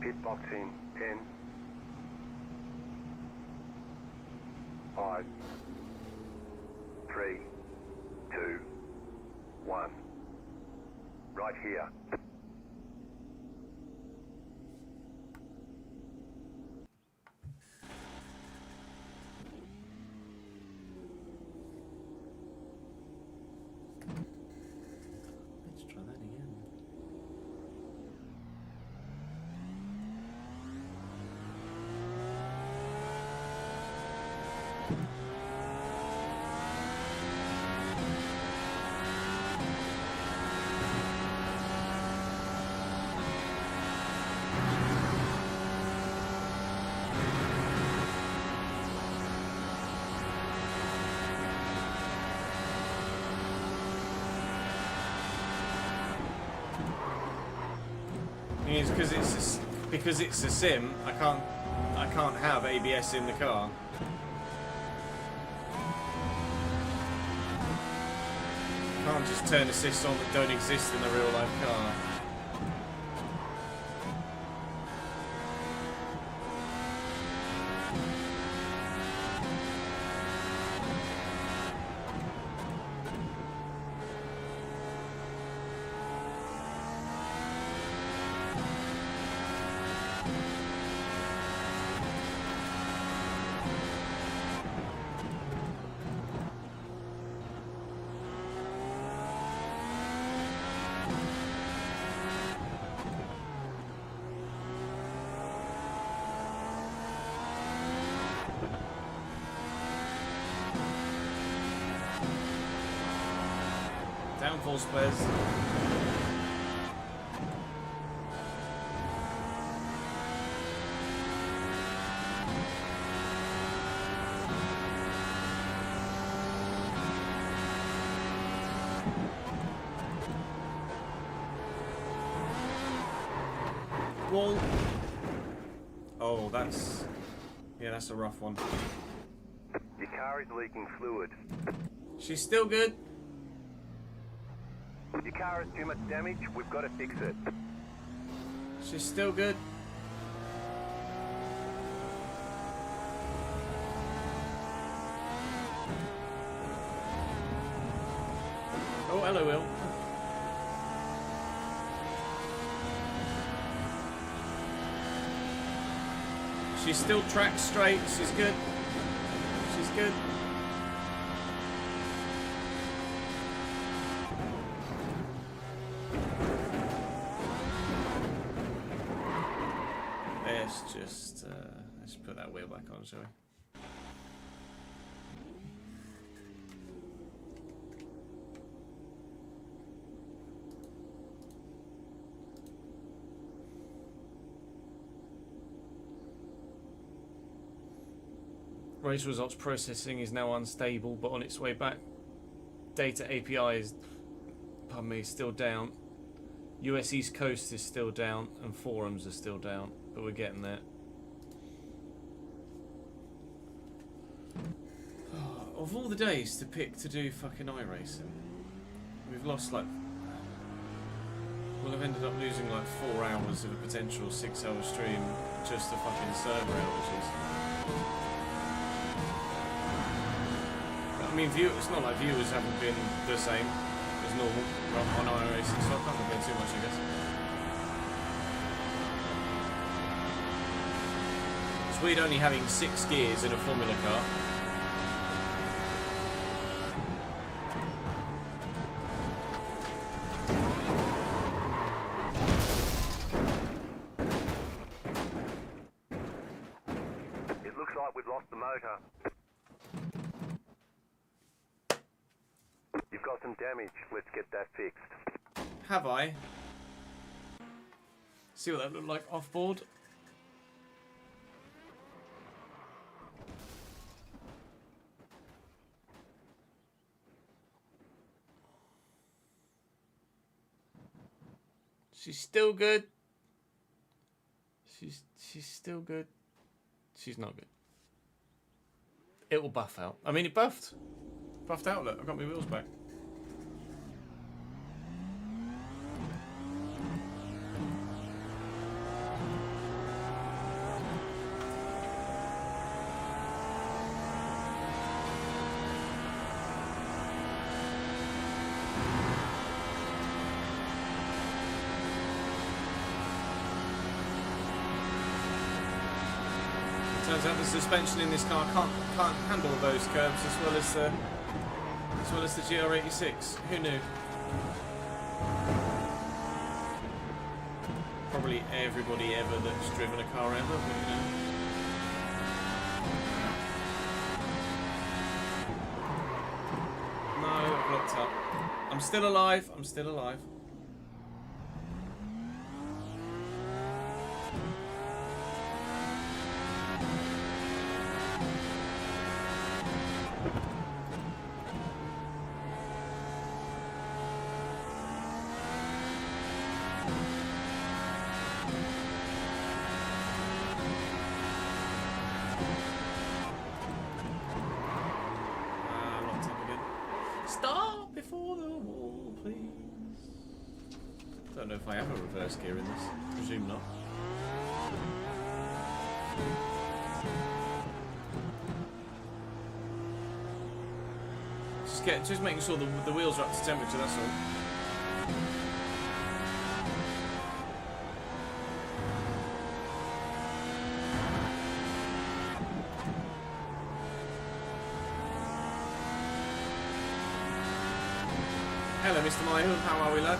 Speaker 2: Pit box in 10, 5, 3, 2, 1. Right here.
Speaker 1: Let's try that again. It's because it's a sim. I can't have ABS in the car. I can't just turn assists on that don't exist in a real life car. Downforce players. Wall. Oh, that's... Yeah, that's a rough one.
Speaker 2: Your car is leaking fluid.
Speaker 1: She's still good.
Speaker 2: Your car has too much damage. We've got to fix it.
Speaker 1: She's still good. Oh, hello, Will. She's still track straight. She's good. She's good. Let's put that wheel back on, shall we? Race results processing is now unstable, but on its way back. Data API is, pardon me, still down. US East Coast is still down, and forums are still down, but we're getting there. Oh, of all the days to pick to do fucking iRacing, we've lost like... We'll have ended up losing like 4 hours of a potential 6-hour stream just to fucking server outages. I mean, it's not like viewers haven't been the same as normal on iRacing, so I can't complain too much, I guess. It's weird only having 6 gears in a Formula car.
Speaker 2: It looks like we've lost the motor. You've got some damage. Let's get that fixed.
Speaker 1: Have I? See what that looked like off board. She's still good. She's still good. She's not good. It will buff out. I mean, it buffed. Buffed out, look. I've got my wheels back. Turns out the suspension in this car can't handle those curbs as well as the GR86. Who knew? Probably everybody ever that's driven a car ever, but you know. No, I've locked up. I'm still alive. I'm still alive. Stop before the wall, please. Don't know if I have a reverse gear in this. Presume not. Just making sure the wheels are up to temperature. That's all. Hello, Mr. Mayhew. How are we, lad?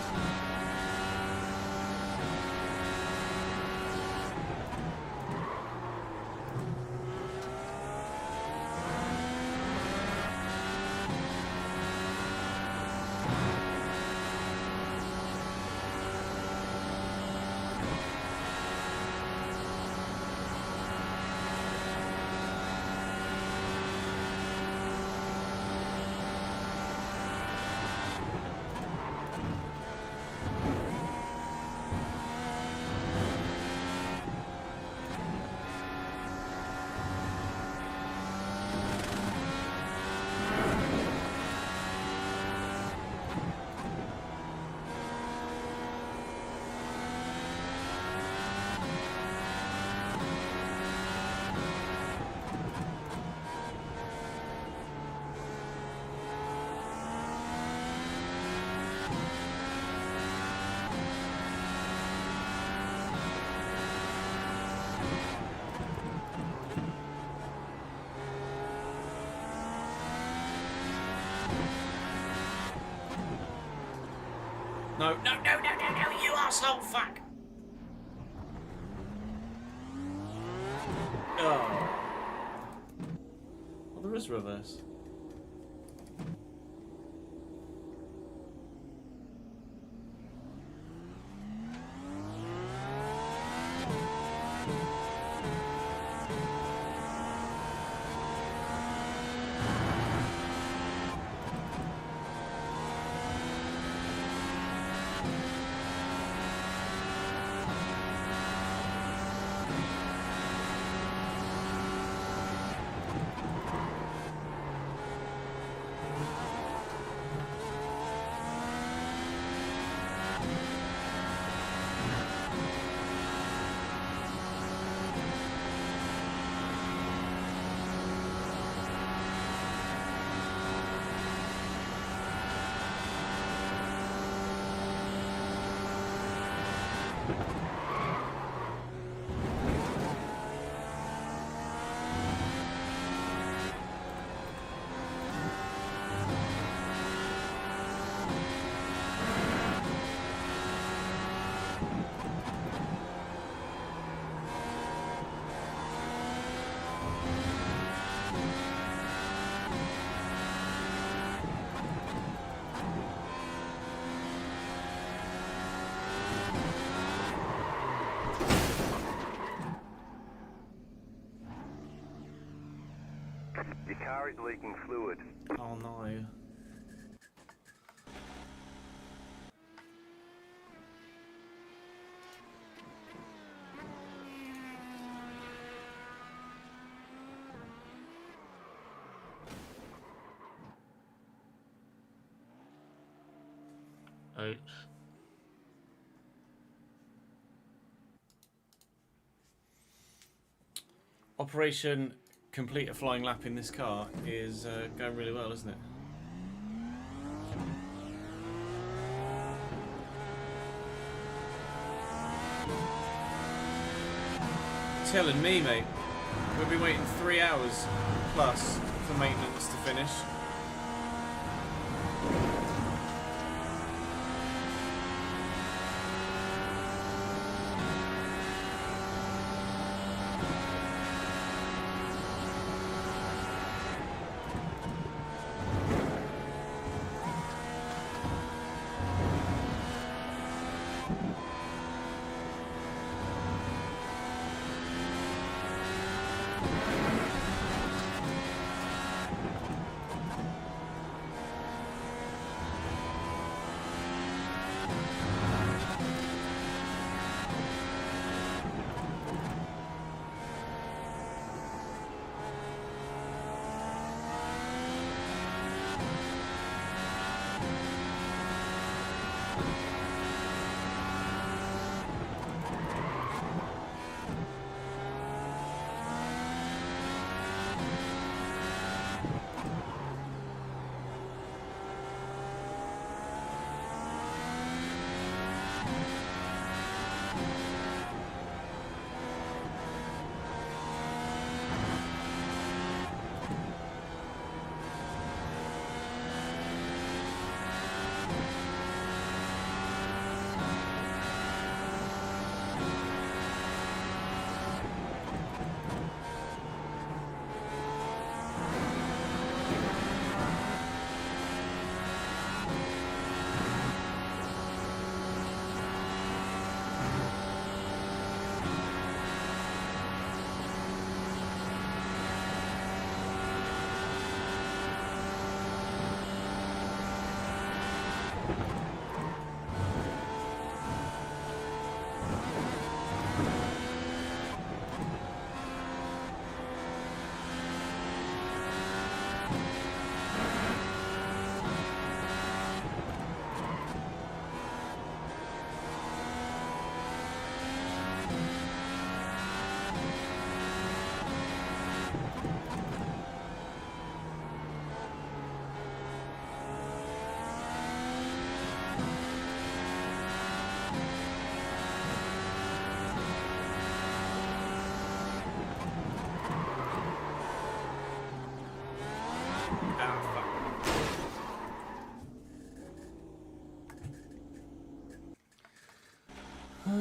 Speaker 1: No, no, no, no, no, no, you arsehole, fuck! Oh. Well, there is reverse.
Speaker 2: Your car is leaking fluid.
Speaker 1: Oh no. Ouch. Operation Complete a Flying Lap in this car is going really well, isn't it? Telling me, mate. We'll be waiting 3 hours plus for maintenance to finish.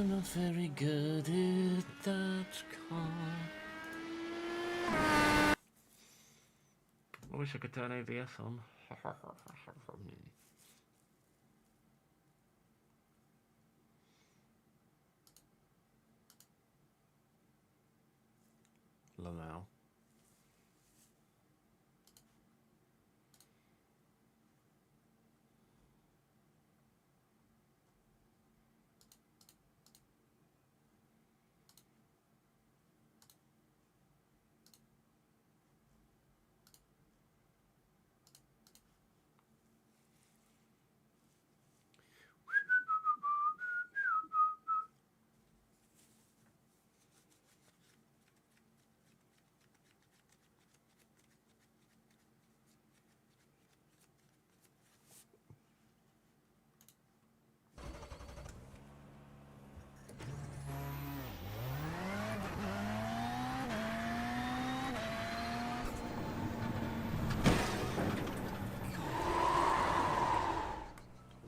Speaker 3: I'm not very good at that car. I wish I could turn ABS on. Lamau.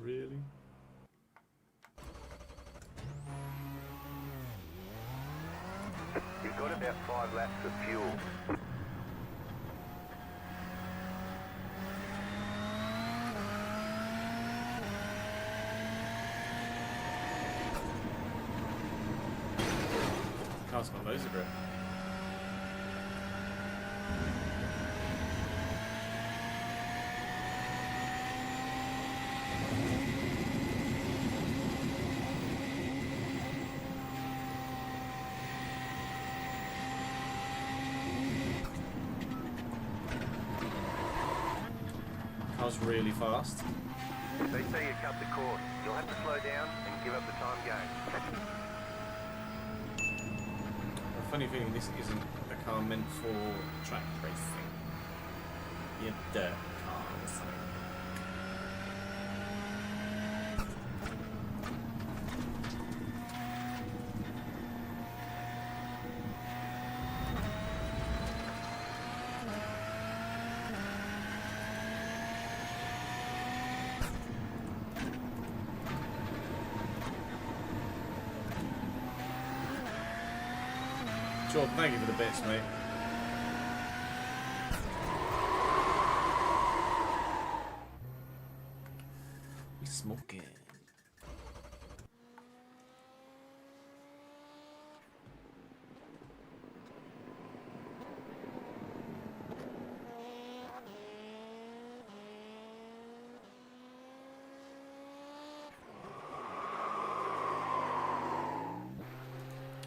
Speaker 3: Really?
Speaker 2: You've got about 5 laps of fuel.
Speaker 1: Car's got loads of grip. Car's really fast.
Speaker 2: If they say you cut the course, you'll have to slow down and give up the time game.
Speaker 1: A funny feeling this isn't a car meant for track racing. You dirt car or something. Sure, thank you for the bits, mate. We smoking.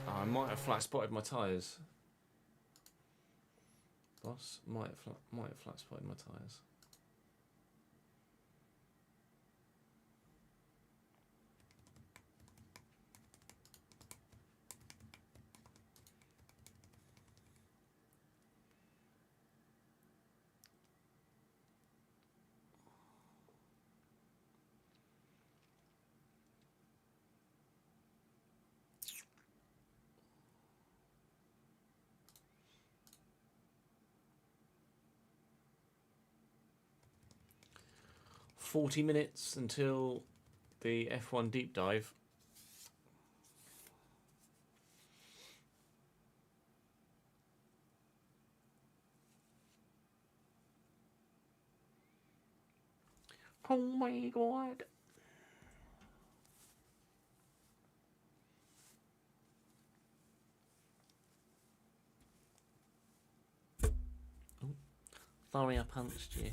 Speaker 1: I might have flat spotted my tyres. Boss, might have flat spotted my tyres. "40 minutes until the F1 deep dive." Oh my god. Oh, sorry I punched you.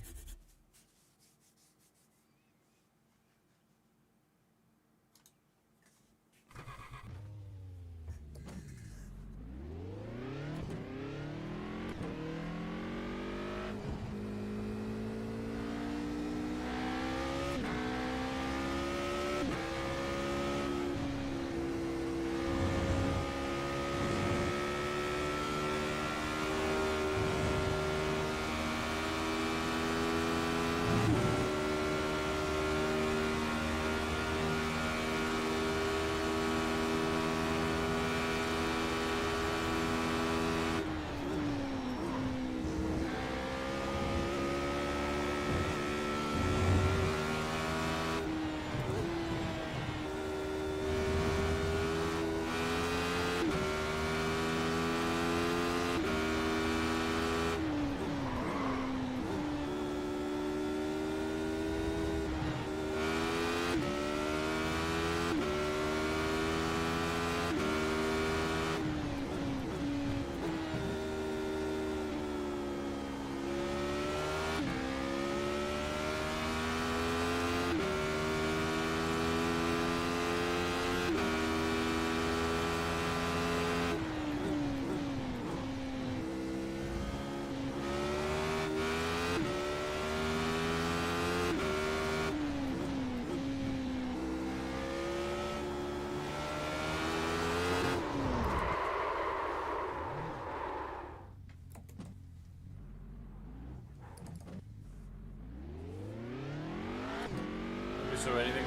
Speaker 1: tips or anything.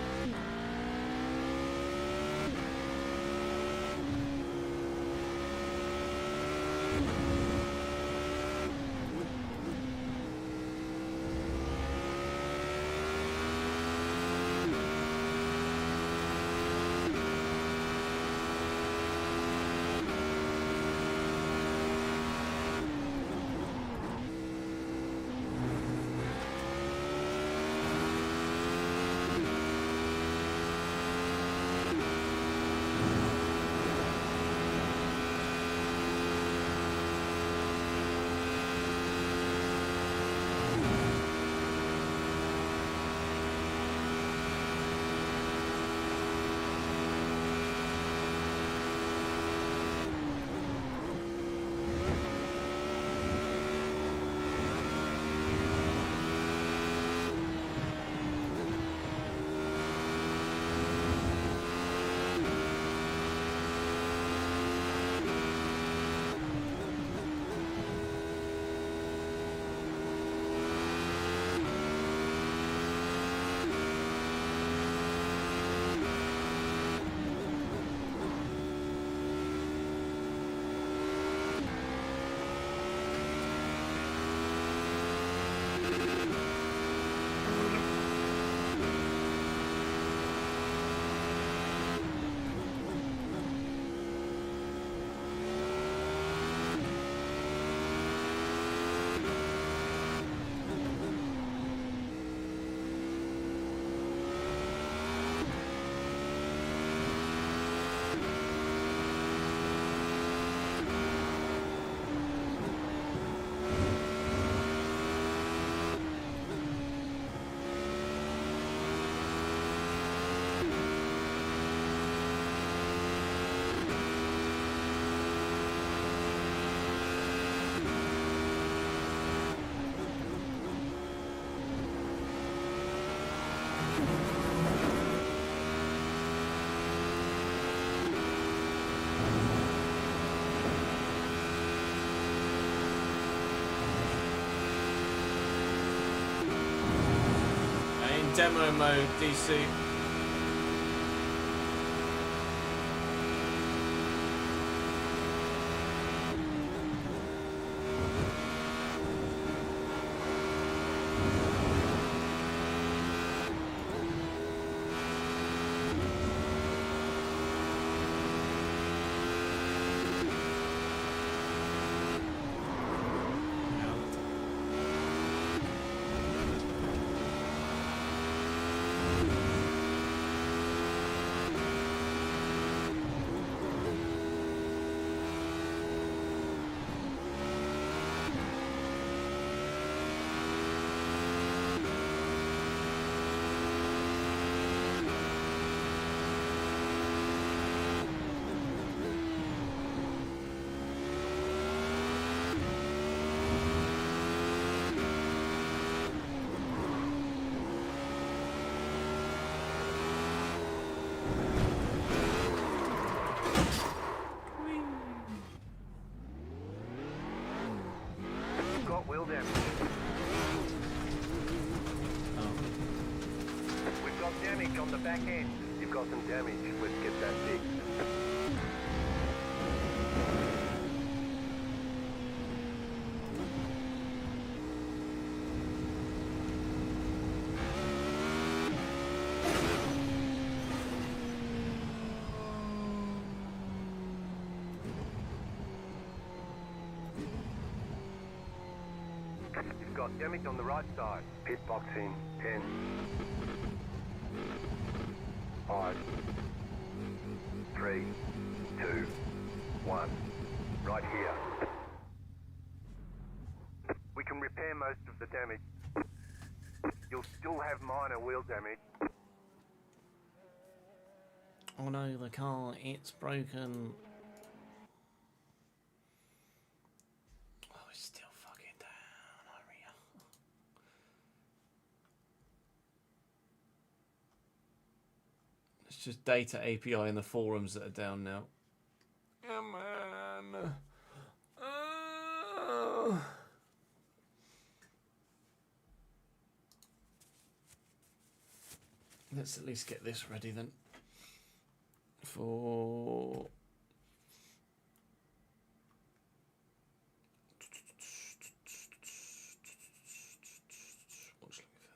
Speaker 1: Demo mode, DC.
Speaker 2: Got wheel damage. We've got damage on the back end. You've got some damage. Let's get that fixed. You've got damage on the right side. Pit box in 10, 5, 3, 2, 1. Right here. We can repair most of the damage. You'll still have minor wheel damage.
Speaker 3: Oh no, the car, it's broken. Oh, it's still fucking down, Iria. It's just data API in the forums that are down now. Come on.
Speaker 1: Let's at least get this ready then. For what's looking for?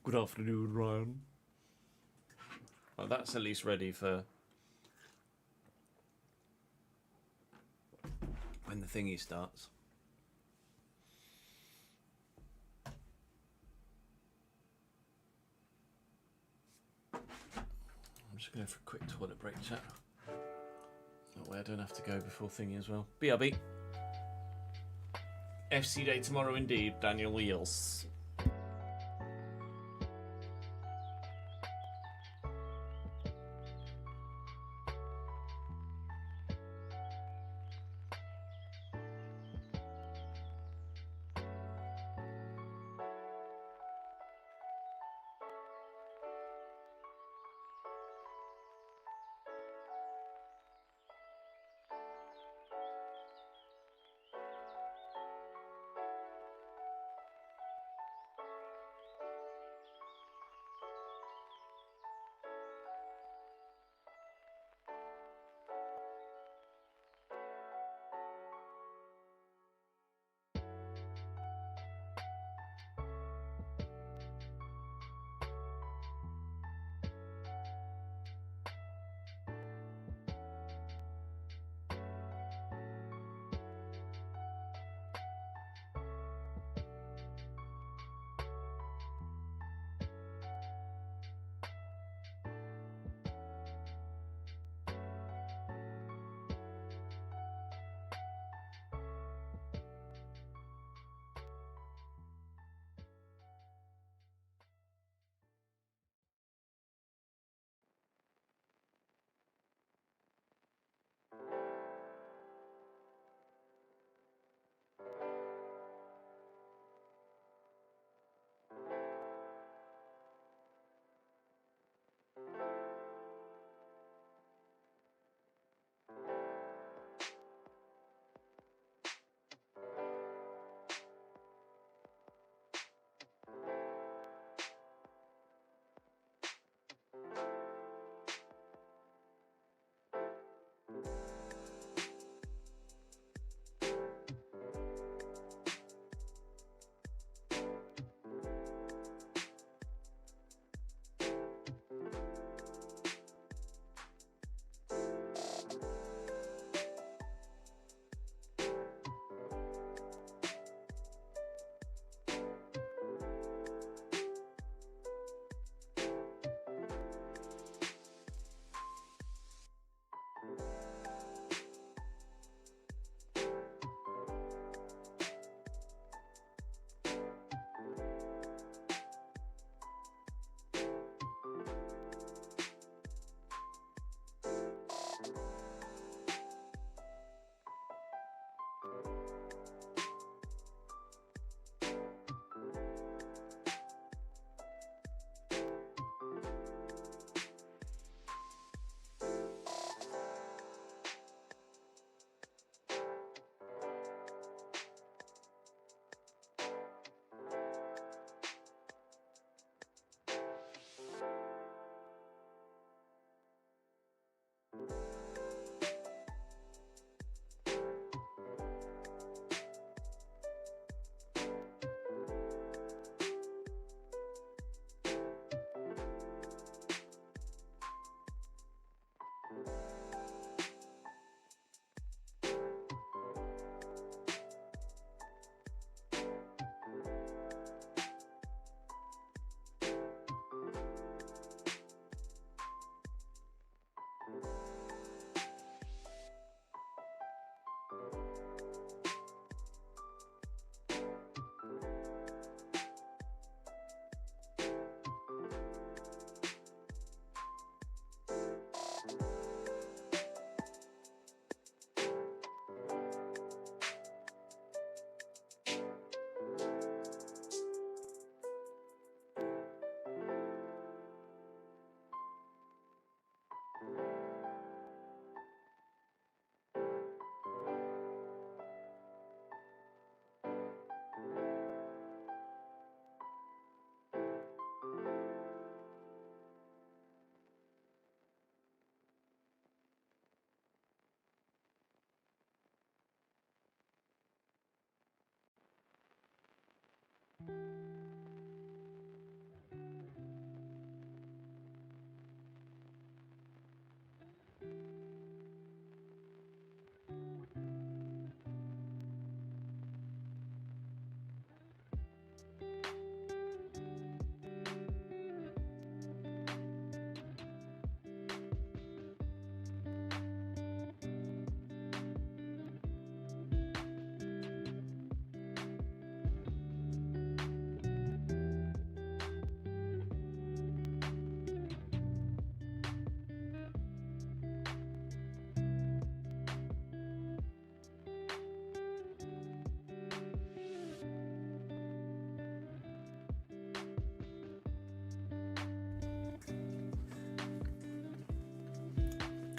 Speaker 1: Good afternoon, Ryan. Well, that's at least ready for when the thingy starts. I'm just going for a quick toilet break, chat. That way I don't have to go before thingy as well. BRB. FC Day tomorrow indeed, Daniel Wheels.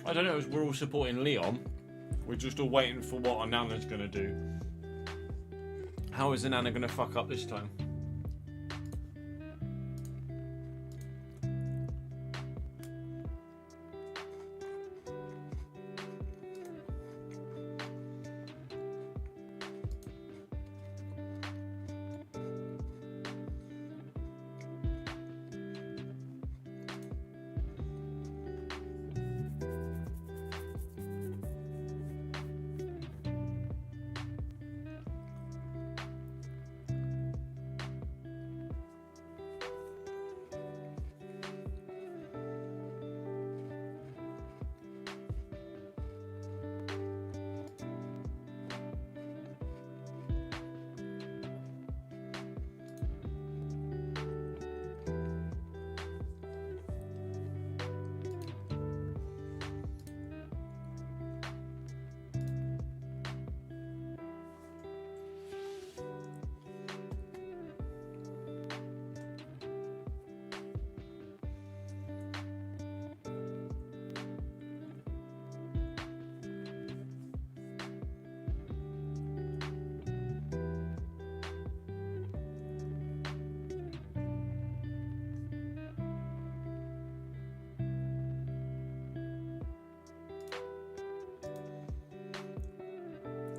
Speaker 1: I don't know, we're all supporting Leon. We're just all waiting for what Anana's going to do. How is Anana going to fuck up this time?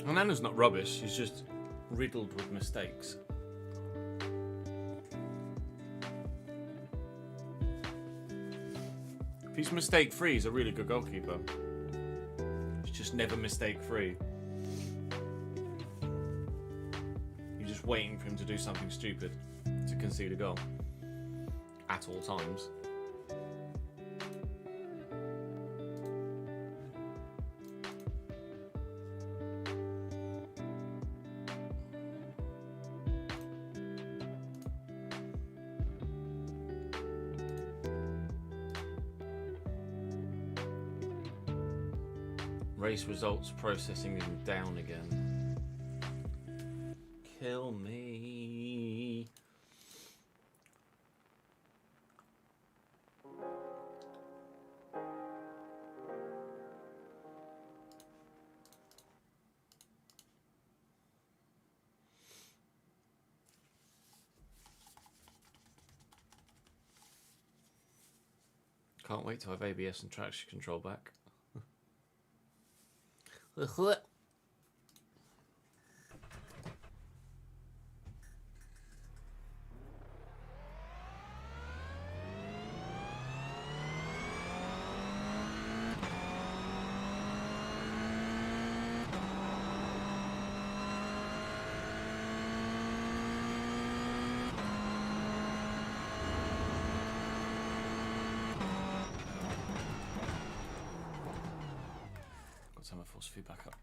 Speaker 1: Anana's not rubbish, she's just riddled with mistakes. If he's mistake-free, he's a really good goalkeeper. He's just never mistake-free. You're just waiting for him to do something stupid to concede a goal. At all times. Race results processing is down again. Kill me. Can't wait to have ABS and traction control back. Got to have my force feed back up.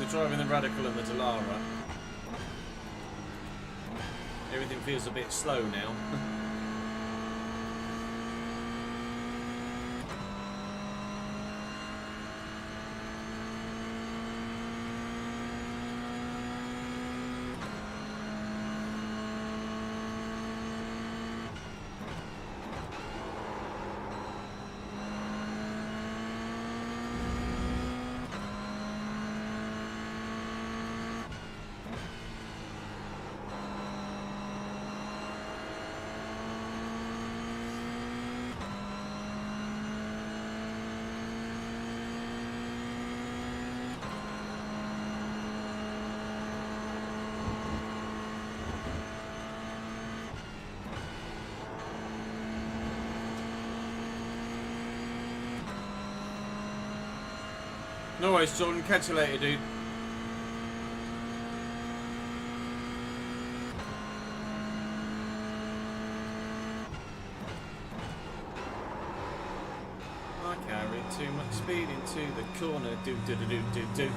Speaker 1: After driving the Radical and the Dallara, everything feels a bit slow now. No worries, Jordan. Catch you later, dude. I carried too much speed into the corner. Do do do do do do.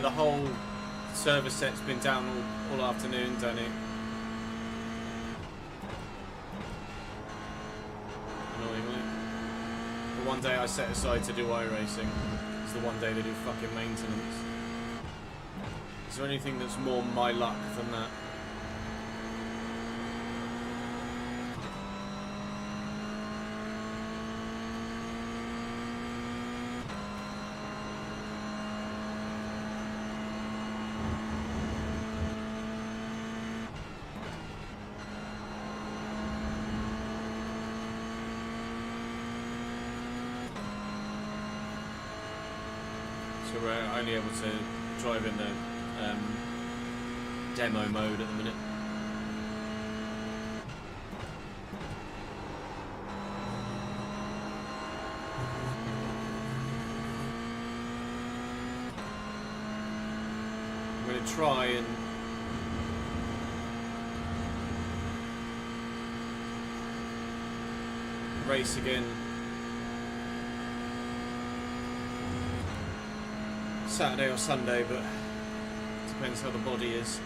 Speaker 1: The whole server set's been down all afternoon, Danny. Annoyingly. The one day I set aside to do iRacing is the one day they do fucking maintenance. Is there anything that's more my luck than that? So we're only able to drive in the demo mode at the minute. I'm going to try and race again Saturday or Sunday, but depends how the body is.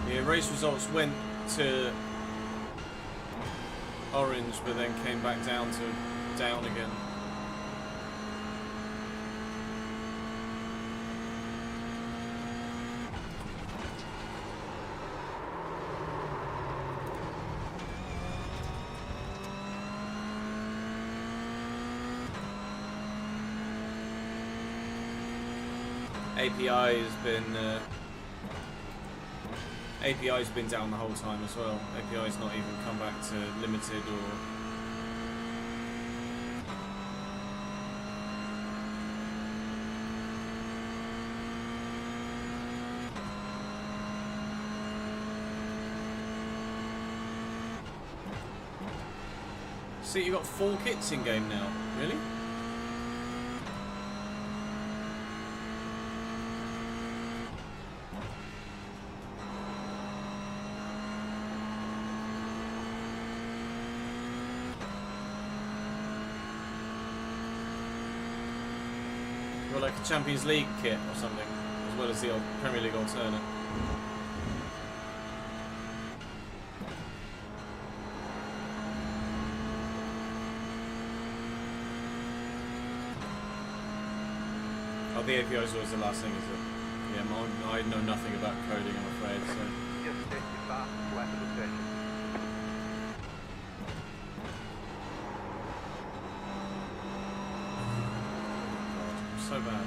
Speaker 1: Yeah, race results went to orange, but then came back down to down again. API's been down the whole time as well. API's not even come back to limited or see, you got 4 kits in game now. Really? a Champions League kit or something, as well as the old Premier League alternate. Oh, the API is always the last thing, is it? Yeah, I know nothing about coding, I'm afraid, so...
Speaker 2: Just set your fastest lap of the session.
Speaker 1: So bad.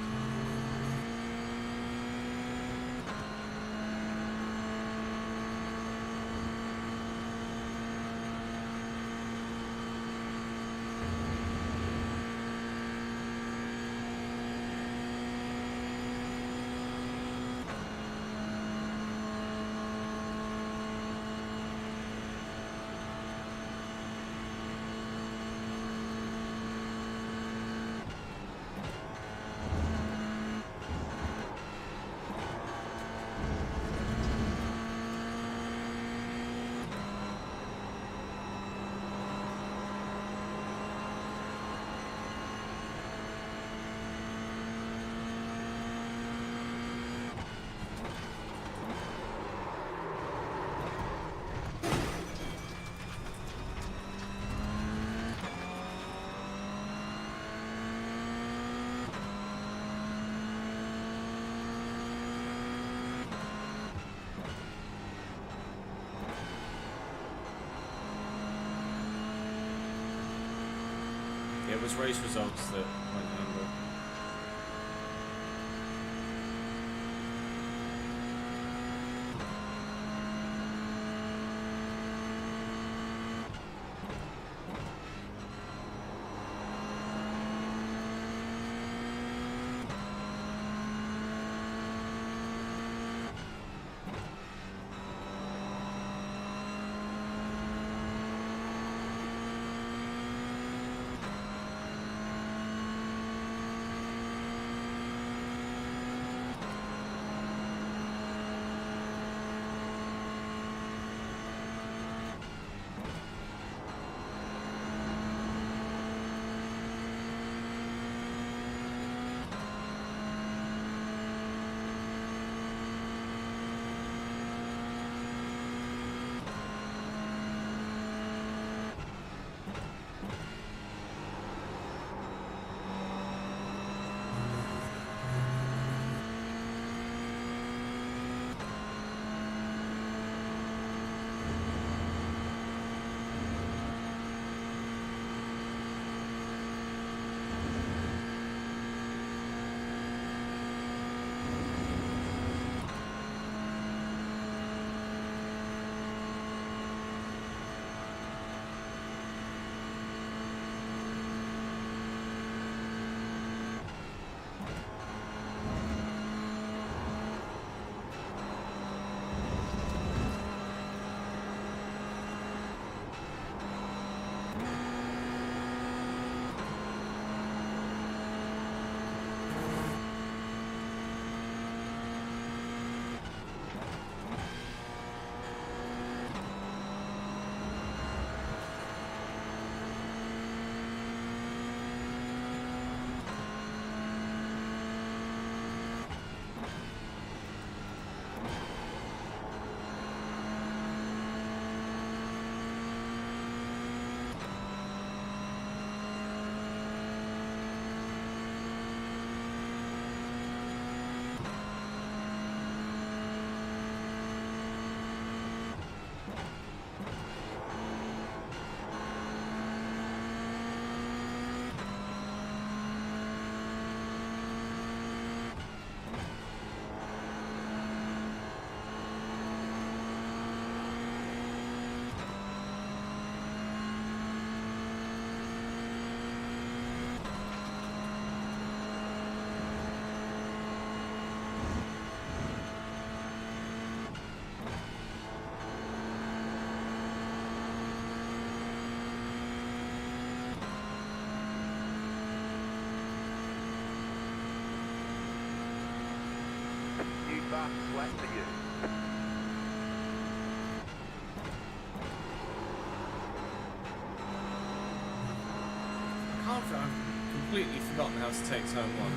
Speaker 1: It was race results that went under.
Speaker 2: fastest lap for you.
Speaker 1: I've completely forgotten how to take turn one.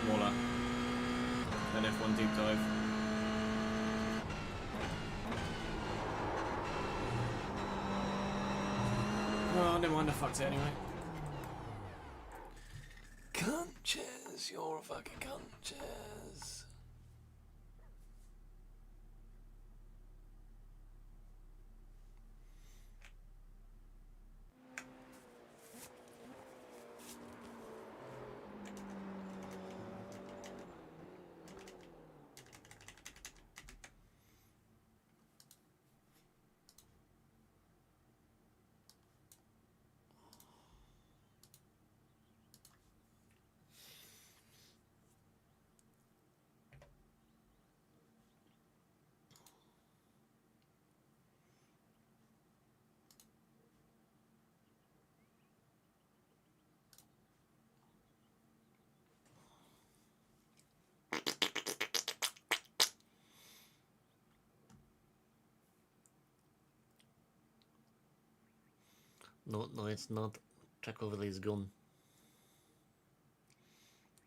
Speaker 1: smaller than F1 Deep Dive. Oh, never mind, I fucked it anyway. Cunches, you're fucking cunches. No, it's not. Check over this gun.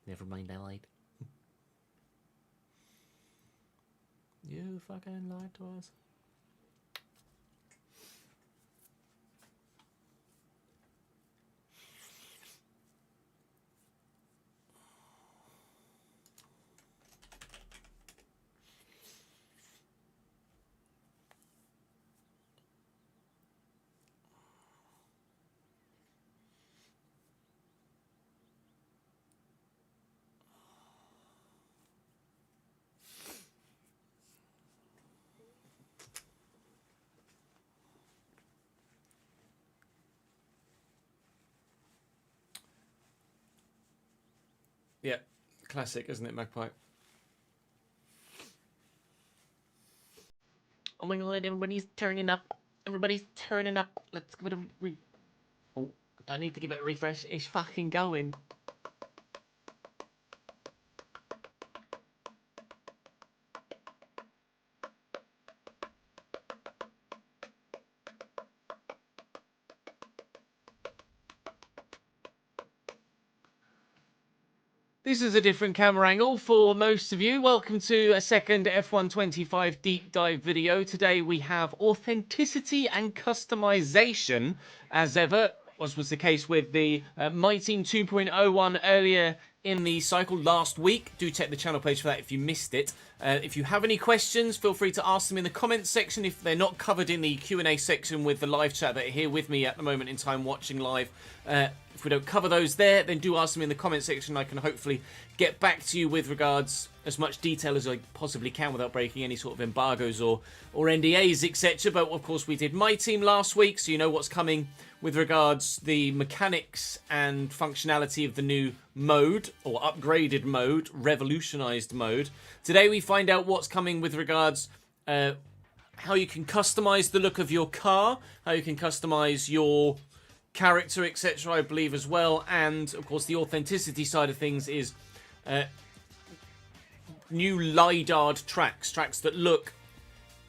Speaker 1: Never mind, I lied. You fucking lied to us. Yeah, classic, isn't it, Magpie?
Speaker 3: Oh my god, everybody's turning up. Everybody's turning up. Let's give it a Oh, I need to give it a refresh. It's fucking going. This is a different camera angle for most of you. Welcome to a second F125 deep dive video. Today we have authenticity and customization, as ever, as was the case with the My Team 2.01 earlier in the cycle last week. Do check the channel page for that if you missed it. If you have any questions, feel free to ask them in the comments section if they're not covered in the Q&A section with the live chat that are here with me at the moment in time watching live. If we don't cover those there, then do ask them in the comment section. I can hopefully get back to you with regards as much detail as I possibly can without breaking any sort of embargoes or NDAs, etc. But of course, we did My Team last week, so you know what's coming with regards the mechanics and functionality of the new mode, or upgraded mode, revolutionized mode. Today we find out what's coming with regards how you can customize the look of your car, how you can customize your character, etc., I believe, as well. And of course the authenticity side of things is new LiDAR tracks that look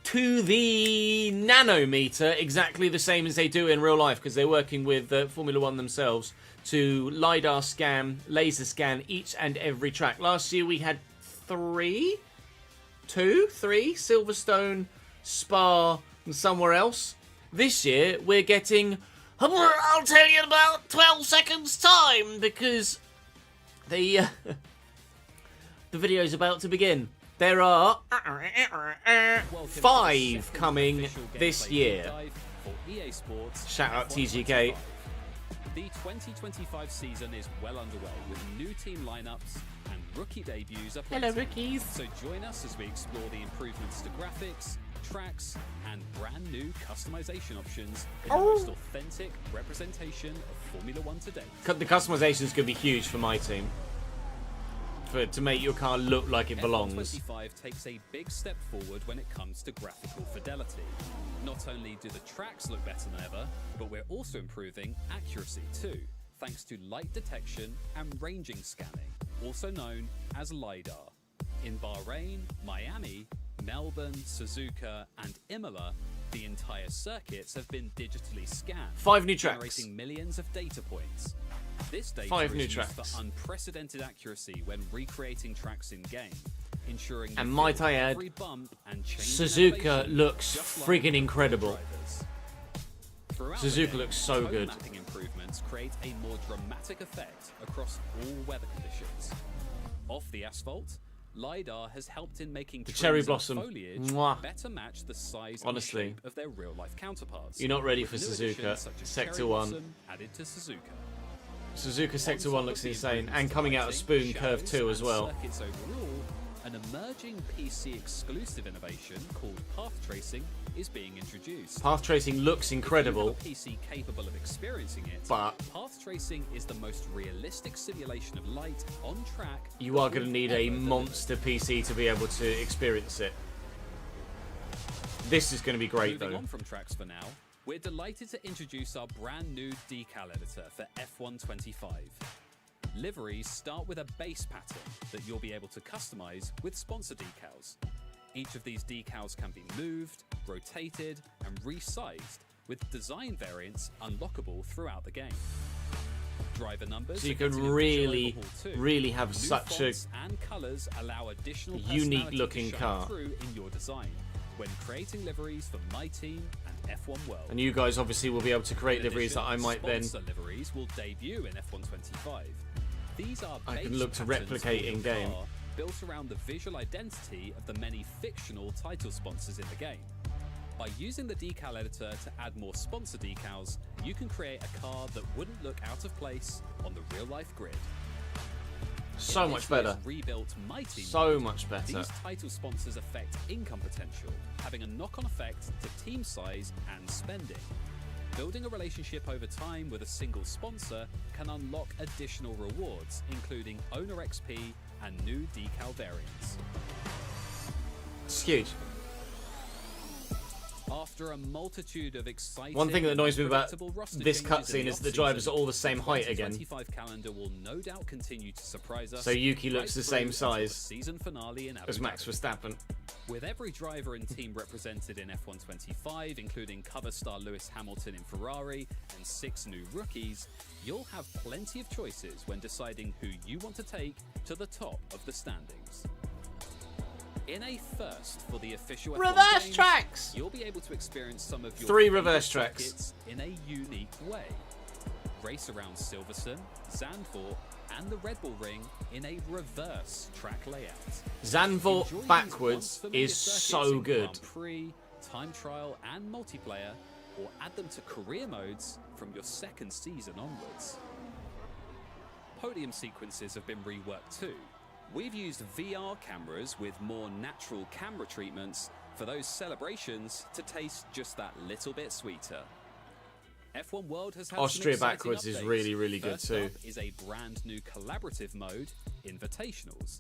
Speaker 3: to the nanometer exactly the same as they do in real life, because they're working with Formula One themselves to LiDAR scan, laser scan each and every track. Last year we had three, Silverstone, Spa, and somewhere else. This year we're getting, I'll tell you in about 12 seconds time, because the video's about to begin. There are 5 coming this year. Shout out TGK.
Speaker 4: The 2025 season is well underway with new team lineups and rookie debuts are plenty.
Speaker 3: Hello, rookies.
Speaker 4: So join us as we explore the improvements to graphics, tracks, and brand new customization options in the most authentic representation of Formula One today.
Speaker 1: The customization is going to be huge for My Team. To make your car look like it belongs.
Speaker 4: F125 takes a big step forward when it comes to graphical fidelity. Not only do the tracks look better than ever, but we're also improving accuracy too, thanks to light detection and ranging scanning, also known as LiDAR. In Bahrain, Miami, Melbourne, Suzuka, and Imola, the entire circuits have been digitally scanned,
Speaker 1: 5 new tracks.
Speaker 4: generating millions of data points. This data
Speaker 1: 5
Speaker 4: is
Speaker 1: new
Speaker 4: used
Speaker 1: tracks.
Speaker 4: for unprecedented accuracy when recreating tracks in game, ensuring
Speaker 1: And
Speaker 4: you
Speaker 1: might
Speaker 4: feel
Speaker 1: I add,
Speaker 4: every bump and change in
Speaker 1: Suzuka
Speaker 4: elevation,
Speaker 1: looks
Speaker 4: just like
Speaker 1: friggin'
Speaker 4: the
Speaker 1: incredible.
Speaker 4: drivers. Throughout
Speaker 1: Suzuka
Speaker 4: the game,
Speaker 1: looks so
Speaker 4: cone
Speaker 1: good.
Speaker 4: mapping improvements create a more dramatic effect across all weather conditions. Off the asphalt, LiDAR has helped in making
Speaker 1: The
Speaker 4: trees
Speaker 1: cherry
Speaker 4: and
Speaker 1: blossom.
Speaker 4: foliage
Speaker 1: Mwah.
Speaker 4: better match the size
Speaker 1: Honestly.
Speaker 4: and shape of their real-life counterparts.
Speaker 1: You're not ready
Speaker 4: with
Speaker 1: for
Speaker 4: new
Speaker 1: Suzuka.
Speaker 4: additions such as
Speaker 1: Sector
Speaker 4: cherry
Speaker 1: 1.
Speaker 4: blossom added to Suzuka.
Speaker 1: Suzuka Sector
Speaker 4: On
Speaker 1: 1
Speaker 4: top
Speaker 1: looks
Speaker 4: of the
Speaker 1: insane.
Speaker 4: improvements
Speaker 1: And
Speaker 4: to
Speaker 1: coming out of
Speaker 4: lighting,
Speaker 1: Spoon Curve
Speaker 4: shadows,
Speaker 1: 2 as
Speaker 4: and
Speaker 1: well.
Speaker 4: circuits overall, an emerging PC exclusive innovation called path tracing is being introduced.
Speaker 1: Path tracing looks incredible,
Speaker 4: If you have a PC capable of experiencing it,
Speaker 1: but
Speaker 4: path tracing is the most realistic simulation of light on track.
Speaker 1: you are going to need a monster PC to be able to experience it. This is going to be great
Speaker 4: Moving
Speaker 1: though.
Speaker 4: on from tracks for now, we're delighted to introduce our brand new decal editor for F125. Liveries start with a base pattern that you'll be able to customize with sponsor decals. Each of these decals can be moved, rotated, and resized, with design variants unlockable throughout the game. Driver numbers
Speaker 1: So you
Speaker 4: are
Speaker 1: can
Speaker 4: getting a visual
Speaker 1: really,
Speaker 4: overhaul too.
Speaker 1: really have
Speaker 4: New
Speaker 1: such a
Speaker 4: fonts and colours allow additional
Speaker 1: unique
Speaker 4: personality
Speaker 1: looking
Speaker 4: to shine
Speaker 1: car.
Speaker 4: through in your design when creating liveries for my team and F1 World.
Speaker 1: And you guys obviously will be able to create
Speaker 4: In
Speaker 1: liveries that I
Speaker 4: addition,
Speaker 1: might then
Speaker 4: sponsor liveries will debut in F125. These are
Speaker 1: I can
Speaker 4: base
Speaker 1: look to
Speaker 4: patterns
Speaker 1: replicate
Speaker 4: for your
Speaker 1: in-game.
Speaker 4: car built around the visual identity of the many fictional title sponsors in the game. By using the decal editor to add more sponsor decals, you can create a car that wouldn't look out of place on the real-life grid.
Speaker 1: so
Speaker 4: In
Speaker 1: much
Speaker 4: this year's
Speaker 1: better.
Speaker 4: Rebuilt My Team
Speaker 1: So
Speaker 4: mode,
Speaker 1: much better.
Speaker 4: these title sponsors affect income potential, having a knock-on effect to team size and spending. Building a relationship over time with a single sponsor can unlock additional rewards, including owner XP and new decal variants.
Speaker 1: It's huge.
Speaker 4: After a multitude of exciting
Speaker 1: One thing that annoys me
Speaker 4: and
Speaker 1: about
Speaker 4: predictable roster
Speaker 1: this
Speaker 4: changes in
Speaker 1: cutscene
Speaker 4: the
Speaker 1: is the
Speaker 4: off-season,
Speaker 1: drivers are all the same height again.
Speaker 4: The 2025 calendar will no doubt continue to surprise us.
Speaker 1: So Yuki looks
Speaker 4: right
Speaker 1: the
Speaker 4: through
Speaker 1: same
Speaker 4: until the
Speaker 1: size
Speaker 4: season finale in Abu
Speaker 1: as Max
Speaker 4: Dhabi.
Speaker 1: Verstappen.
Speaker 4: With every driver and team represented in F125, including cover star Lewis Hamilton in Ferrari and 6 new rookies, you'll have plenty of choices when deciding who you want to take to the top of the standings. In a first for the official F1
Speaker 1: Reverse
Speaker 4: games,
Speaker 1: tracks!
Speaker 4: you'll be able to experience some of your
Speaker 1: 3
Speaker 4: favourite
Speaker 1: reverse tracks.
Speaker 4: circuits in a unique way. Race around Silverstone, Zandvoort, and the Red Bull Ring in a reverse track layout.
Speaker 1: Zandvoort
Speaker 4: Enjoy these
Speaker 1: backwards
Speaker 4: once-familiar
Speaker 1: is
Speaker 4: circuits
Speaker 1: so
Speaker 4: in
Speaker 1: good.
Speaker 4: Grand Prix, time trial, and multiplayer, or add them to career modes from your second season onwards. Podium sequences have been reworked too. We've used VR cameras with more natural camera treatments for those celebrations to taste just that little bit sweeter. F1 World has had some
Speaker 1: Austria
Speaker 4: exciting
Speaker 1: backwards is
Speaker 4: updates.
Speaker 1: really, really good
Speaker 4: First
Speaker 1: too.
Speaker 4: up is a brand new collaborative mode, Invitationals.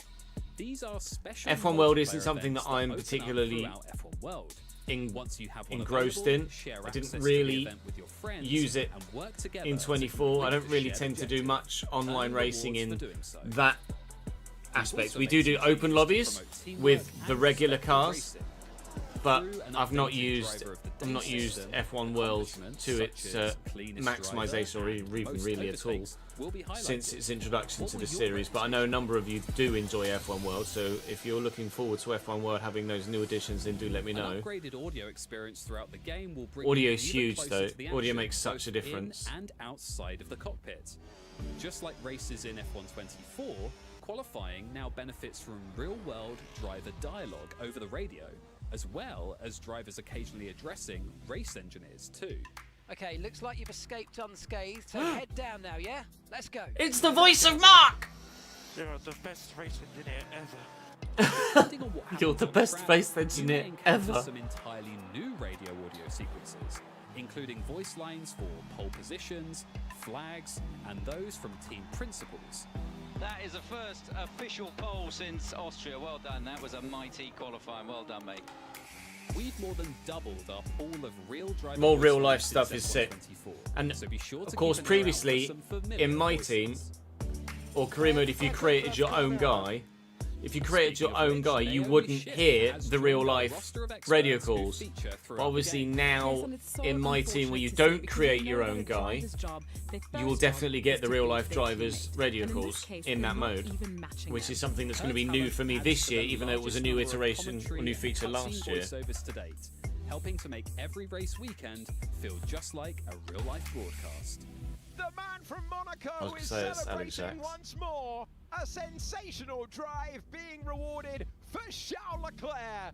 Speaker 4: These are special
Speaker 1: F1 World isn't
Speaker 4: multiplayer
Speaker 1: something that
Speaker 4: events
Speaker 1: I'm
Speaker 4: open up
Speaker 1: particularly
Speaker 4: throughout F1 World.
Speaker 1: in-
Speaker 4: Once you have one
Speaker 1: engrossed
Speaker 4: available,
Speaker 1: in.
Speaker 4: share
Speaker 1: I didn't
Speaker 4: access to the
Speaker 1: really
Speaker 4: event with your friends
Speaker 1: use it
Speaker 4: and work together
Speaker 1: in
Speaker 4: to
Speaker 1: 24. I
Speaker 4: complete
Speaker 1: don't
Speaker 4: the
Speaker 1: really
Speaker 4: shared
Speaker 1: tend to do
Speaker 4: objective.
Speaker 1: much online
Speaker 4: Earn
Speaker 1: racing
Speaker 4: rewards
Speaker 1: in
Speaker 4: for doing so.
Speaker 1: that
Speaker 4: We've
Speaker 1: aspect.
Speaker 4: also
Speaker 1: We
Speaker 4: made
Speaker 1: do
Speaker 4: some
Speaker 1: open
Speaker 4: changes to
Speaker 1: lobbies
Speaker 4: promote teamwork
Speaker 1: with the
Speaker 4: and
Speaker 1: regular
Speaker 4: effective
Speaker 1: cars,
Speaker 4: racing.
Speaker 1: but
Speaker 4: Through an
Speaker 1: I've not
Speaker 4: updated
Speaker 1: used
Speaker 4: driver of the
Speaker 1: I've
Speaker 4: day
Speaker 1: not used
Speaker 4: system,
Speaker 1: F1 World
Speaker 4: accomplishments
Speaker 1: to
Speaker 4: such
Speaker 1: its
Speaker 4: as cleanest
Speaker 1: maximisation or
Speaker 4: driver and
Speaker 1: even
Speaker 4: most
Speaker 1: really at all
Speaker 4: overtakes will be
Speaker 1: since
Speaker 4: highlighted.
Speaker 1: its introduction
Speaker 4: What
Speaker 1: to
Speaker 4: were
Speaker 1: the
Speaker 4: your
Speaker 1: series. But I know a number of you do enjoy F1 World, so if you're looking forward to F1 World having those new additions, then do let me know.
Speaker 4: An upgraded audio experience throughout the game will bring
Speaker 1: Audio
Speaker 4: you
Speaker 1: is
Speaker 4: even
Speaker 1: huge,
Speaker 4: closer
Speaker 1: though.
Speaker 4: to the
Speaker 1: Audio
Speaker 4: action,
Speaker 1: makes such a
Speaker 4: both
Speaker 1: difference.
Speaker 4: in and outside of the cockpit. Just like races in F124, qualifying now benefits from real-world driver dialogue over the radio, as well as drivers occasionally addressing race engineers too.
Speaker 5: Okay, looks like you've escaped unscathed, so head down now, yeah? Let's go.
Speaker 1: It's the voice of Mark!
Speaker 6: You're the best race engineer ever.
Speaker 4: Depending on what happens
Speaker 1: You're the
Speaker 4: on
Speaker 1: best
Speaker 4: track,
Speaker 1: race
Speaker 4: you
Speaker 1: engineer
Speaker 4: may encounter
Speaker 1: ever.
Speaker 4: some entirely new radio audio sequences, including voice lines for pole positions, flags, and those from team principals.
Speaker 7: That is the first official pole since Austria. Well done. That was a mighty qualifying. Well done, mate.
Speaker 4: We've more than doubled our pool of real driver
Speaker 1: More
Speaker 4: voice
Speaker 1: real-life
Speaker 4: lines
Speaker 1: stuff
Speaker 4: since
Speaker 1: is sick.
Speaker 4: F124.
Speaker 1: And,
Speaker 4: so be sure to
Speaker 1: of course,
Speaker 4: keep an eye out for
Speaker 1: previously,
Speaker 4: some familiar
Speaker 1: in my
Speaker 4: voices.
Speaker 1: team, or career mode, if you created your own guy, if you created
Speaker 4: Speaking
Speaker 1: your
Speaker 4: of
Speaker 1: own
Speaker 4: which,
Speaker 1: guy, you
Speaker 4: Naomi
Speaker 1: wouldn't
Speaker 4: Schiff
Speaker 1: hear
Speaker 4: has
Speaker 1: the real
Speaker 4: joined our
Speaker 1: life
Speaker 4: roster of experts
Speaker 1: radio
Speaker 4: who
Speaker 1: calls.
Speaker 4: feature
Speaker 1: But
Speaker 4: throughout
Speaker 1: obviously
Speaker 4: the game.
Speaker 1: now in my team where you don't create your own guy, you will definitely get the real life drivers radio calls in that mode, which is something that's going to be new for me this year, even though it was a new iteration or new feature last year.
Speaker 4: Voiceovers to date, helping to make every race weekend feel just like a real life broadcast.
Speaker 8: The man from Monaco
Speaker 1: I was gonna
Speaker 8: is
Speaker 1: say it's Alex
Speaker 8: celebrating
Speaker 1: Jacks.
Speaker 8: once more. A sensational drive being rewarded for Charles Leclerc.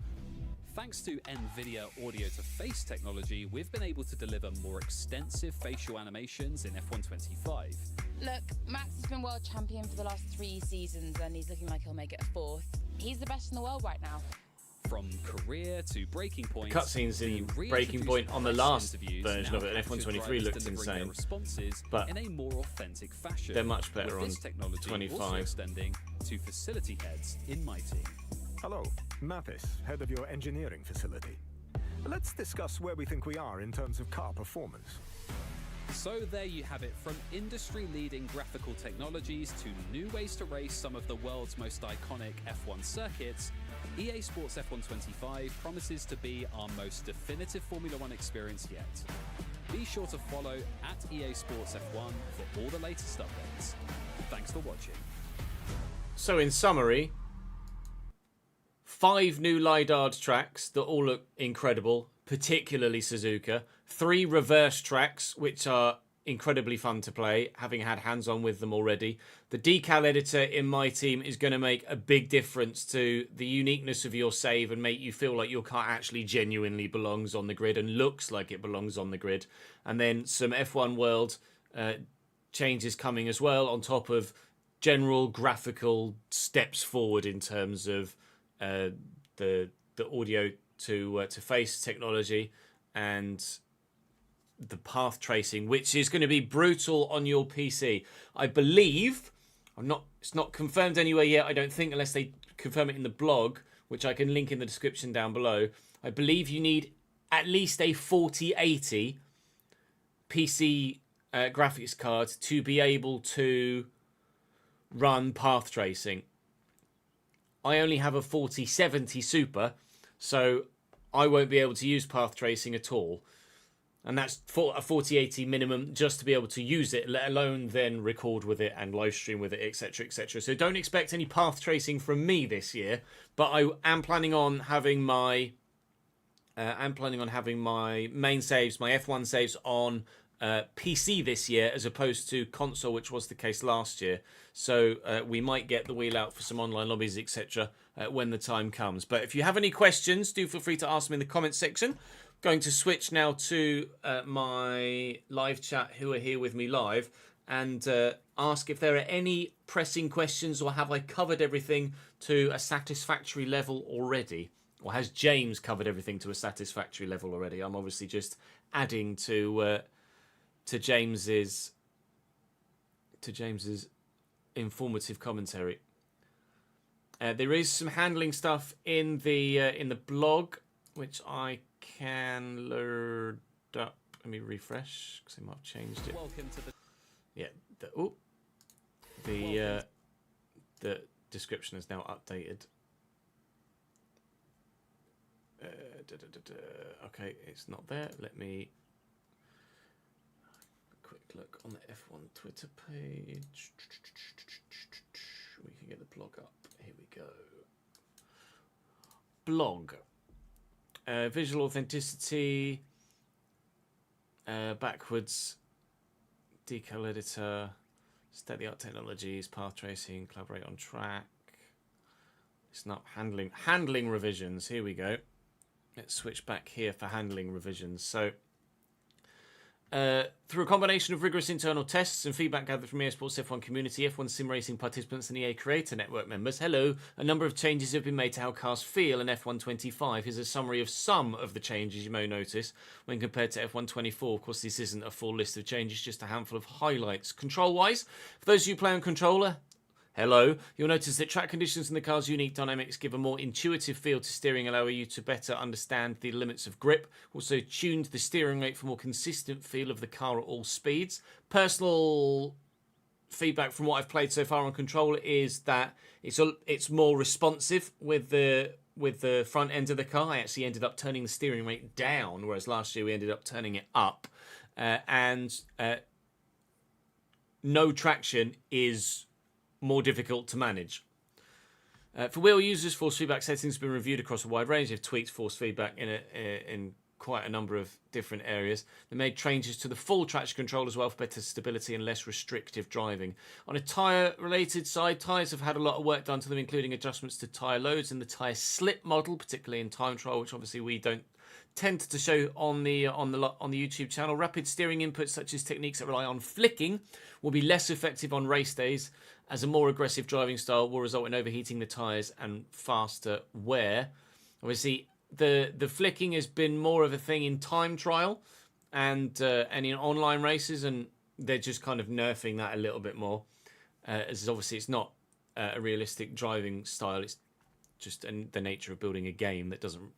Speaker 4: Thanks to NVIDIA audio to face technology, we've been able to deliver more extensive facial animations in F125.
Speaker 9: Look, Max has been world champion for the last 3 seasons and he's looking like he'll make it a 4th. He's the best in the world right now.
Speaker 4: From career to breaking point,
Speaker 1: Cutscenes in Breaking Point on the last version of it in F123 looked insane, but
Speaker 4: in a more authentic fashion.
Speaker 1: they're much better
Speaker 4: with
Speaker 1: on
Speaker 4: this technology also
Speaker 1: 25.
Speaker 4: extending to facility heads in my team.
Speaker 10: Hello, Mathis, head of your engineering facility. Let's discuss where we think we are in terms of car performance.
Speaker 4: So there you have it, from industry-leading graphical technologies to new ways to race some of the world's most iconic F1 circuits. EA Sports F125 promises to be our most definitive Formula One experience yet. Be sure to follow at EA Sports F1 for all the latest updates. Thanks for watching.
Speaker 1: So in summary, 5 new LiDAR tracks that all look incredible, particularly Suzuka. 3 reverse tracks, which are incredibly fun to play, having had hands-on with them already. The decal editor in my team is going to make a big difference to the uniqueness of your save and make you feel like your car actually genuinely belongs on the grid and looks like it belongs on the grid. And then some F1 World changes coming as well, on top of general graphical steps forward in terms of the audio to face technology and the path tracing, which is going to be brutal on your PC. I believe, it's not confirmed anywhere yet, I don't think, unless they confirm it in the blog, which I can link in the description down below. I believe you need at least a 4080 PC graphics card to be able to run path tracing. I only have a 4070 Super, so I won't be able to use path tracing at all. And that's for a 4080 minimum just to be able to use it, let alone then record with it and live stream with it, etc, etc. So don't expect any path tracing from me this year, but I am planning on having my main saves, my F1 saves on PC this year as opposed to console, which was the case last year. So we might get the wheel out for some online lobbies, etc. When the time comes. But if you have any questions, do feel free to ask them in the comments section. Going to switch now to my live chat, who are here with me live, and ask if there are any pressing questions, or have I covered everything to a satisfactory level already? Or has James covered everything to a satisfactory level already? I'm obviously just adding to James's informative commentary. There is some handling stuff in the blog, which I can load up. Let me refresh because I might have changed it.
Speaker 4: Welcome to the...
Speaker 1: Yeah. The description is now updated. Okay, it's not there. Let me quick look on the F1 Twitter page. We can get the blog up. Here we go. Blog. Visual authenticity. Backwards. Decal editor. State-of-the-art technologies. Path tracing. Collaborate on track. It's not handling. Handling revisions. Here we go. Let's switch back here for handling revisions. So, through a combination of rigorous internal tests and feedback gathered from EA Sports F1 community, F1 sim racing participants and EA Creator Network members, a number of changes have been made to how cars feel in F1 25. Here's a summary of some of the changes you may notice when compared to F1 24. Of course, this isn't a full list of changes, just a handful of highlights. Control-wise, for those of you playing on controller, you'll notice that track conditions and the car's unique dynamics give a more intuitive feel to steering, allowing you to better understand the limits of grip. Also tuned the steering rate for more consistent feel of the car at all speeds. Personal feedback from what I've played so far on control is that it's more responsive with the front end of the car. I actually ended up turning the steering rate down, whereas last year we ended up turning it up. And no traction is more difficult to manage. For wheel users, force feedback settings have been reviewed across a wide range. They've tweaked force feedback in quite a number of different areas. They made changes to the full traction control as well for better stability and less restrictive driving. On a tyre-related side, tyres have had a lot of work done to them, including adjustments to tyre loads and the tyre slip model, particularly in time trial, which obviously we don't tend to show on the YouTube channel. Rapid steering inputs such as techniques that rely on flicking will be less effective on race days, as a more aggressive driving style will result in overheating the tyres and faster wear. Obviously, the flicking has been more of a thing in time trial and in online races, and they're just kind of nerfing that a little bit more. As obviously it's not a realistic driving style. It's just the nature of building a game that doesn't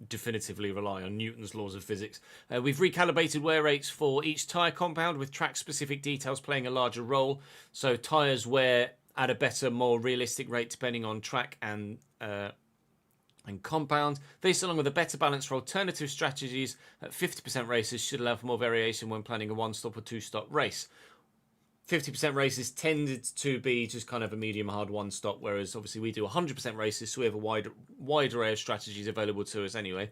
Speaker 1: definitively rely on Newton's laws of physics. We've recalibrated wear rates for each tyre compound, with track-specific details playing a larger role. So tyres wear at a better, more realistic rate depending on track and compound. This, along with a better balance for alternative strategies at 50% races, should allow for more variation when planning a one-stop or two-stop race. 50% races tended to be just kind of a medium hard one stop, whereas obviously we do 100% races, so we have a wide array of strategies available to us anyway.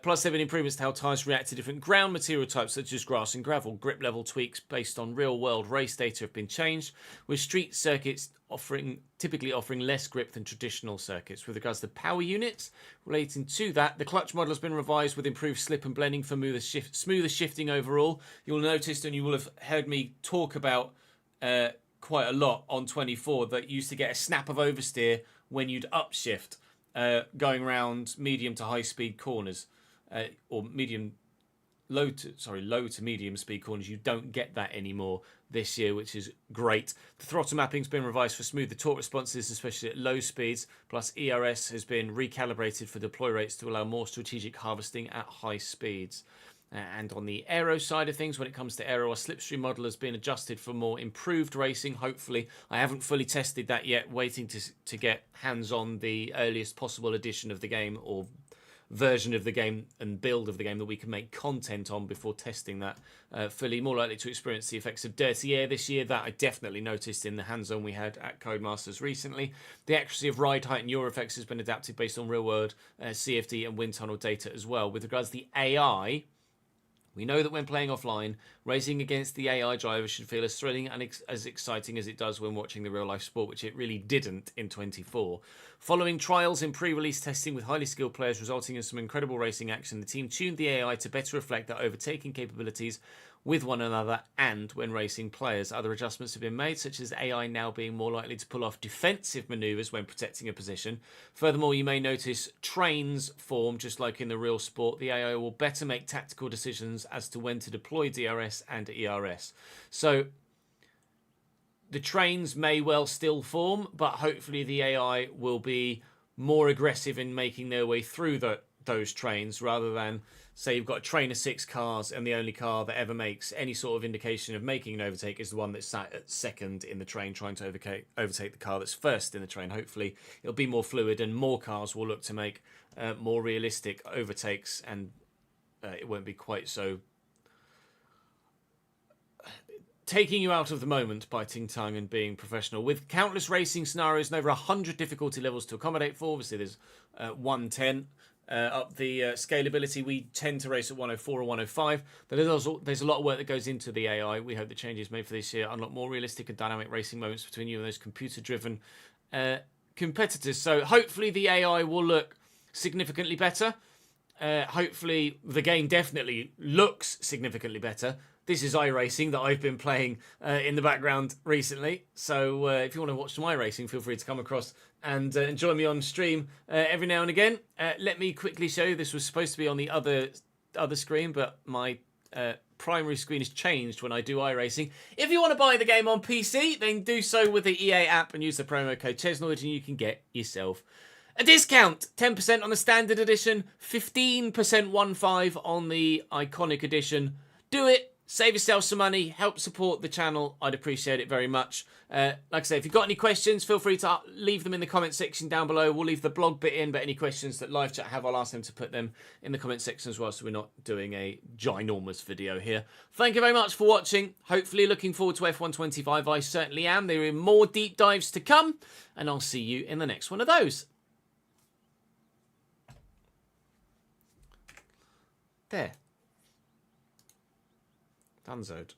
Speaker 1: Plus, there have been improvements to how tyres react to different ground material types such as grass and gravel. Grip level tweaks based on real world race data have been changed, with street circuits typically offering less grip than traditional circuits. With regards to power units, relating to that, the clutch model has been revised with improved slip and blending for smoother shifting overall. You'll notice, and you will have heard me talk about quite a lot on 24, that used to get a snap of oversteer when you'd upshift going around medium to high speed corners, or low to medium speed corners. You don't get that anymore this year, which is great. The throttle mapping's been revised for smoother torque responses, especially at low speeds. Plus, ERS has been recalibrated for deploy rates to allow more strategic harvesting at high speeds. And on the aero side of things, when it comes to aero, our slipstream model has been adjusted for more improved racing, hopefully. I haven't fully tested that yet, waiting to get hands on the earliest possible edition of the game, or version of the game and build of the game that we can make content on before testing that fully. More likely to experience the effects of dirty air this year. That I definitely noticed in the hands-on we had at Codemasters recently. The accuracy of ride height and yaw effects has been adapted based on real-world CFD and wind tunnel data as well. With regards to the AI, we know that when playing offline, racing against the AI driver should feel as thrilling and as exciting as it does when watching the real-life sport, which it really didn't in 24. Following trials in pre-release testing with highly skilled players resulting in some incredible racing action, the team tuned the AI to better reflect their overtaking capabilities with one another and when racing players. Other adjustments have been made, such as AI now being more likely to pull off defensive manoeuvres when protecting a position. Furthermore, you may notice trains form just like in the real sport. The AI will better make tactical decisions as to when to deploy DRS and ERS. So the trains may well still form, but hopefully the AI will be more aggressive in making their way through those trains, rather than, say, you've got a train of 6 cars and the only car that ever makes any sort of indication of making an overtake is the one that's sat at second in the train trying to overtake the car that's first in the train. Hopefully it'll be more fluid and more cars will look to make more realistic overtakes, and it won't be quite so taking you out of the moment, biting tongue and being professional. With countless racing scenarios and over 100 difficulty levels to accommodate for, obviously there's 110 up the scalability. We tend to race at 104 or 105. There's a lot of work that goes into the AI. We hope the changes made for this year unlock more realistic and dynamic racing moments between you and those computer-driven competitors. So hopefully the AI will look significantly better. Hopefully the game definitely looks significantly better. This is iRacing that I've been playing in the background recently. So if you want to watch some iRacing, feel free to come across and join me on stream every now and again. Let me quickly show you. This was supposed to be on the other screen, but my primary screen has changed when I do iRacing. If you want to buy the game on PC, then do so with the EA app and use the promo code Chesnoid, and you can get yourself a discount. 10% on the standard edition, 15% 1.5 on the iconic edition. Do it. Save yourself some money, help support the channel. I'd appreciate it very much. Like I say, if you've got any questions, feel free to leave them in the comment section down below. We'll leave the blog bit in, but any questions that live chat have, I'll ask them to put them in the comment section as well, so we're not doing a ginormous video here. Thank you very much for watching. Hopefully looking forward to F125. I certainly am. There are more deep dives to come, and I'll see you in the next one of those. There. Dunzoed.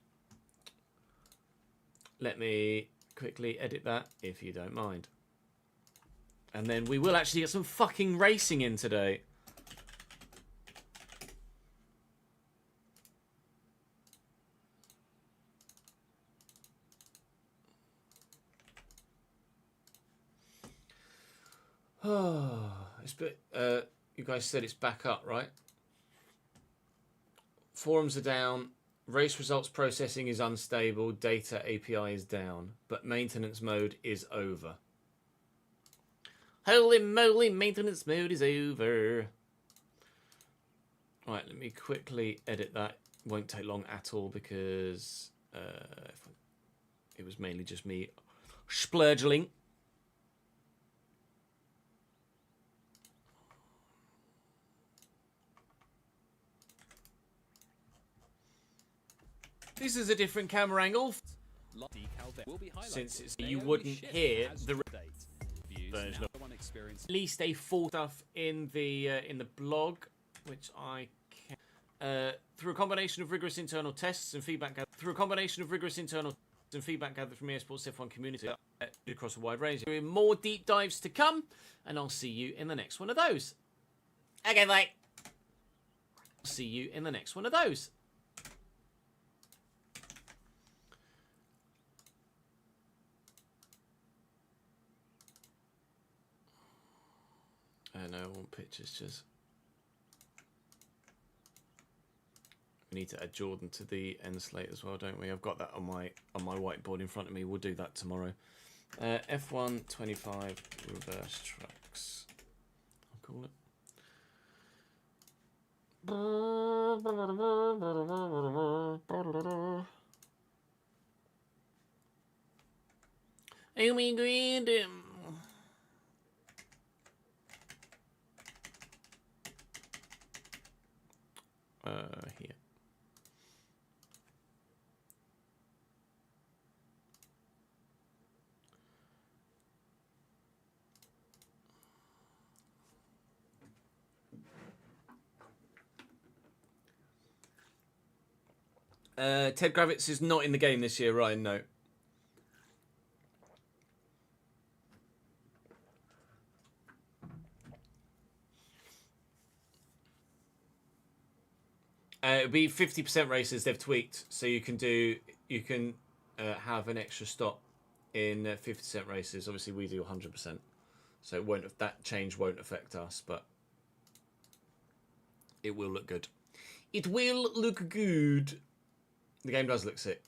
Speaker 1: Let me quickly edit that, if you don't mind. And then we will actually get some fucking racing in today. Oh, you guys said it's back up, right? Forums are down. Race results processing is unstable. Data API is down. But maintenance mode is over. Holy moly, maintenance mode is over. Right, let me quickly edit that. Won't take long at all because it was mainly just me splurging. This is a different camera angle. Since it's, you wouldn't hear the version of at least a full stuff in the blog, which I can through a combination of rigorous internal tests and feedback gathered from the eSports F1 community across a wide range. There are more deep dives to come, and I'll see you in the next one of those. Okay, bye. See you in the next one of those. No, I want pictures, just. We need to add Jordan to the end slate as well, don't we? I've got that on my whiteboard in front of me. We'll do that tomorrow. F1 25 reverse tracks. I'll call it. Amy Grandin. Here. Ted Kravitz is not in the game this year, Ryan, no. It'll be 50% races they've tweaked, so you can have an extra stop in 50% races. Obviously, we do 100%, so it won't. That change won't affect us, but it will look good. It will look good. The game does look sick.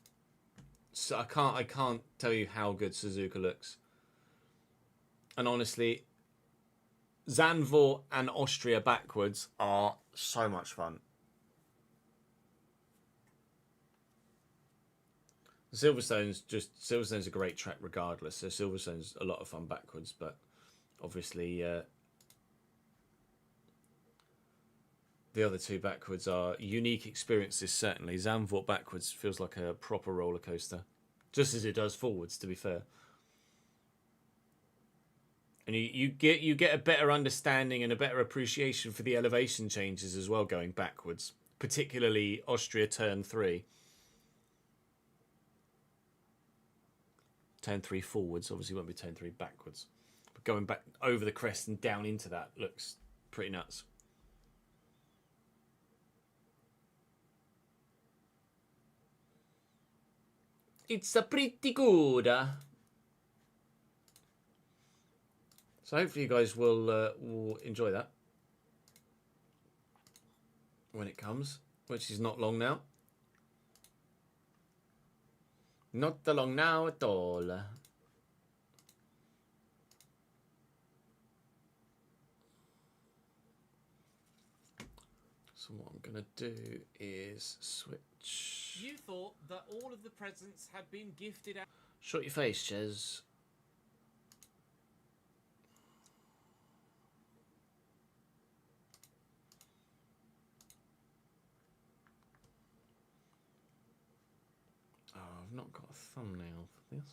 Speaker 1: So I can't tell you how good Suzuka looks. And honestly, Zandvoort and Austria backwards are so much fun. Silverstone's a great track regardless. So Silverstone's a lot of fun backwards, but obviously the other two backwards are unique experiences. Certainly, Zandvoort backwards feels like a proper roller coaster, just as it does forwards. To be fair, and you get a better understanding and a better appreciation for the elevation changes as well going backwards, particularly Austria turn 3. Turn 3 forwards, obviously won't be turn 3 backwards. But going back over the crest and down into that looks pretty nuts. It's a pretty good. So hopefully you guys will enjoy that when it comes, which is not long now. Not long now at all. So what I'm going to do is switch.
Speaker 4: You thought that all of the presents had been gifted out.
Speaker 1: Shut your face, Ches. Oh, I've not got a thumbnail for this.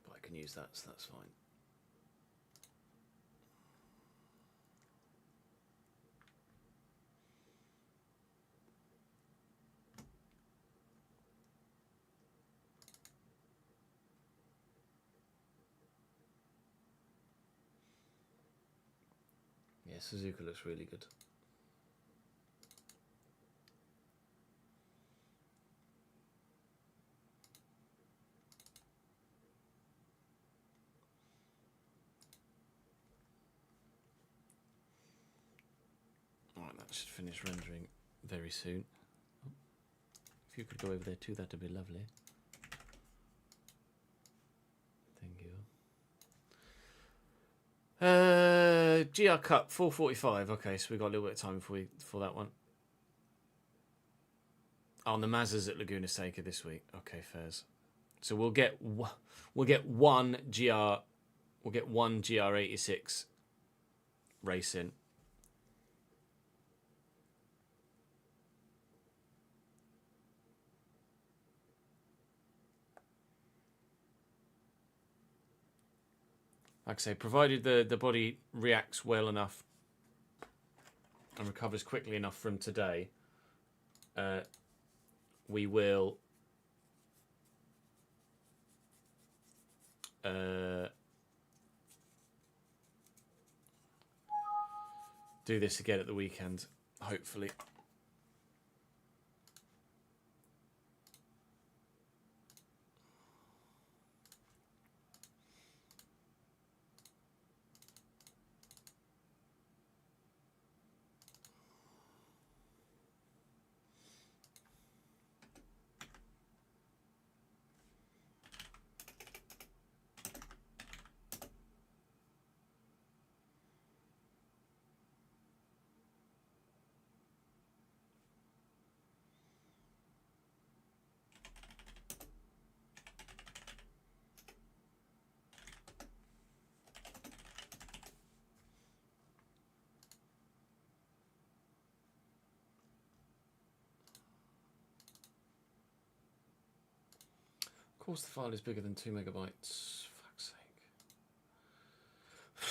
Speaker 1: But I can use that, so that's fine. Yeah, Suzuka looks really good. Alright, that should finish rendering very soon. If you could go over there too, that'd be lovely. Thank you. GR Cup 4:45. Okay, so we got a little bit of time before that one. Oh, and the Mazdas at Laguna Seca this week. Okay, fairs. So we'll get one GR86 racing. Like I say, provided the body reacts well enough and recovers quickly enough from today, we will do this again at the weekend, hopefully. Of course the file is bigger than 2 megabytes. Fuck's sake.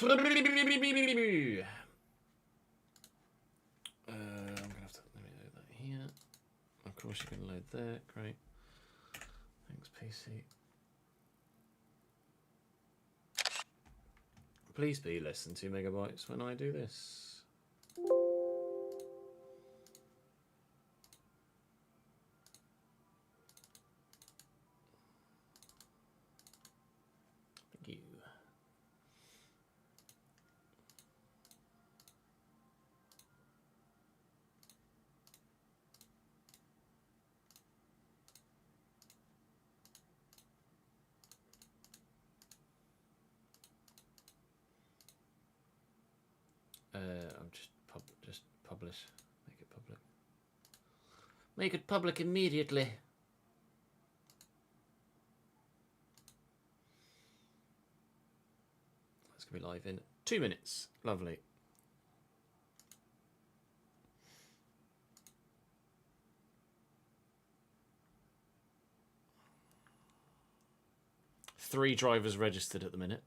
Speaker 1: I'm gonna have to let me load that here. Of course you can load there. Great. Thanks, PC. Please be less than 2 megabytes when I do this. I'm just publish. Make it public. Make it public immediately. That's gonna be live in 2 minutes. Lovely. Three drivers registered at the minute.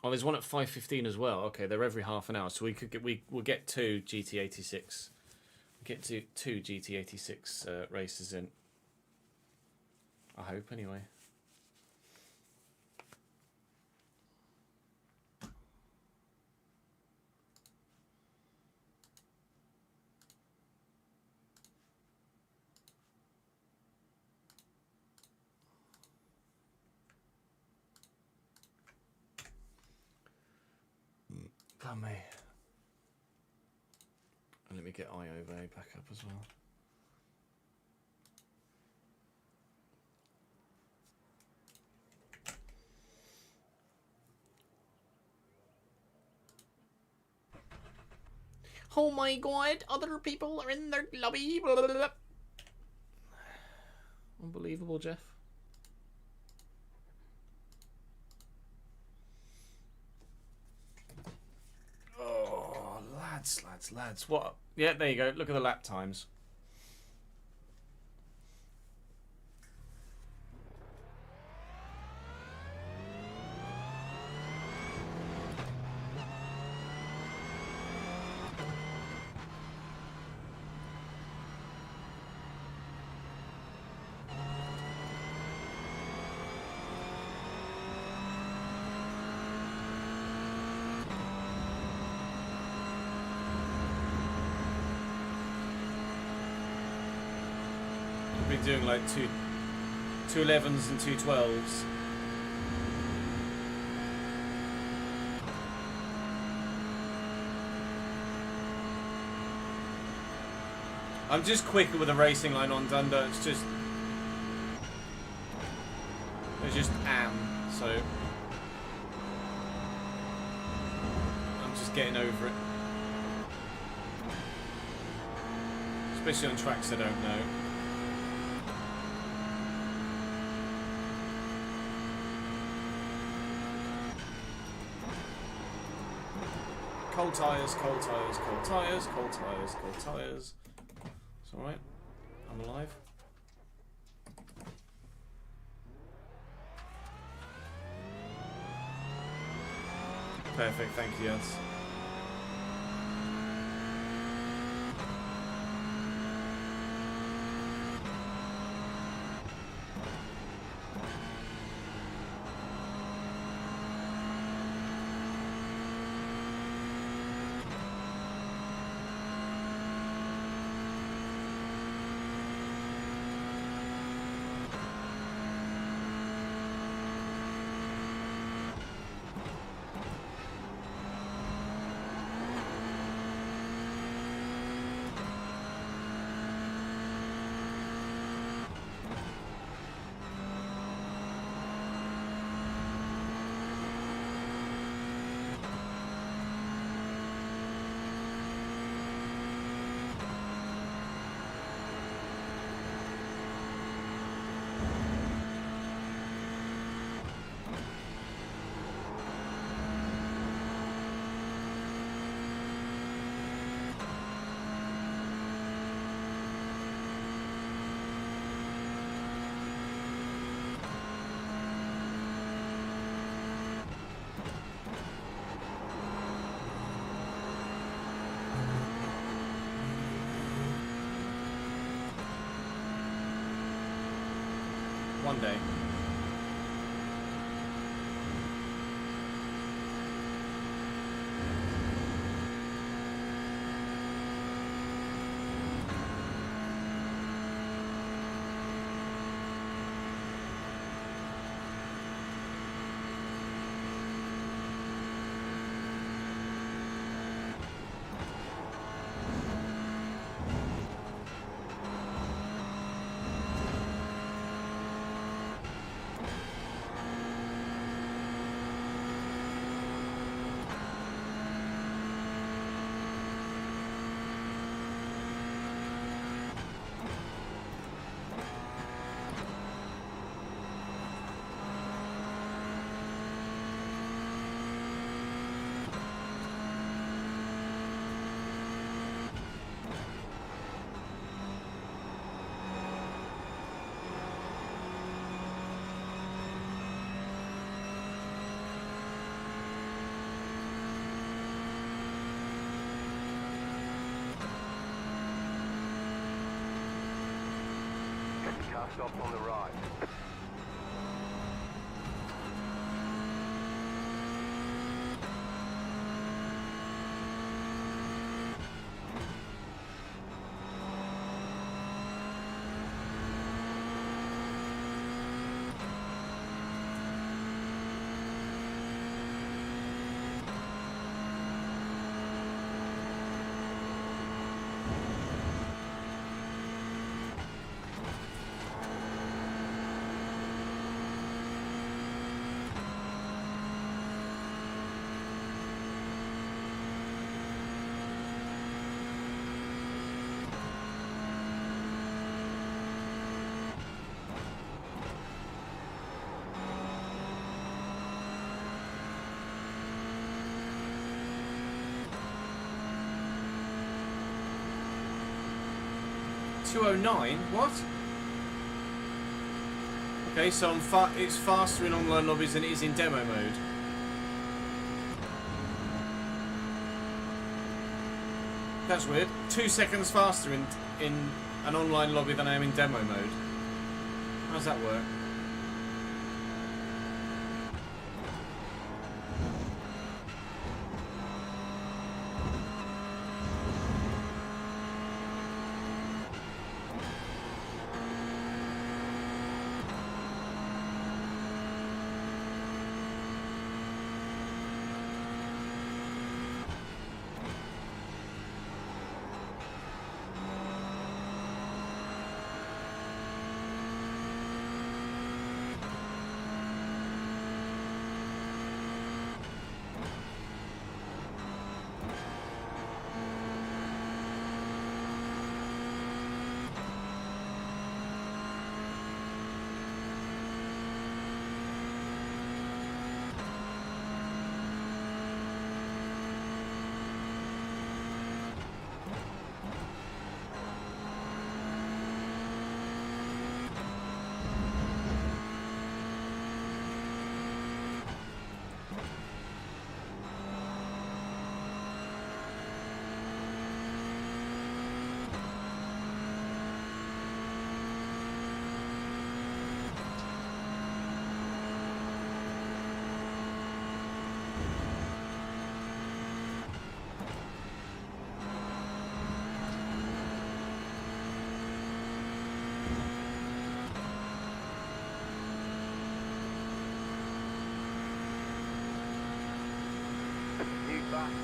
Speaker 1: Oh, there's one at 5:15 as well. Okay, they're every half an hour, so we'll get 2 GT86 get to 2 GT86 races in. I hope, anyway. Pardon me. And let me get IOVA back up as well.
Speaker 3: Oh my god, other people are in their lobby. Blah, blah, blah. Unbelievable, Jeff.
Speaker 1: Oh, lads. What? Yeah, there you go. Look at the lap times. We've been doing like two 11s and 2 12s. I'm just quicker with the racing line on Dunder. It's just so I'm just getting over it. Especially on tracks I don't know. Cold tyres, cold tyres, cold tyres, cold tyres, cold tyres. It's alright. I'm alive. Perfect, thank you, yes. One day.
Speaker 2: Car stops on the right.
Speaker 1: .209? What? Okay, so it's faster in online lobbies than it is in demo mode. That's weird. 2 seconds faster in an online lobby than I am in demo mode. How does that work?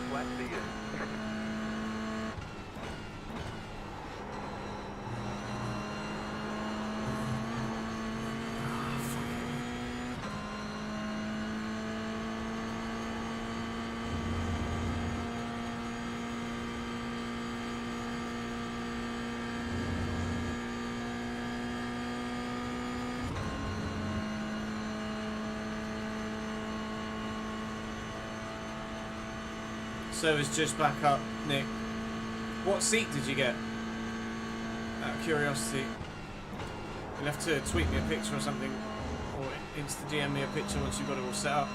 Speaker 2: Flat for you.
Speaker 1: Server's just back up, Nick. What seat did you get? Out of curiosity. You'll have to tweet me a picture or something, or Insta DM me a picture once you've got it all set up.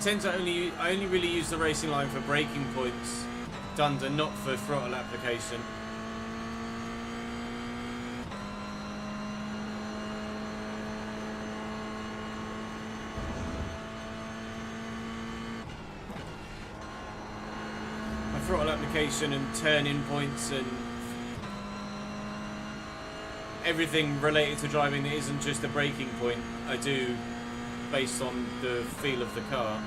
Speaker 1: I only really use the racing line for braking points, Dunder, not for throttle application. My throttle application and turn-in points and everything related to driving that isn't just a braking point, I do based on the feel of the car.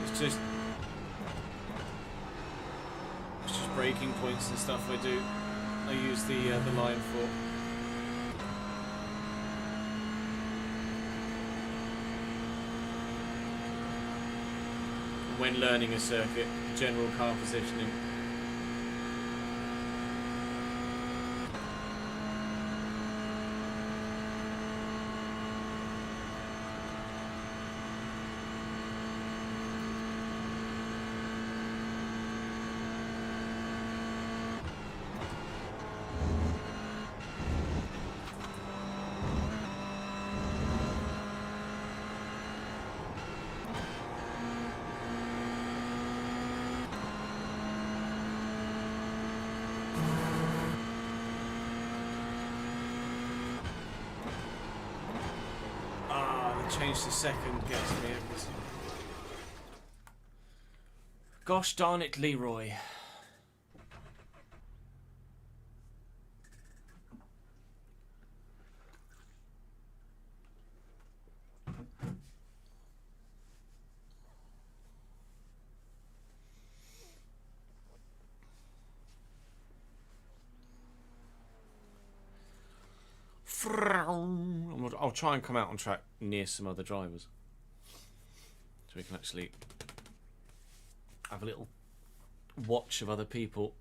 Speaker 1: It's just braking points and stuff I use the line for. When learning a circuit, general car positioning. Change the second gets me everything. Gosh darn it, Leroy. I'll try and come out on track near some other drivers, so we can actually have a little watch of other people.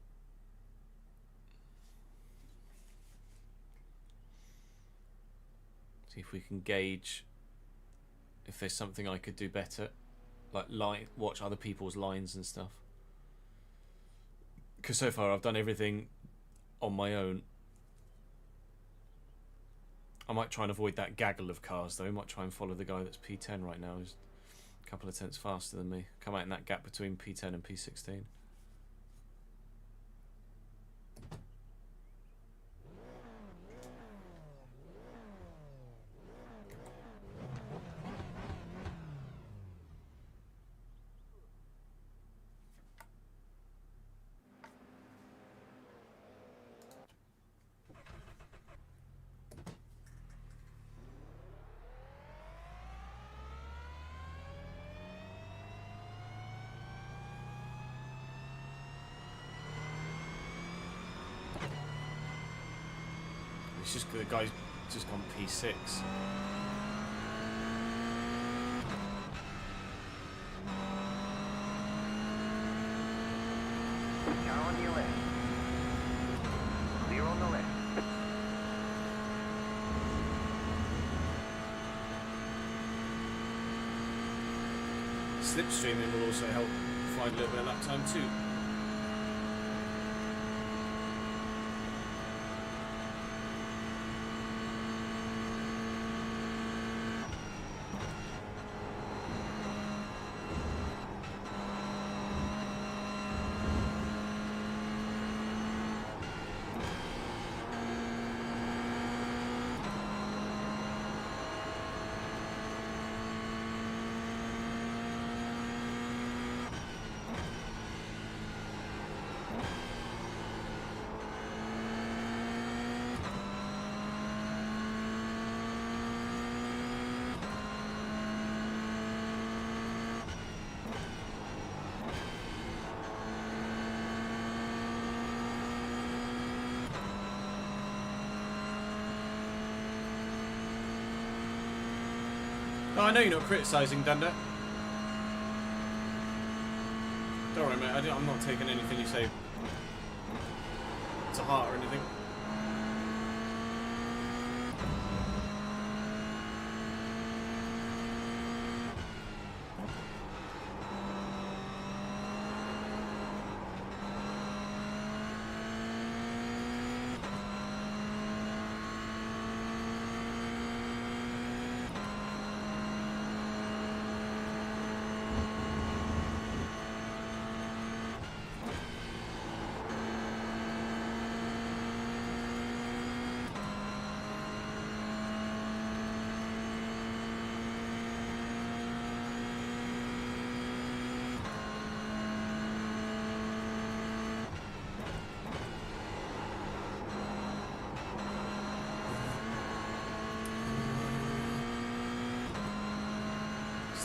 Speaker 1: See if we can gauge if there's something I could do better, like watch other people's lines and stuff. Because so far I've done everything on my own. I might try and avoid that gaggle of cars though. I might try and follow the guy that's P10 right now, who's a couple of tenths faster than me. Come out in that gap between P10 and P16. It's just the guy's just gone P6.
Speaker 2: Car on your left. Clear on the left.
Speaker 1: Slipstreaming will also help find a little bit of lap time too. Oh, I know you're not criticising, Dunder. Don't worry, mate. I'm not taking anything you say to heart or anything.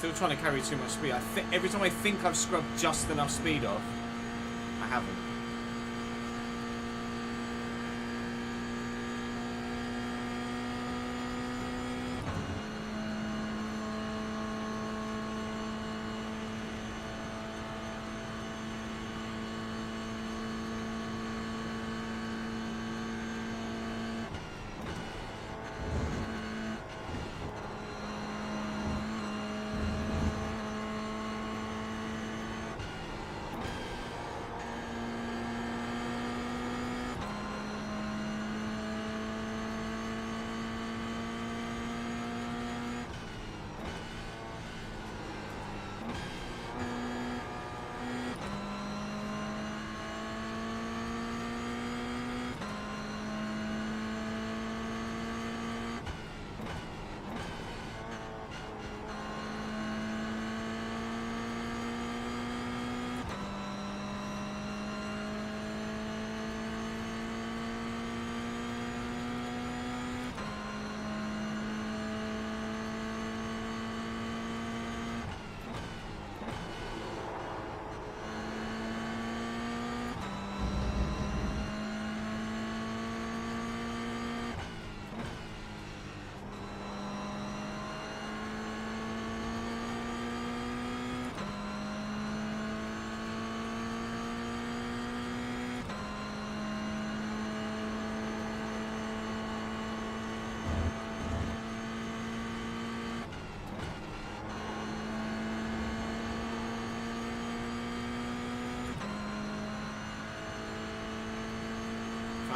Speaker 1: still trying to carry too much speed. Every time I think I've scrubbed just enough speed off, I haven't.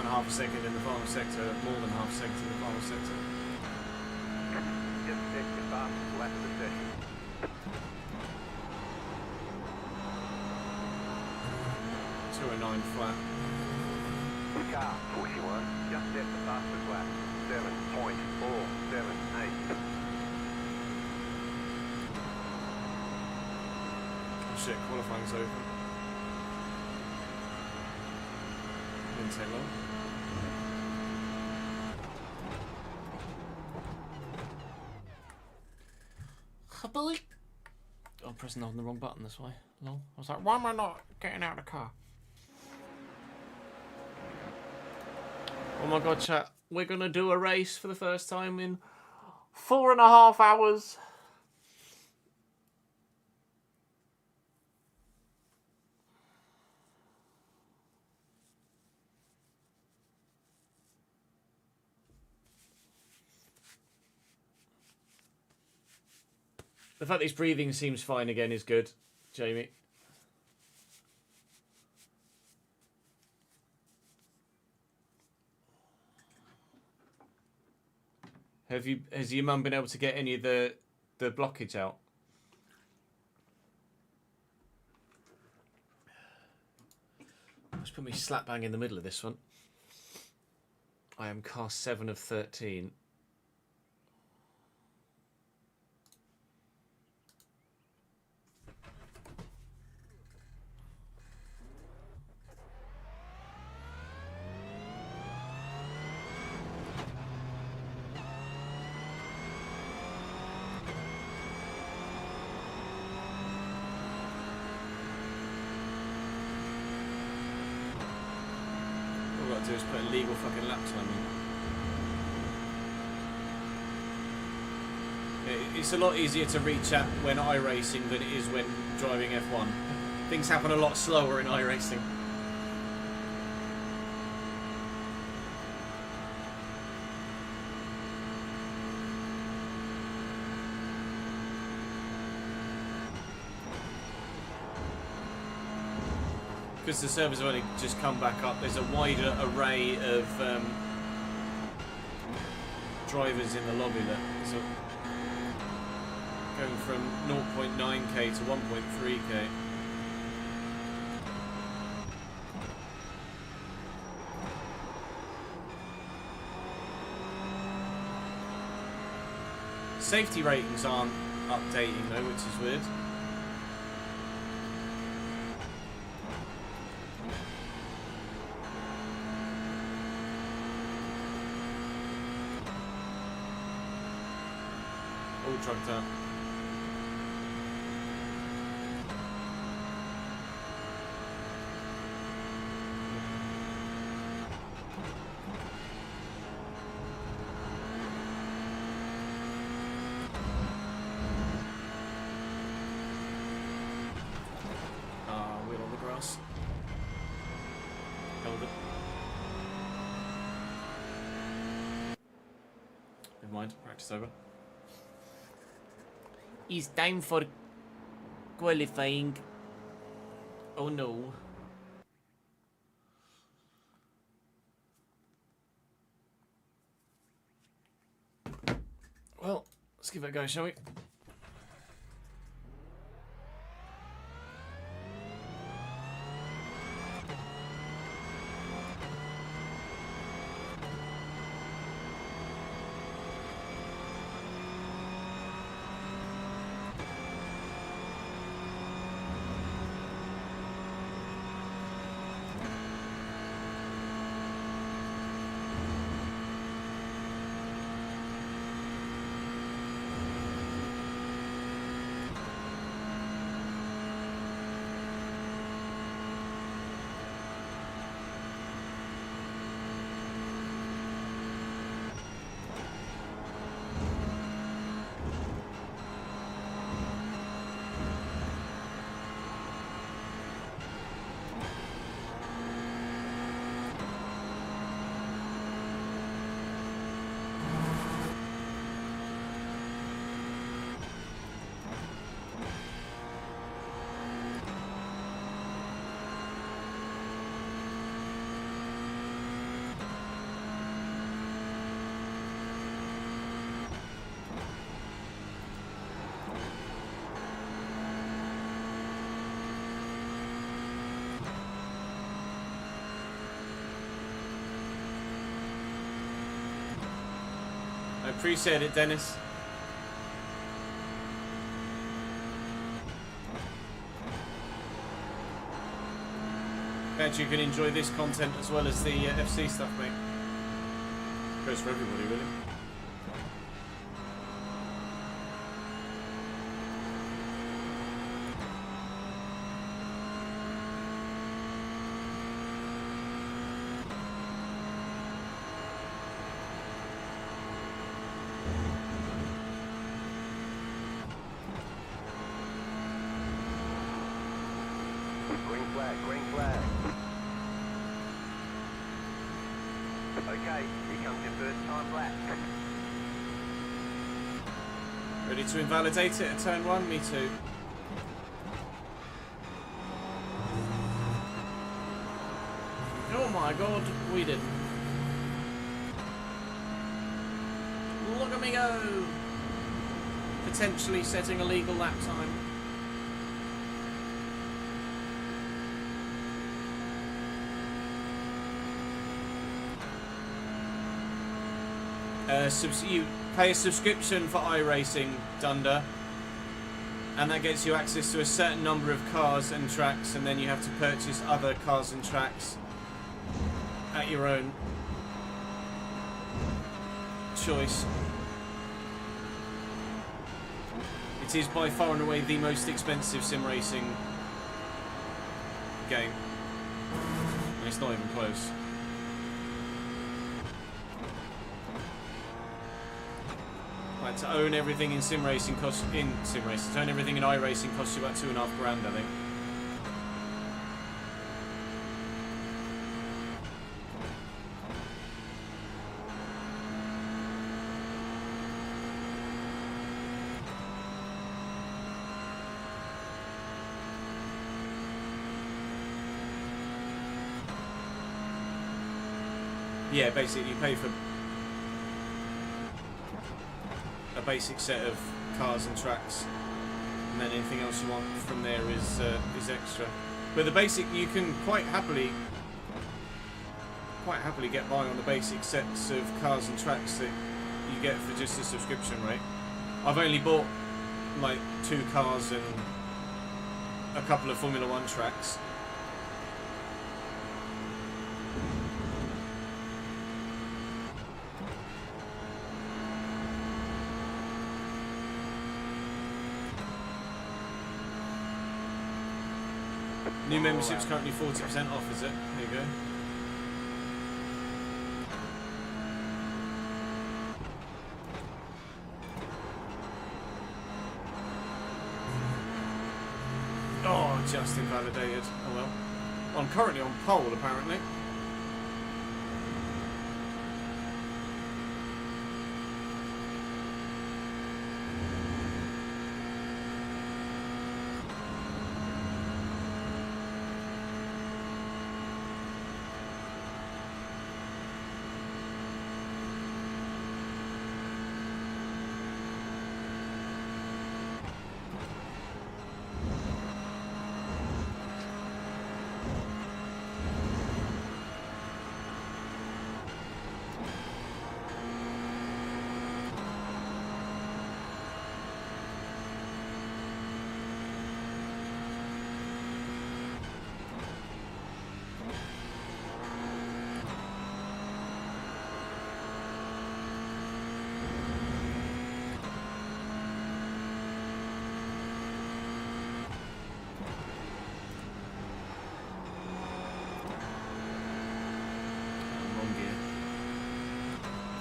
Speaker 1: Half a second in the final sector, more than half a second in the final sector.
Speaker 2: Just set your fastest lap of the session.
Speaker 1: 209 flat.
Speaker 2: Car 41, just set the fastest lap. 7.478.
Speaker 1: Oh shit, qualifying's over. Didn't take long.
Speaker 3: I'm pressing on the wrong button this way. Lol. I was like, why am I not getting out of the car? Oh my god, chat. We're going to do a race for the first time in 4.5 hours.
Speaker 1: The fact that his breathing seems fine again is good, Jamie. Has your mum been able to get any of the blockage out? Let's put me slap bang in the middle of this one. I am car 7 of 13. All I've got to do is put a legal fucking lap time in. It's a lot easier to reach at when iRacing than it is when driving F1. Things happen a lot slower in iRacing. Because the servers have only just come back up, there's a wider array of drivers in the lobby there. So going from 0.9k to 1.3k. Safety ratings aren't updating though, which is weird. All trucked up. class. Held it. Never mind, practice over.
Speaker 3: It's time for qualifying. Oh no.
Speaker 1: Well, let's give it a go, shall we? I appreciate it, Dennis. Glad you can enjoy this content as well as the FC stuff, mate. Goes for everybody, really.
Speaker 2: Green flag, green flag. Okay, here comes your first time lap.
Speaker 1: Ready to invalidate it at turn 1? Me too.
Speaker 3: Oh my god, we didn't. Look at me go! Potentially setting a legal lap time.
Speaker 1: You pay a subscription for iRacing, Dunder, and that gets you access to a certain number of cars and tracks, and then you have to purchase other cars and tracks at your own choice. It is by far and away the most expensive sim racing game, and it's not even close. To own everything in sim racing costs to own everything in iRacing costs you about $2.5 grand, I think. Yeah, basically you pay for a basic set of cars and tracks, and then anything else you want from there is extra. But the basic, you can quite happily get by on the basic sets of cars and tracks that you get for just a subscription rate. I've only bought like 2 cars and a couple of Formula 1 tracks. New membership's currently 40% off, is it? There you go. Oh, just invalidated. Oh well. I'm currently on pole, apparently. Wrong gear.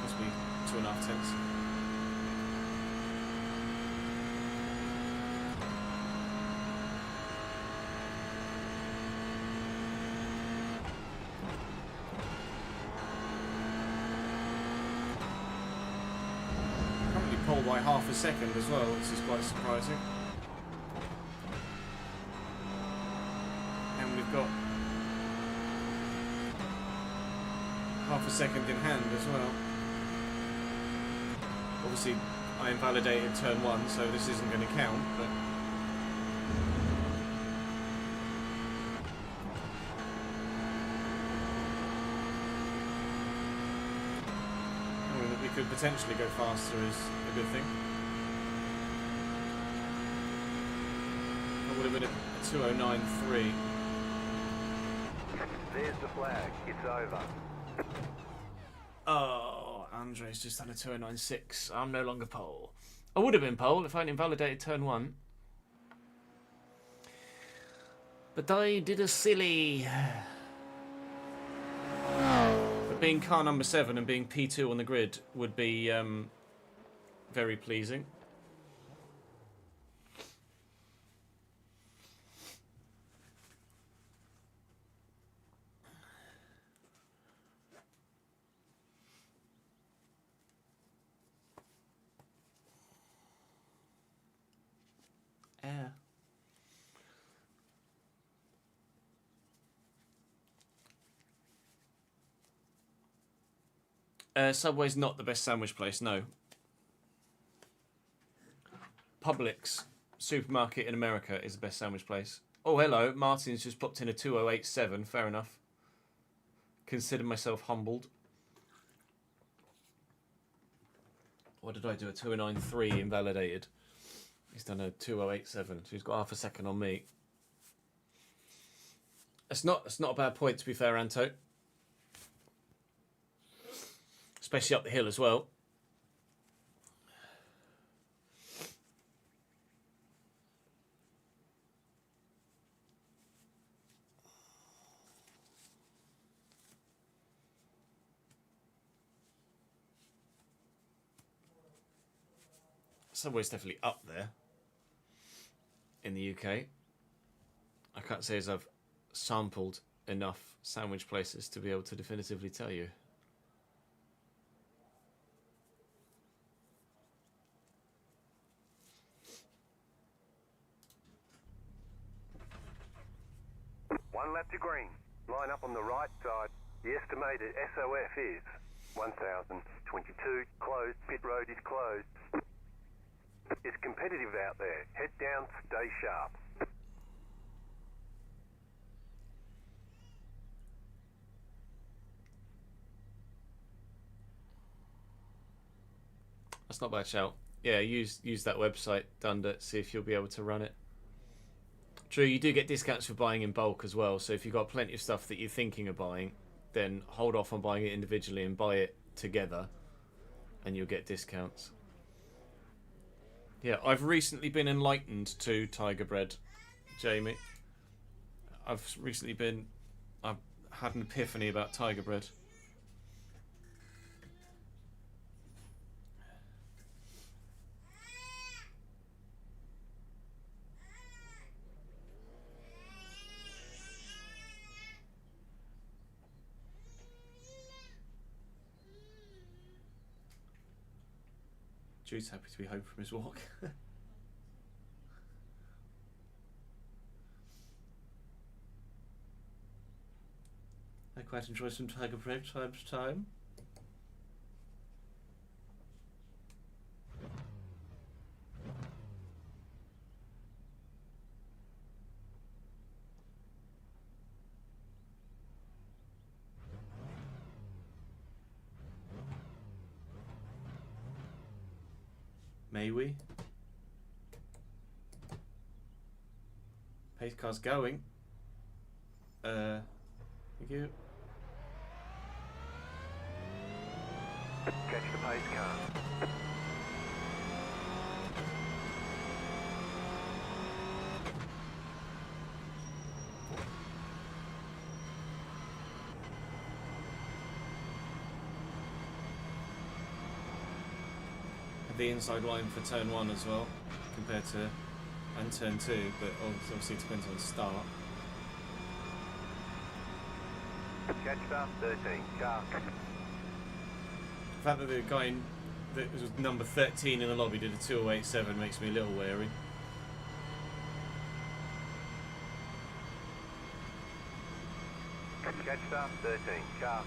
Speaker 1: Must be 2.5 tenths. Currently pole by half a second as well, which is quite surprising. And we've got half a second in hand as well. Obviously, I invalidated turn 1, so this isn't going to count, but I mean, that we could potentially go faster is a good thing. That would have been a 209.3.
Speaker 2: There's the flag. It's over.
Speaker 1: Oh, Andre's just done a 209.6. I'm no longer pole. I would have been pole if I hadn't invalidated turn 1. But I did a silly. But being car number 7 and being P2 on the grid would be very pleasing. Subway's not the best sandwich place, no. Publix supermarket in America is the best sandwich place. Oh, hello. Martin's just popped in a 2087. Fair enough. Consider myself humbled. What did I do? A 209.3 invalidated. He's done a 2087, so he's got half a second on me. It's not a bad point, to be fair, Anto. Especially up the hill as well. Subway's definitely up there in the UK. I can't say as I've sampled enough sandwich places to be able to definitively tell you.
Speaker 2: One lap to green. Line up on the right side. The estimated SOF is 1022. Closed. Pit road is closed. It's competitive out there. Head down, stay sharp.
Speaker 1: That's not a bad shout. Yeah, use that website, Dunder, see if you'll be able to run it. True, you do get discounts for buying in bulk as well, so if you've got plenty of stuff that you're thinking of buying, then hold off on buying it individually and buy it together, and you'll get discounts. Yeah, I've recently been enlightened to Tiger Bread, Jamie. I've had an epiphany about Tiger Bread. Jude's happy to be home from his walk. I quite enjoy some tiger break time to time. May we? Pace car's going. Thank you.
Speaker 2: Catch the pace car.
Speaker 1: The inside line for turn 1 as well, compared to and turn 2, but obviously it depends on the start.
Speaker 2: Catch start 13, car.
Speaker 1: The fact that the guy that was number 13 in the lobby did a 2087 makes me a little wary.
Speaker 2: Catch start 13, car.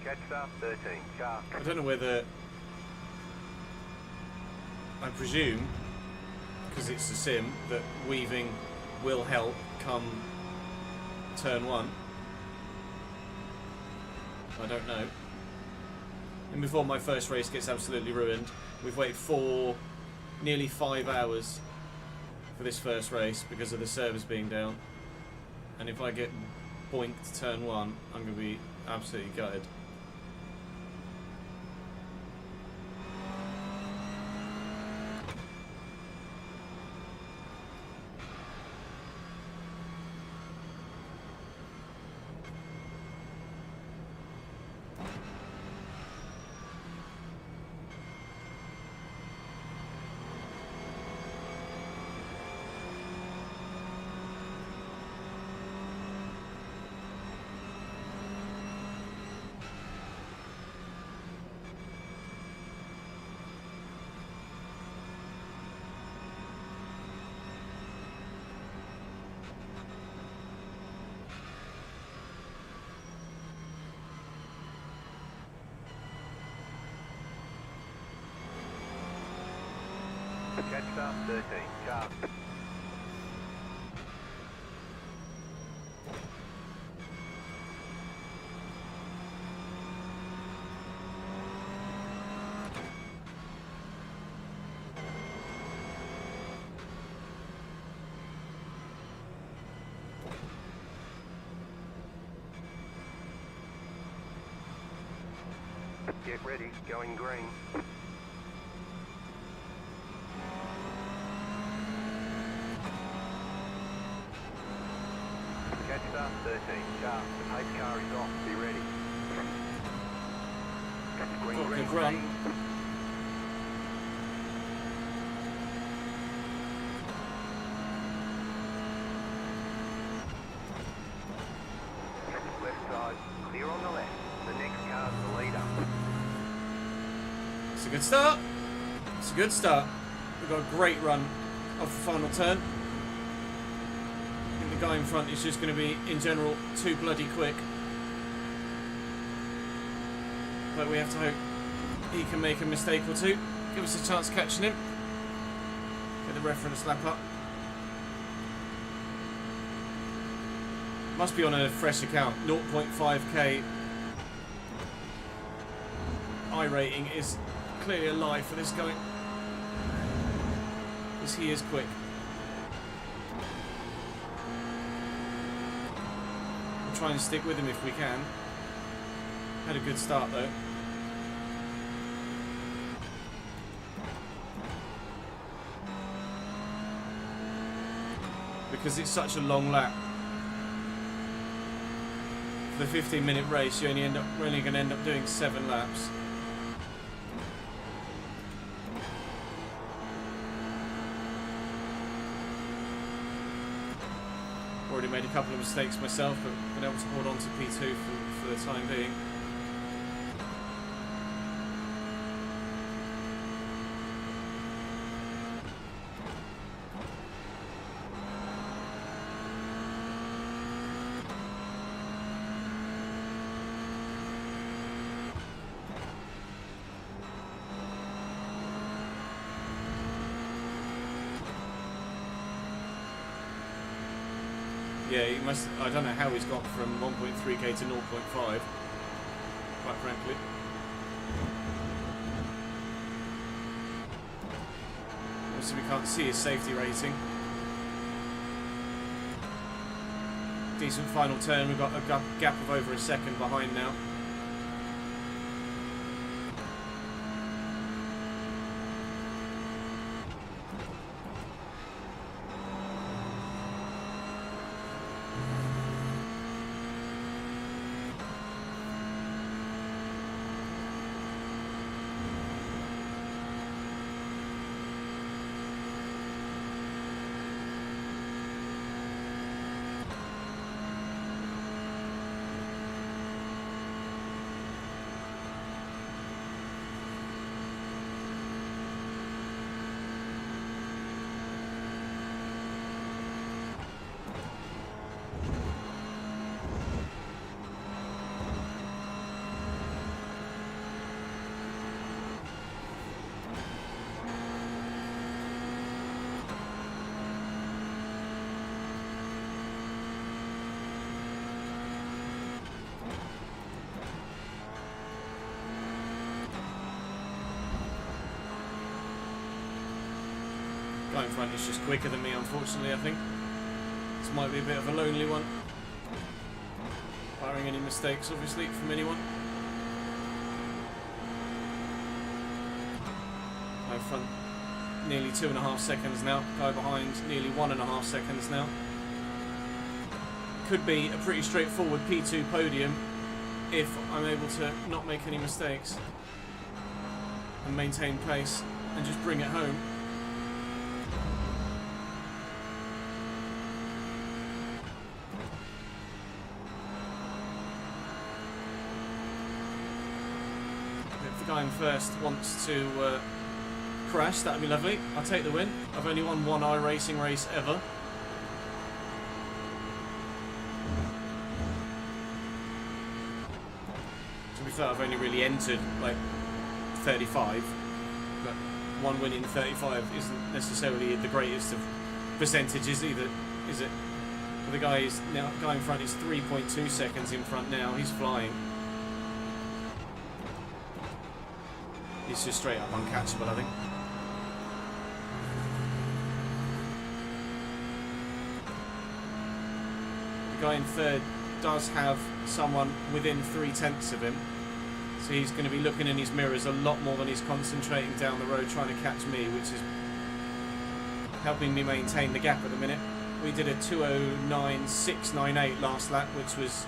Speaker 2: Catch start 13, car.
Speaker 1: I don't know whether, I presume, because it's a sim, that weaving will help come turn 1. I don't know. And before my first race gets absolutely ruined, we've waited nearly 5 hours for this first race because of the servers being down. And if I get boinked turn 1, I'm going to be absolutely gutted.
Speaker 2: Catch start 13, car. Get ready, going green. Catch start 13, car. The pace car is off, be ready. Green, green,
Speaker 1: Good run.
Speaker 2: Left side, clear on the left. The next car's the leader.
Speaker 1: It's a good start. It's a good start. We've got a great run off the final turn. I think the guy in front is just going to be, in general, too bloody quick. But we have to hope he can make a mistake or two. Give us a chance of catching him. Get the reference lap up. Must be on a fresh account. 0.5k iRating is clearly a lie for this guy. Because he is quick. We'll try and stick with him if we can. Had a good start though. because it's such a long lap. For the 15-minute race, you're only going to end up doing 7 laps. Already made a couple of mistakes myself, but been able to hold on to P2 for the time being. Yeah, he must. I don't know how he's got from 1.3k to 0.5. Quite frankly. Obviously, we can't see his safety rating. Decent final turn. We've got a gap of over a second behind now. Guy in front is just quicker than me, unfortunately, I think. This might be a bit of a lonely one. Barring any mistakes, obviously, from anyone. Guy in front, nearly 2.5 seconds now. Guy behind, nearly 1.5 seconds now. Could be a pretty straightforward P2 podium if I'm able to not make any mistakes and maintain pace and just bring it home. If the guy in first wants to crash, that'd be lovely. I'll take the win. I've only won one iRacing race ever. To be fair, I've only really entered like 35, but one win in 35 isn't necessarily the greatest of percentages either, is it? But the guy in front is 3.2 seconds in front now. He's flying. He's just straight up uncatchable, I think. The guy in third does have someone within 3/10 of him, so he's going to be looking in his mirrors a lot more than he's concentrating down the road trying to catch me, which is helping me maintain the gap at the minute. We did a 2:09.698 last lap, which was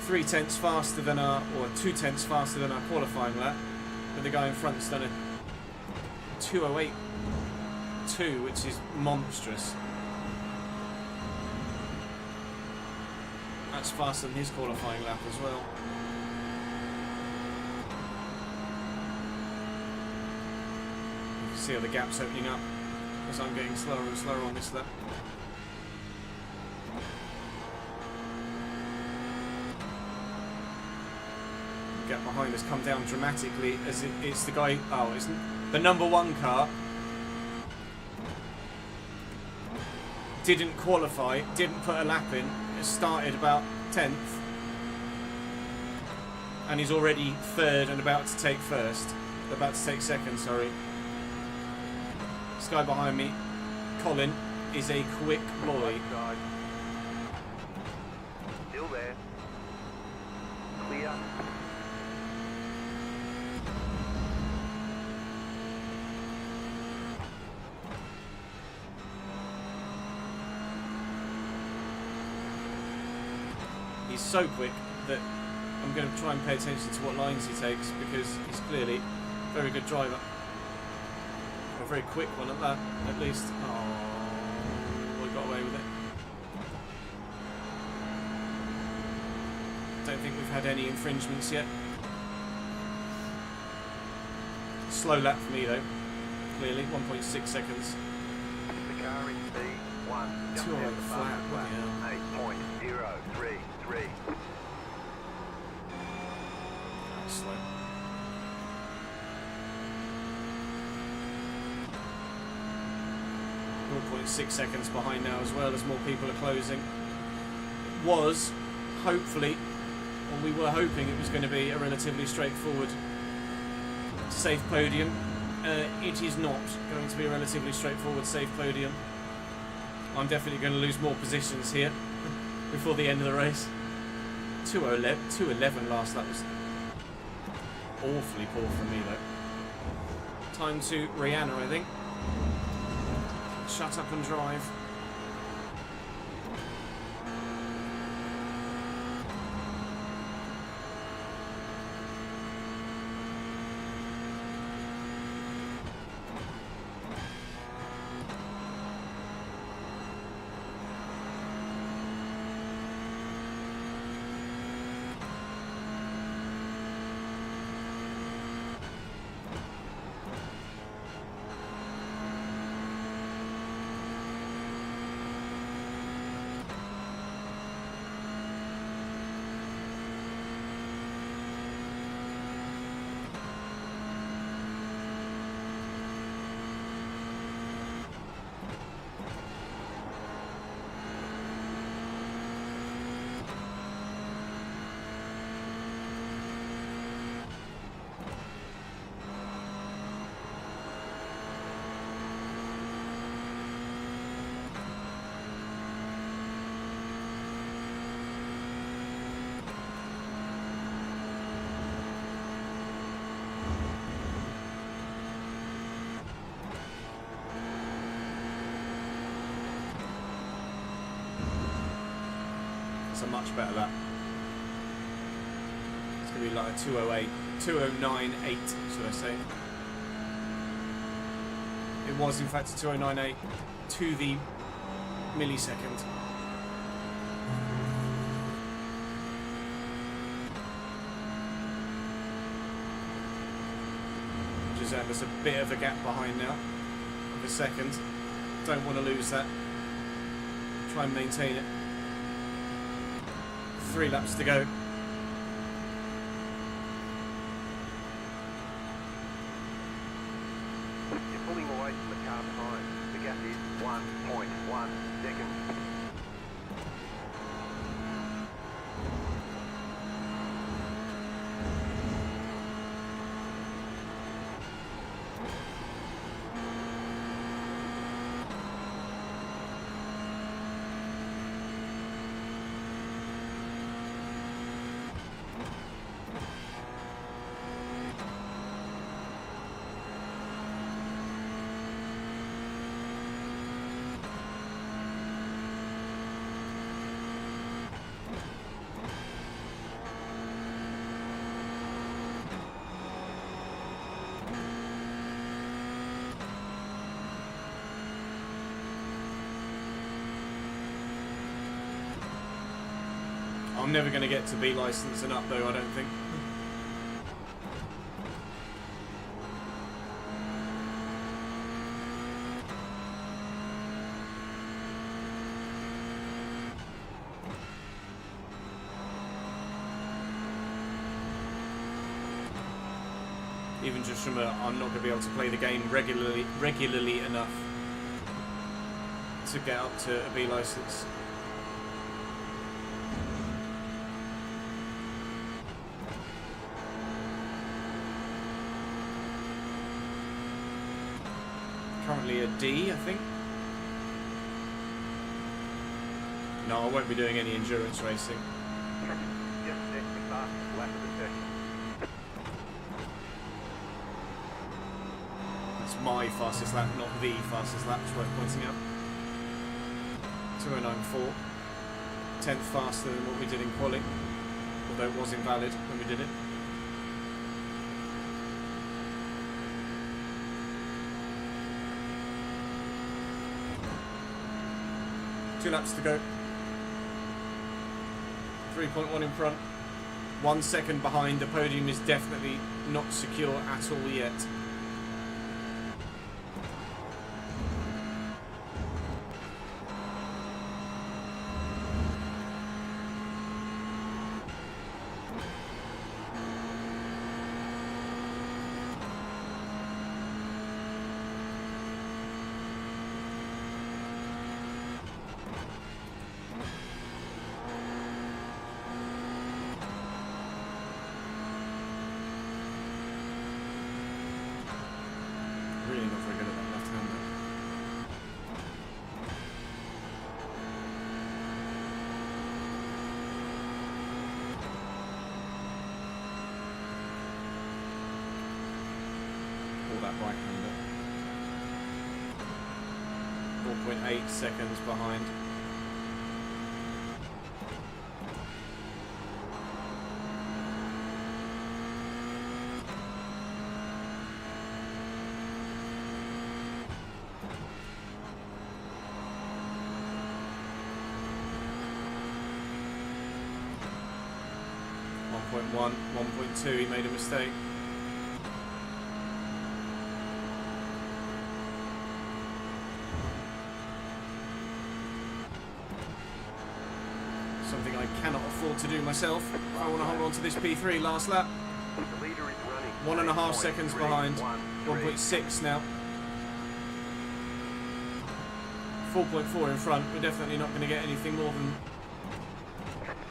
Speaker 1: 3/10 faster than our, or 2/10 faster than our qualifying lap, but the guy in front's done a 2:08.2, which is monstrous. That's faster than his qualifying lap as well. You can see how the gap's opening up as I'm getting slower and slower on this lap. The gap behind has come down dramatically as it's the guy, oh, it's the number 1 car. Didn't qualify, didn't put a lap in. It started about 10th, and he's already third and about to take second, sorry. This guy behind me, Colin, is a quick boy.
Speaker 2: Still there. Clear.
Speaker 1: he's so quick that I'm going to try and pay attention to what lines he takes, because he's clearly a very good driver. A very quick one at that, at least. Oh, we got away with it. Don't think we've had any infringements yet. Slow lap for me though, clearly, 1.6 seconds.
Speaker 2: The car in P1.
Speaker 1: 208 flat, bloody hell.
Speaker 2: 8.033.
Speaker 1: That's slow. .6 seconds behind now as well, as more people are closing. It was, hopefully, or we were hoping it was going to be a relatively straightforward safe podium. It is not going to be a relatively straightforward safe podium. I'm definitely going to lose more positions here before the end of the race. 2:11 last lap was awfully poor from me though. Time to Rihanna, I think. Shut up and drive. It's a much better lap. It's going to be like a 208, 209.8, should I say. It was in fact a 209.8 to the millisecond. There's a bit of a gap behind now, of a second. Don't want to lose that. Try and maintain it. 3 laps to go.
Speaker 2: You're pulling away from the car behind. The gap is 1.1 seconds.
Speaker 1: I'm never going to get to B license and up though, I don't think. Even just from I'm not going to be able to play the game regularly enough to get up to a B license. Currently a D, I think. No, I won't be doing any endurance racing.
Speaker 2: Just set the fastest lap of the session.
Speaker 1: That's my fastest lap, not the fastest lap, it's worth pointing out. 2:09.4. tenth faster than what we did in quali, although it was invalid when we did it. Two laps to go. 3.1 in front. 1 second behind. The podium is definitely not secure at all yet. Really not very good at that left-hander. Or that right-hander. 4.8 seconds behind. .1, 1.2, he made a mistake. Something I cannot afford to do myself. I want to hold on to this P3 last lap.
Speaker 2: The leader is running
Speaker 1: 1.5 seconds behind.
Speaker 2: 3.13.
Speaker 1: 1.6 now. 4.4 in front. We're definitely not going to get anything more than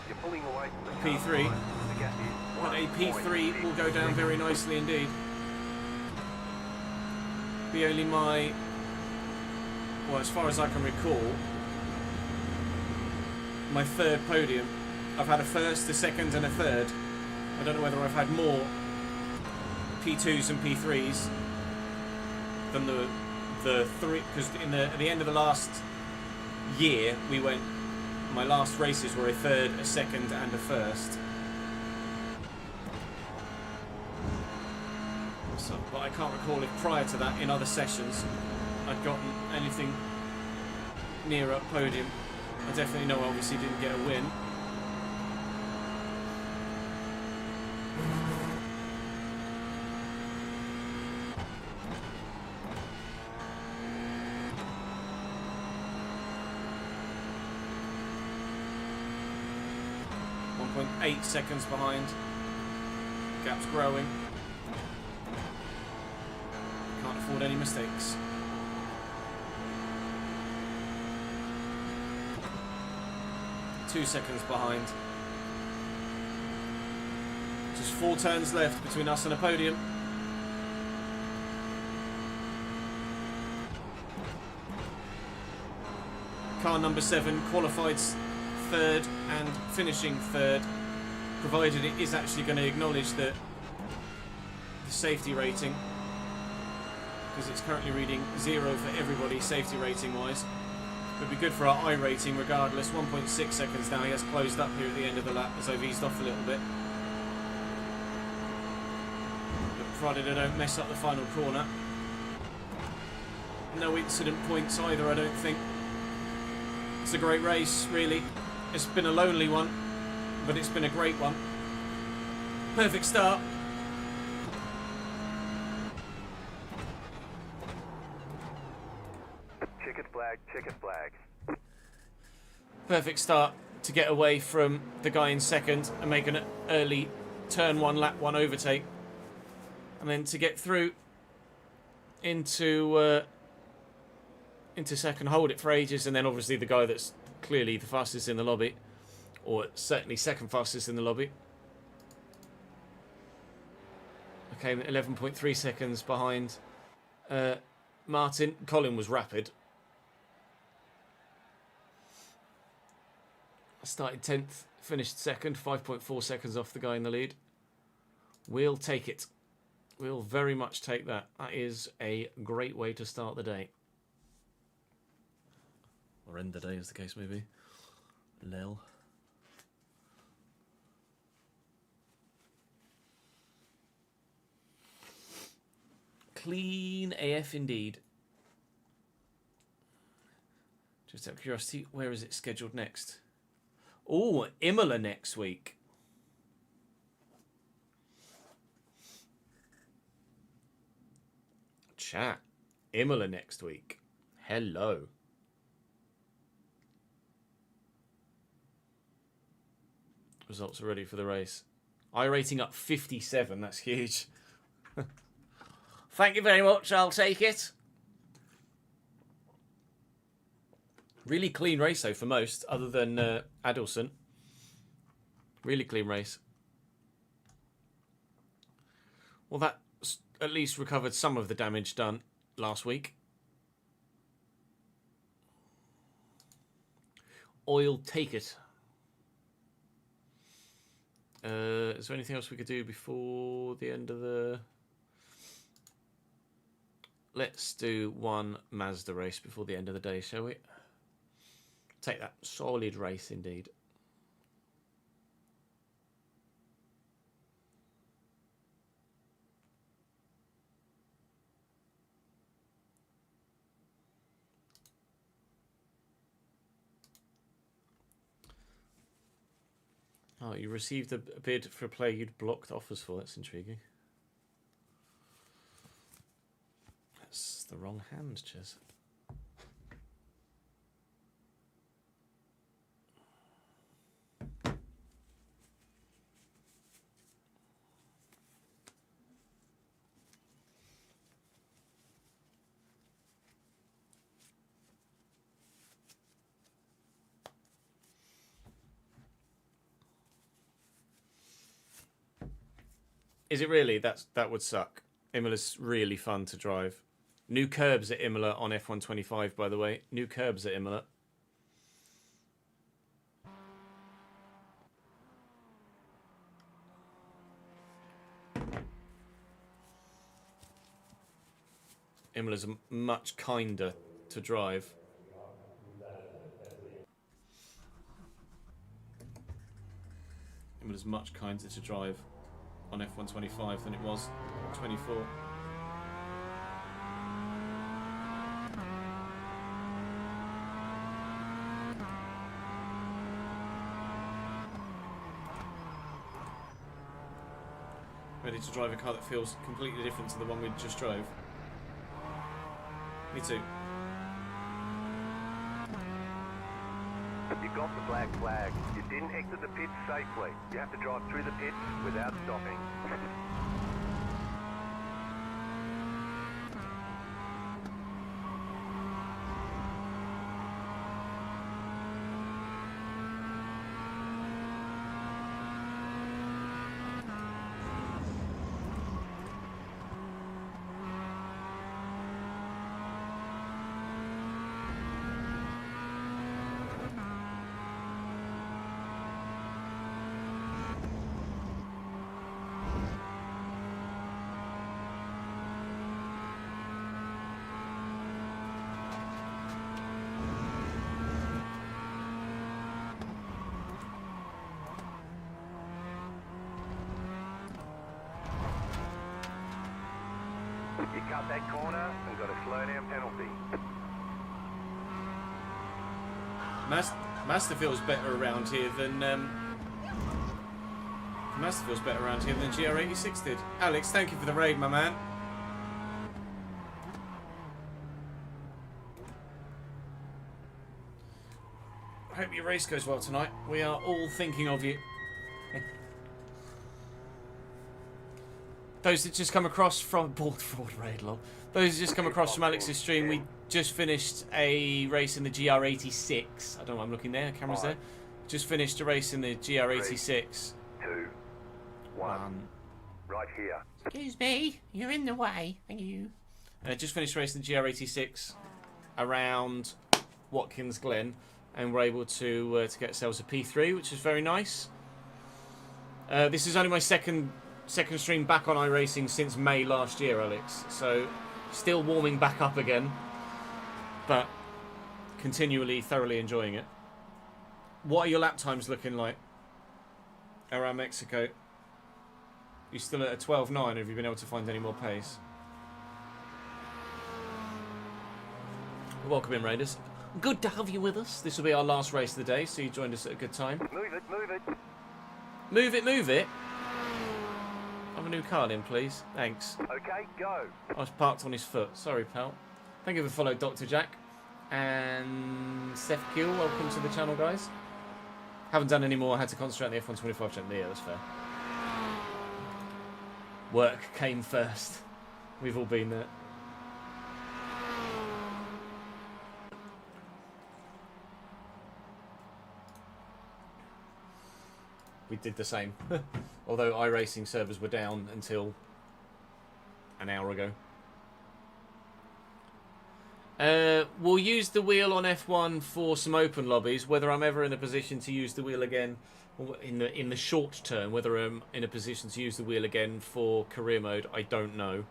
Speaker 2: You're pulling away from the
Speaker 1: P3.
Speaker 2: The gap is
Speaker 1: But a P3 will go down very nicely indeed. Be only my, well, as far as I can recall, my third podium. I've had a first, a second and a third. I don't know whether I've had more P2s and P3s than the three, because at the end of the last year we went, my last races were a third, a second and a first. So, but I can't recall if prior to that in other sessions I'd gotten anything near a podium. I definitely know I obviously didn't get a win. .8 seconds behind. Gap's growing. Can't afford any mistakes. Two seconds behind. Just 4 turns left between us and a podium. Car number 7 qualified third and finishing third, provided it is actually going to acknowledge the safety rating, because it's currently reading 0 for everybody safety rating wise. It'd be good for our iRating regardless. 1.6 seconds now. He has closed up here at the end of the lap as I've eased off a little bit. But provided I don't mess up the final corner. No incident points either, I don't think. It's a great race, really. It's been a lonely one, but it's been a great one. Perfect start.
Speaker 2: Checkered flag.
Speaker 1: Perfect start to get away from the guy in second and make an early turn 1, lap 1 overtake. And then to get through into second, hold it for ages, and then obviously the guy that's clearly the fastest in the lobby, or certainly second fastest in the lobby. Okay, 11.3 seconds behind Martin. Colin was rapid. Started 10th, finished 2nd, 5.4 seconds off the guy in the lead. We'll take it. We'll very much take that. That is a great way to start the day. Or end the day, as the case may be. Lel. Clean AF indeed. Just out of curiosity, where is it scheduled next? Oh, Imola next week. Chat. Imola next week. Hello. Results are ready for the race. iRating up 57. That's huge. Thank you very much. I'll take it. Really clean race, though, for most, other than Adelson. Really clean race. Well, that at least recovered some of the damage done last week. Oil, take it. Is there anything else we could do before the end of the... Let's do one Mazda race before the end of the day, shall we? Take that. Solid race indeed. Oh, you received a bid for a player you'd blocked offers for. That's intriguing. That's the wrong hand, Ches. Is it really? That would suck. Imola's really fun to drive. New curbs at Imola on F125, by the way. New curbs at Imola. Imola's much kinder to drive. Imola's much kinder to drive on F125 than it was 24. Ready to drive a car that feels completely different to the one we just drove. Me too.
Speaker 2: You got the black flag. You didn't exit the pits safely. You have to drive through the pits without stopping. You cut that corner and got a slow down penalty.
Speaker 1: Mazda feels better around here than Mazda feels better around here than GR86 did. Alex, thank you for the raid, my man. I hope your race goes well tonight. We are all thinking of you. Those that just come across from fraud raid lol. Those that just come across from Alex's stream, we just finished a race in the GR86. I don't know why I'm looking there. Camera's there. Just finished a race in the GR86.
Speaker 2: 2, 1. Right here.
Speaker 3: Excuse me, you're in the way. Thank you.
Speaker 1: Just finished a race in the GR86 around Watkins Glen, and we're able to get ourselves a P3, which is very nice. This is only my second stream back on iRacing since May last year, Alex. So still warming back up again, but continually thoroughly enjoying it. What are your lap times looking like around Mexico? You still at a 12.9, or have you been able to find any more pace? Welcome in, Raiders. Good to have you with us. This will be our last race of the day, so you joined us at a good time.
Speaker 2: Move it, move it.
Speaker 1: Move it, move it. Have a new card in, please. Thanks.
Speaker 2: Okay, go.
Speaker 1: I was parked on his foot. Sorry, pal. Thank you for following Dr. Jack. And Seth Kill, welcome to the channel, guys. Haven't done any more. I had to concentrate on the F125 channel. Yeah, that's fair. Work came first. We've all been there. We did the same. Although iRacing servers were down until an hour ago. We'll use the wheel on F1 for some open lobbies. Whether I'm ever in a position to use the wheel again in the short term, whether I'm in a position to use the wheel again for career mode, I don't know.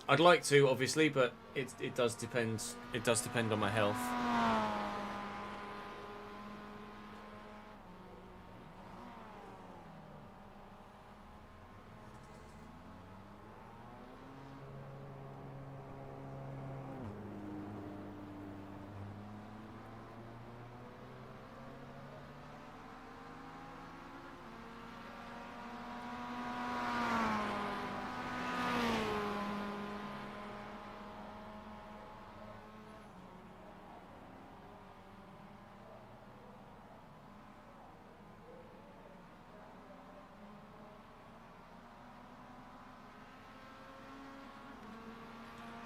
Speaker 1: I'd like to, obviously, but it does depend. It does depend on my health.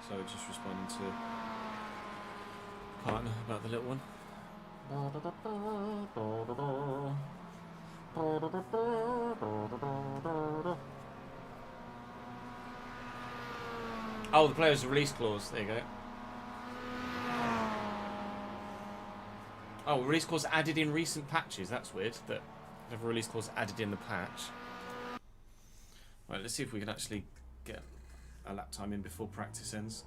Speaker 1: So just responding to partner about the little one. Oh, the player's release clause. There you go. Oh, release clause added in recent patches. That's weird. That have a release clause added in the patch. Right, let's see if we can actually get a lap time in before practice ends.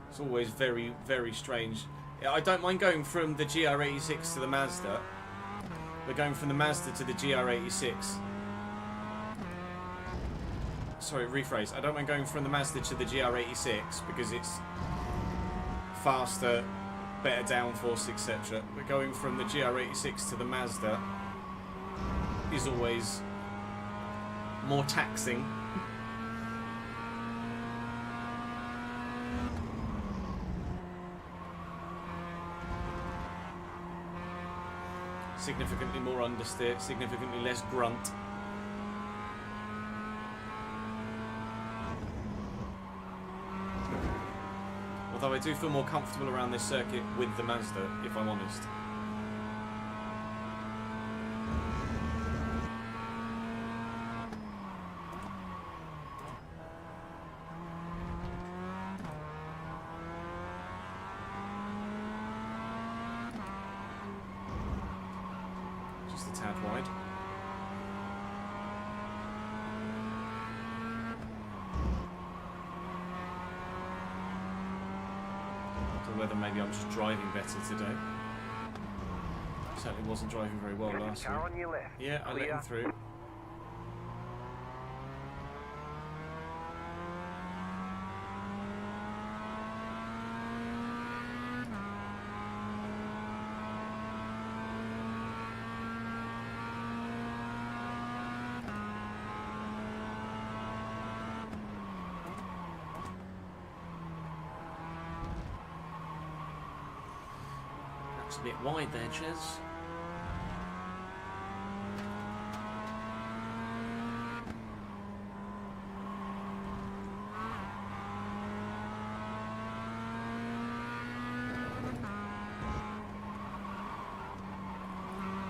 Speaker 1: It's always very, very strange. I don't mind going from the GR86 to the Mazda, but going from the Mazda to the GR86... Sorry, rephrase. I don't mind going from the Mazda to the GR86 because it's faster, better downforce, etc. But going from the GR86 to the Mazda is always more taxing. Significantly more understeer, significantly less grunt. Although I do feel more comfortable around this circuit with the Mazda, if I'm honest. Just a tad wide. Whether maybe I'm just driving better today. Certainly wasn't driving very well last week.
Speaker 2: On your left.
Speaker 1: Yeah, I let him through. A bit wide there, Ches.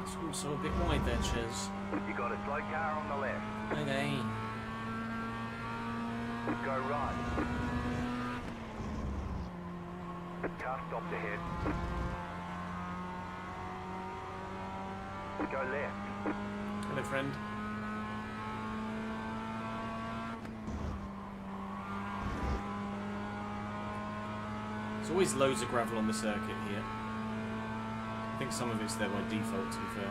Speaker 1: It's also a bit wide there, Ches.
Speaker 2: You got a slow car on the left.
Speaker 1: Okay.
Speaker 2: Go right. Car stopped ahead. Go left.
Speaker 1: Hello, friend. There's always loads of gravel on the circuit here. I think some of it's there by default, to be fair.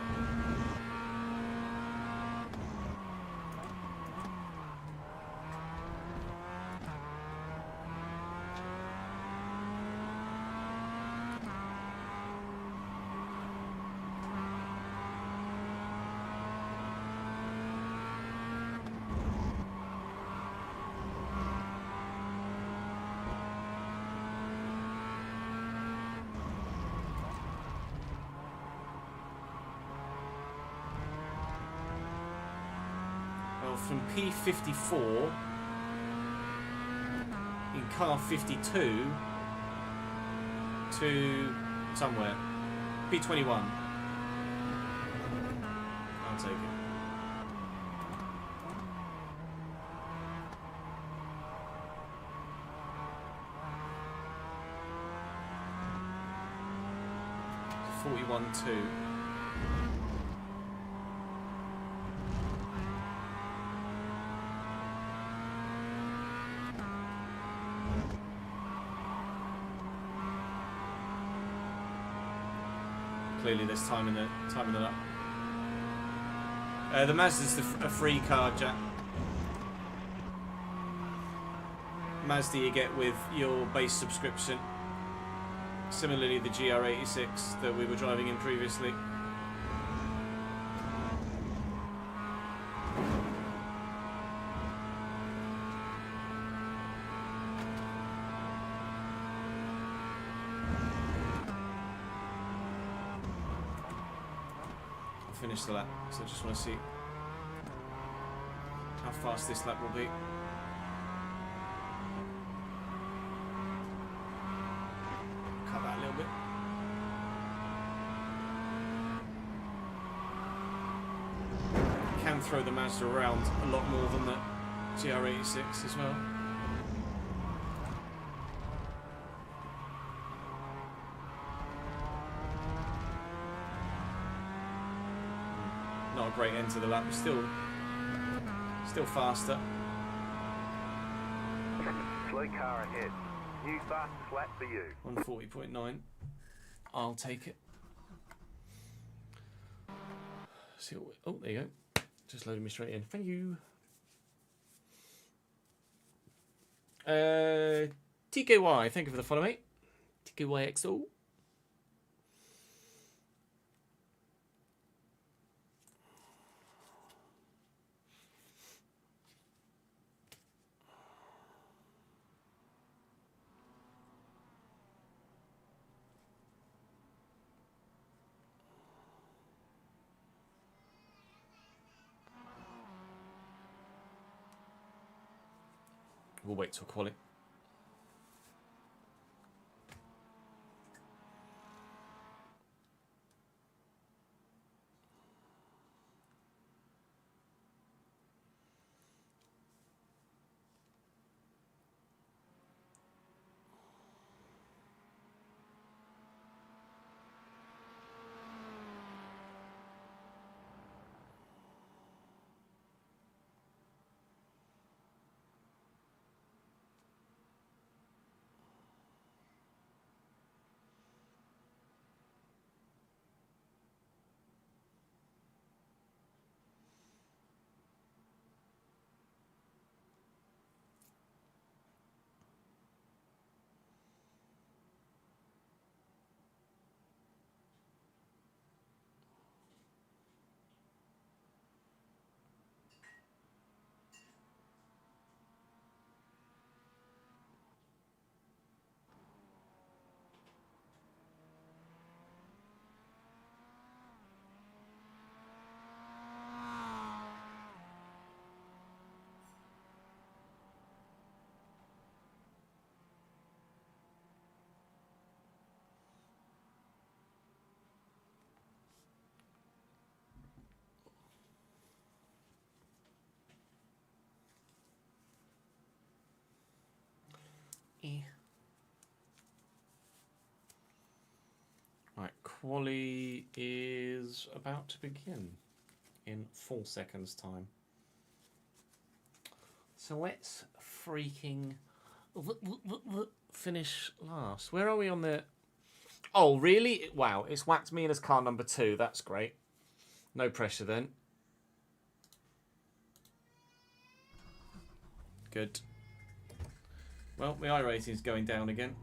Speaker 1: From P54 in car 52 to somewhere. P21. I'll take it. So 41.2. Clearly, there's time in the lap. The Mazda's a free car, Jack. Mazda you get with your base subscription. Similarly, the GR86 that we were driving in previously. Finish the lap, so I just want to see how fast this lap will be. Cut that a little bit. Can throw the Mazda around a lot more than the GR86 as well. Not a great end to the lap, but still faster.
Speaker 2: Slow car ahead. New fastest lap for you.
Speaker 1: 140.9. I'll take it. See what oh, there you go. Just loaded me straight in. Thank you. TKY, thank you for the follow, mate. TKYXO. We'll wait till quali. Right, quali is about to begin in 4 seconds' time. So let's freaking finish last. Where are we on the... Oh, really? Wow, it's whacked me in as car number 2. That's great. No pressure then. Good. Well, my iRacing is going down again.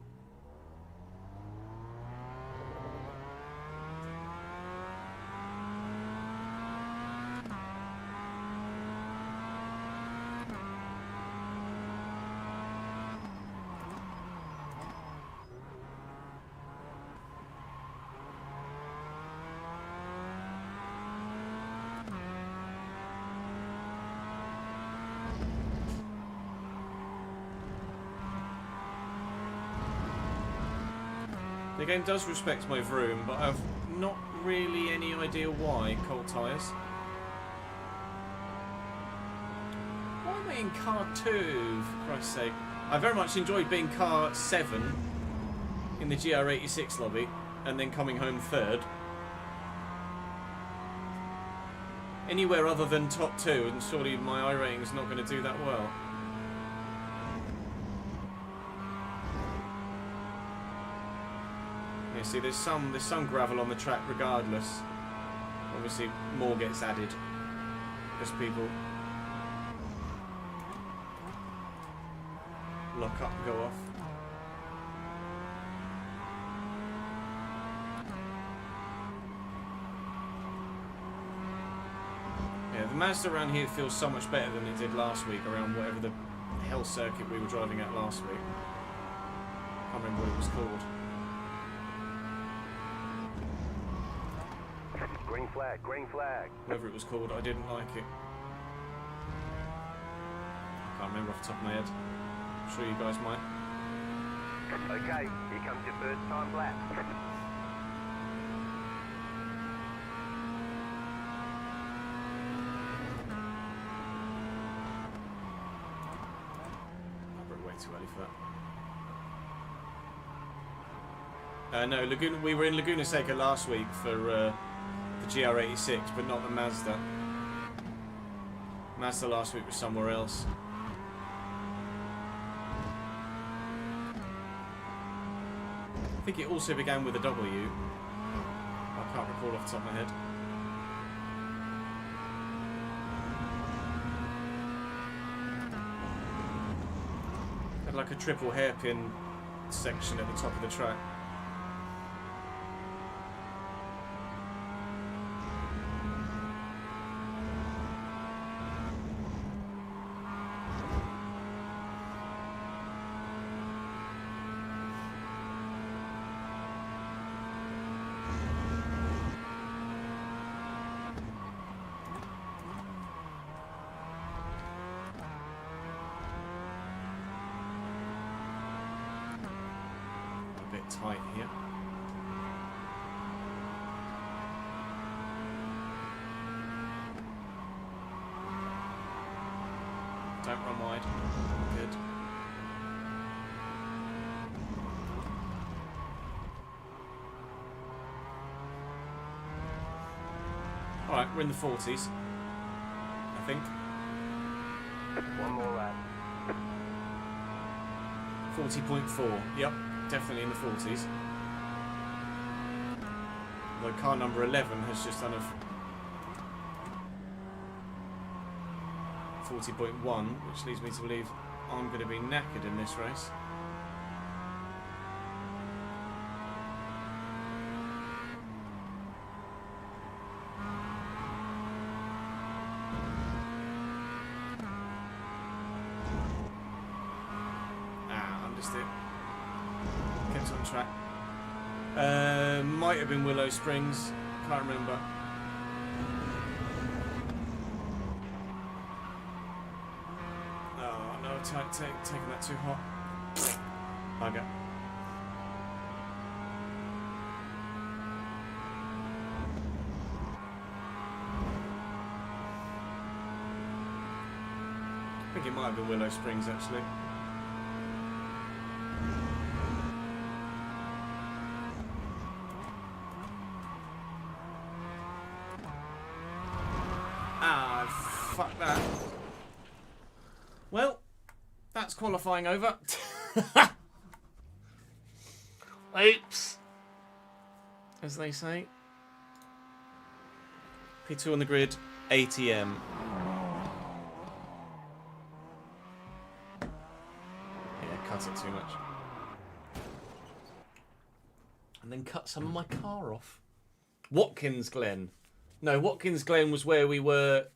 Speaker 1: The game does respect my vroom, but I've not really any idea why. Cold tyres. Why am I in car 2, for Christ's sake? I very much enjoyed being car 7 in the GR86 lobby, and then coming home 3rd. Anywhere other than top 2, and surely my iRating is not going to do that well. See, there's some gravel on the track regardless. Obviously, more gets added as people lock up and go off. Yeah, the Mazda around here feels so much better than it did last week around whatever the hell circuit we were driving at last week. Can't remember what it was called.
Speaker 2: Green flag, green flag.
Speaker 1: Whatever it was called, I didn't like it. Can't remember off the top of my head. I'm sure you guys might.
Speaker 2: Okay, here comes your first time lap.
Speaker 1: Way too early for that. No, Laguna. We were in Laguna Seca last week for the GR86, but not the Mazda. Mazda last week was somewhere else. I think it also began with a W. I can't recall off the top of my head. Had like a triple hairpin section at the top of the track. Tight here. Don't run wide. Good. Alright, we're in the 40s. I think.
Speaker 2: One more lap.
Speaker 1: 40.4. Yep. Definitely in the 40s. Though car number 11 has just done a 40.1, which leads me to believe I'm going to be knackered in this race. Ah, understood. Kept on track. Might have been Willow Springs. Can't remember. Oh no, taking that too hot. Bugger. I think it might have been Willow Springs actually. Fuck that. Well, that's qualifying over. Oops. As they say. P2 on the grid, ATM. Yeah, cut it too much. And then cut some of my car off. Watkins Glen. No, Watkins Glen was where we were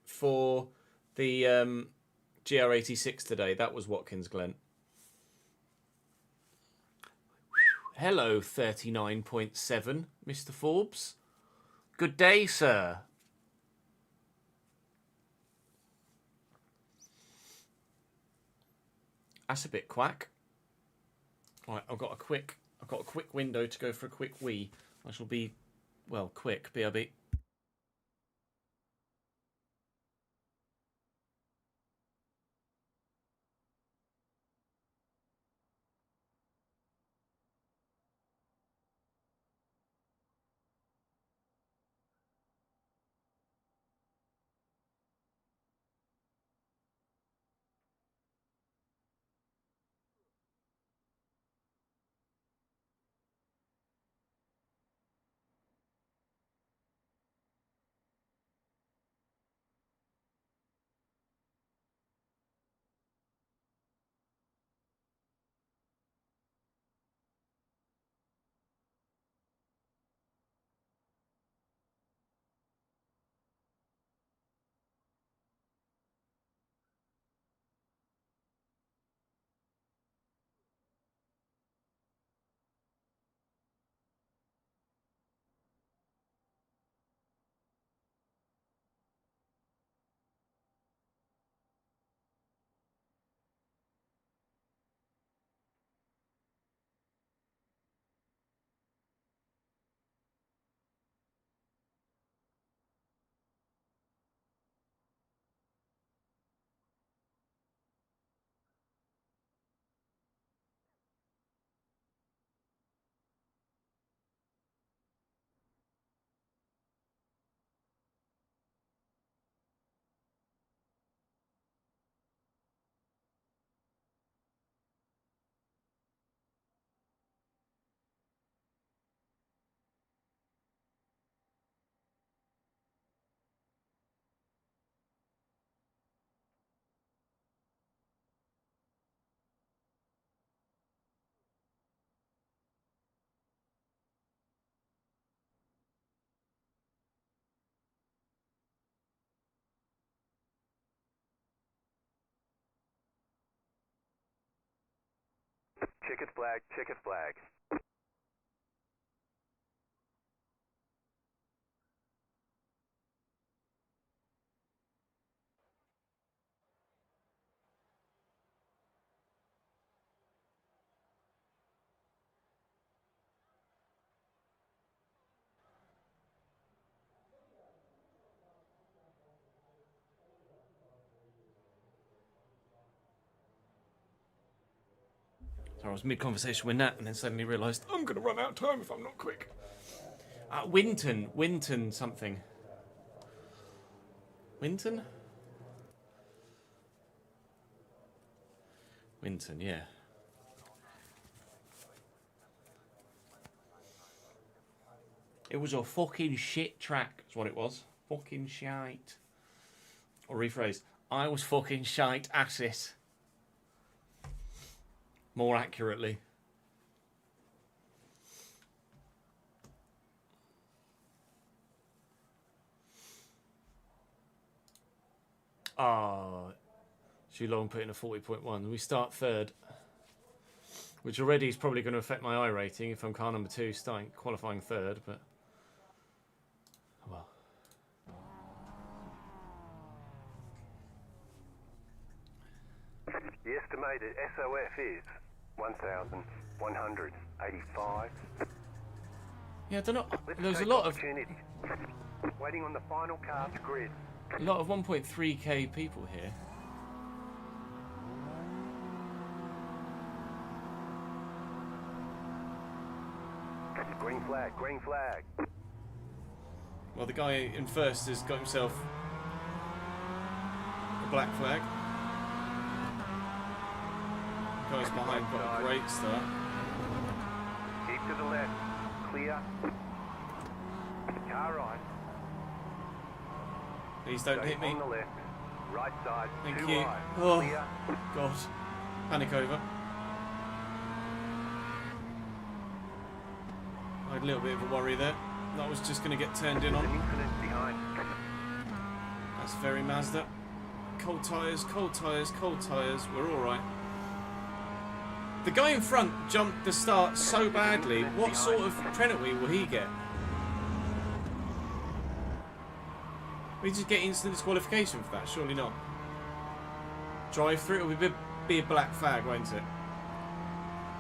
Speaker 1: for the GR86 today. That was Watkins Glen. Hello, 39.7, Mr. Forbes. Good day, sir. That's a bit quack. Right, I've got a quick window to go for a quick wee. I shall be, well, quick. BRB.
Speaker 2: Checkered flag, checkered flag.
Speaker 1: So I was mid-conversation with Nat and then suddenly realised I'm going to run out of time if I'm not quick. Winton something. Winton? Winton, yeah. It was a fucking shit track, is what it was. Fucking shite. Or rephrase, I was fucking shite at it. More accurately. Too long putting a 40.1. We start third. Which already is probably going to affect my iRating if I'm car number 2 starting qualifying third, but well.
Speaker 2: The estimated SOF is 1,185.
Speaker 1: Yeah, I don't know.
Speaker 2: Let's
Speaker 1: There's a
Speaker 2: take
Speaker 1: lot of
Speaker 2: opportunity. Waiting on the final car to grid.
Speaker 1: a lot of 1.3k people here.
Speaker 2: Green flag, green flag.
Speaker 1: Well, the guy in first has got himself a black flag. Guys behind got a great start.
Speaker 2: Keep to the left. Clear. Car right.
Speaker 1: Please don't hit me.
Speaker 2: On the left. Right side.
Speaker 1: Thank
Speaker 2: Too
Speaker 1: you.
Speaker 2: wide.
Speaker 1: Oh,
Speaker 2: Clear.
Speaker 1: God. Panic over. I had a little bit of a worry there. That was just going to get turned in
Speaker 2: There's an
Speaker 1: on.
Speaker 2: incident behind.
Speaker 1: That's very Mazda. Cold tyres, cold tyres, cold tyres. We're alright. The guy in front jumped the start so badly. What sort of penalty will he get? We just get instant disqualification for that? Surely not. Drive through. It will be a black flag, won't it?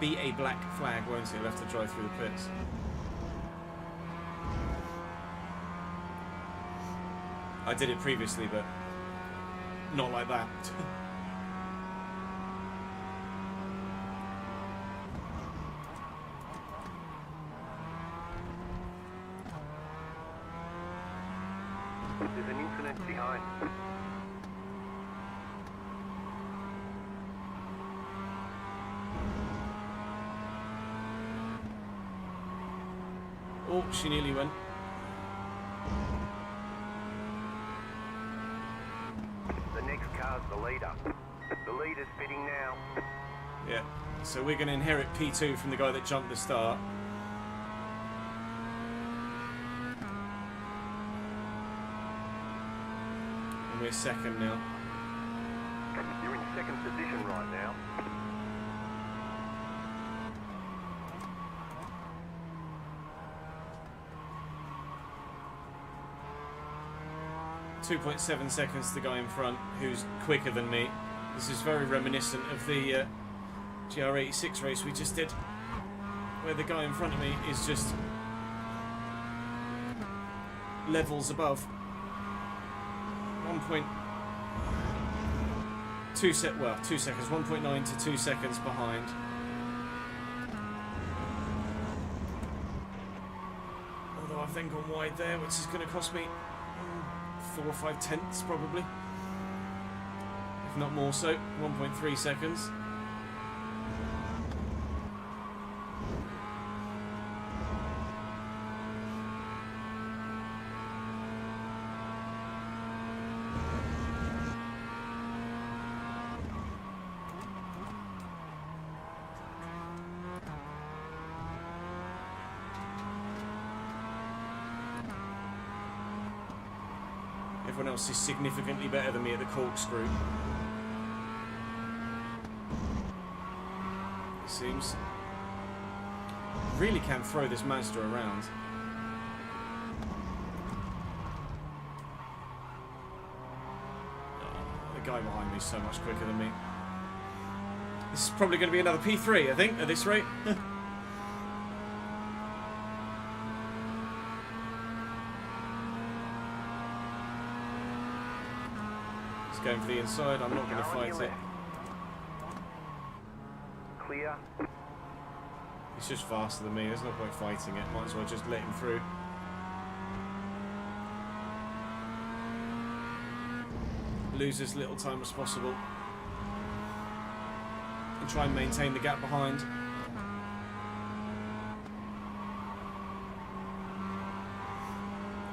Speaker 1: Be a black flag, won't it? We'll have to drive through the pits. I did it previously, but not like that.
Speaker 2: There's an incident behind.
Speaker 1: Oh, she nearly went.
Speaker 2: The next car's the leader. The leader's pitting now.
Speaker 1: Yeah. So we're going to inherit P2 from the guy that jumped the start. And we're second now.
Speaker 2: You're in second position right now.
Speaker 1: .7 seconds to the guy in front, who's quicker than me. This is very reminiscent of the GR86 race we just did, where the guy in front of me is just levels above. 2 seconds, 1.9 to 2 seconds behind. Although I've then gone wide there, which is going to cost me 4 or 5 tenths probably, if not more so. 1.3 seconds. Everyone else is significantly better than me at the corkscrew, it seems. Really can throw this Mazda around. Oh, the guy behind me is so much quicker than me. This is probably going to be another P3, I think, at this rate. Going for the inside, I'm not going to fight it.
Speaker 2: Clear.
Speaker 1: He's just faster than me, there's no point fighting it, might as well just let him through. Lose as little time as possible. And try and maintain the gap behind.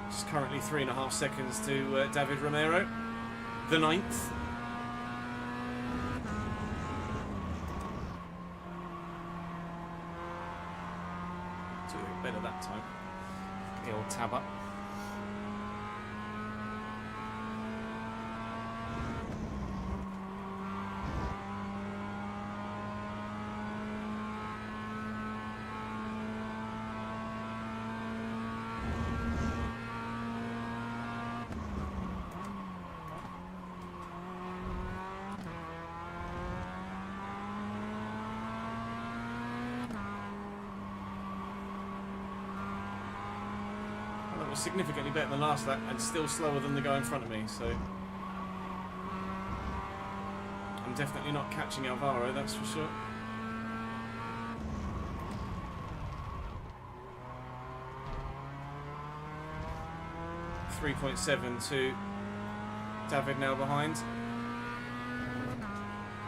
Speaker 1: Just currently 3.5 seconds to David Romero. The 9th. Doing better that time. The old tab up. Significantly better than last lap and still slower than the guy in front of me, so I'm definitely not catching Alvaro, that's for sure. .7 to David now behind.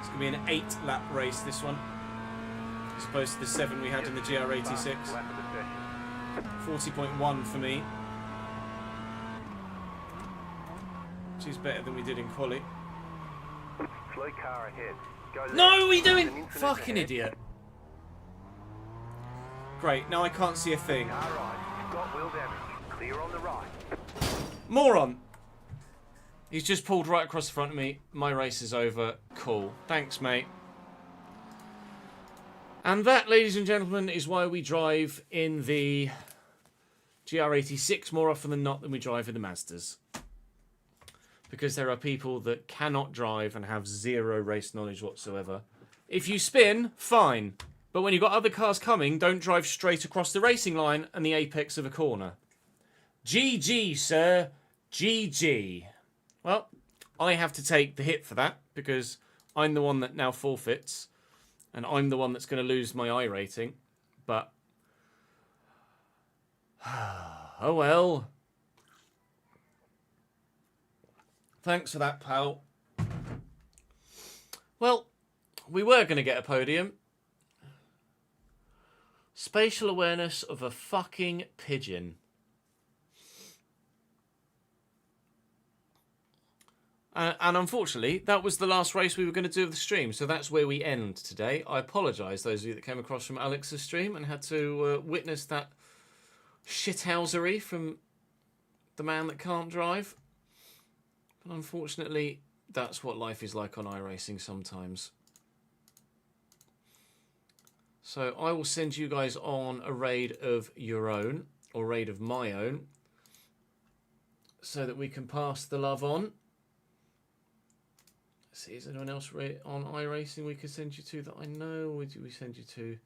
Speaker 1: It's going to be an 8-lap race, this one. As opposed to the 7 we had in the GR86. 40.1 for me. Which is better than we did in quali.
Speaker 2: Slow car ahead.
Speaker 1: No, what are you doing? Fucking idiot. Great, now I can't see a thing.
Speaker 2: Alright, you've got wheel damage. Clear on the right.
Speaker 1: Moron! He's just pulled right across the front of me. My race is over. Cool. Thanks, mate. And that, ladies and gentlemen, is why we drive in the GR86 more often than not than we drive in the Mazdas. Because there are people that cannot drive and have zero race knowledge whatsoever. If you spin, fine. But when you've got other cars coming, don't drive straight across the racing line and the apex of a corner. GG, sir. GG. Well, I have to take the hit for that because I'm the one that now forfeits. And I'm the one that's going to lose my iRating. But, oh well. Thanks for that, pal. Well, we were going to get a podium. Spatial awareness of a fucking pigeon. And unfortunately, that was the last race we were going to do of the stream. So that's where we end today. I apologise, those of you that came across from Alex's stream and had to witness that shithousery from the man that can't drive. But unfortunately, that's what life is like on iRacing sometimes. So I will send you guys on a raid of your own, or raid of my own, so that we can pass the love on. Let's see, is anyone else on iRacing we could send you to that I know? Or do we send you to?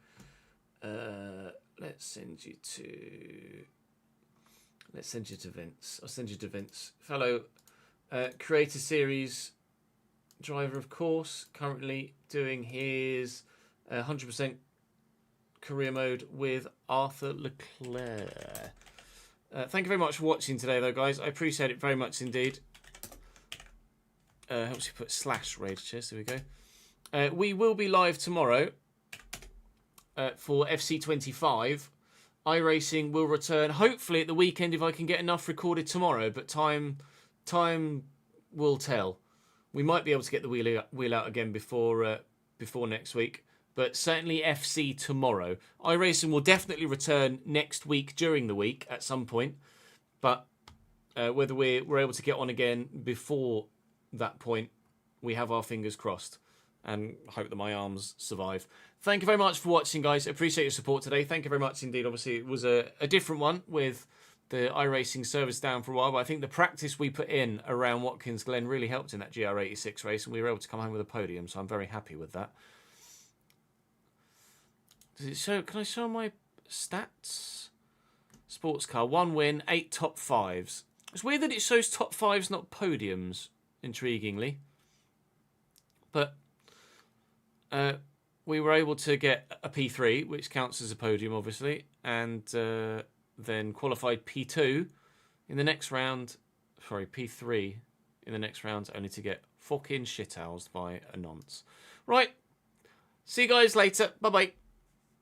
Speaker 1: Let's send you to Vince. I'll send you to Vince, fellow Creator Series driver, of course. Currently doing his 100% career mode with Arthur Leclerc. Thank you very much for watching today, though, guys. I appreciate it very much indeed. Helps you put /rage chest. There we go. We will be live tomorrow for FC25. iRacing will return hopefully at the weekend if I can get enough recorded tomorrow, but time will tell. We might be able to get the wheel out again before next week, but certainly FC tomorrow. iRacing will definitely return next week during the week at some point, but whether we're able to get on again before that point, we have our fingers crossed and hope that my arms survive. Thank you very much for watching, guys. I appreciate your support today. Thank you very much indeed. Obviously, it was a different one with the iRacing service down for a while, but I think the practice we put in around Watkins Glen really helped in that GR86 race, and we were able to come home with a podium, so I'm very happy with that. Does it show? Can I show my stats? Sports car, 1 win, 8 top 5s. It's weird that it shows top 5s, not podiums, intriguingly. But we were able to get a P3, which counts as a podium, obviously, and then qualified P2 in the next round. Sorry, P3 in the next round, only to get fucking shithoused by a nonce. Right. See you guys later. Bye-bye.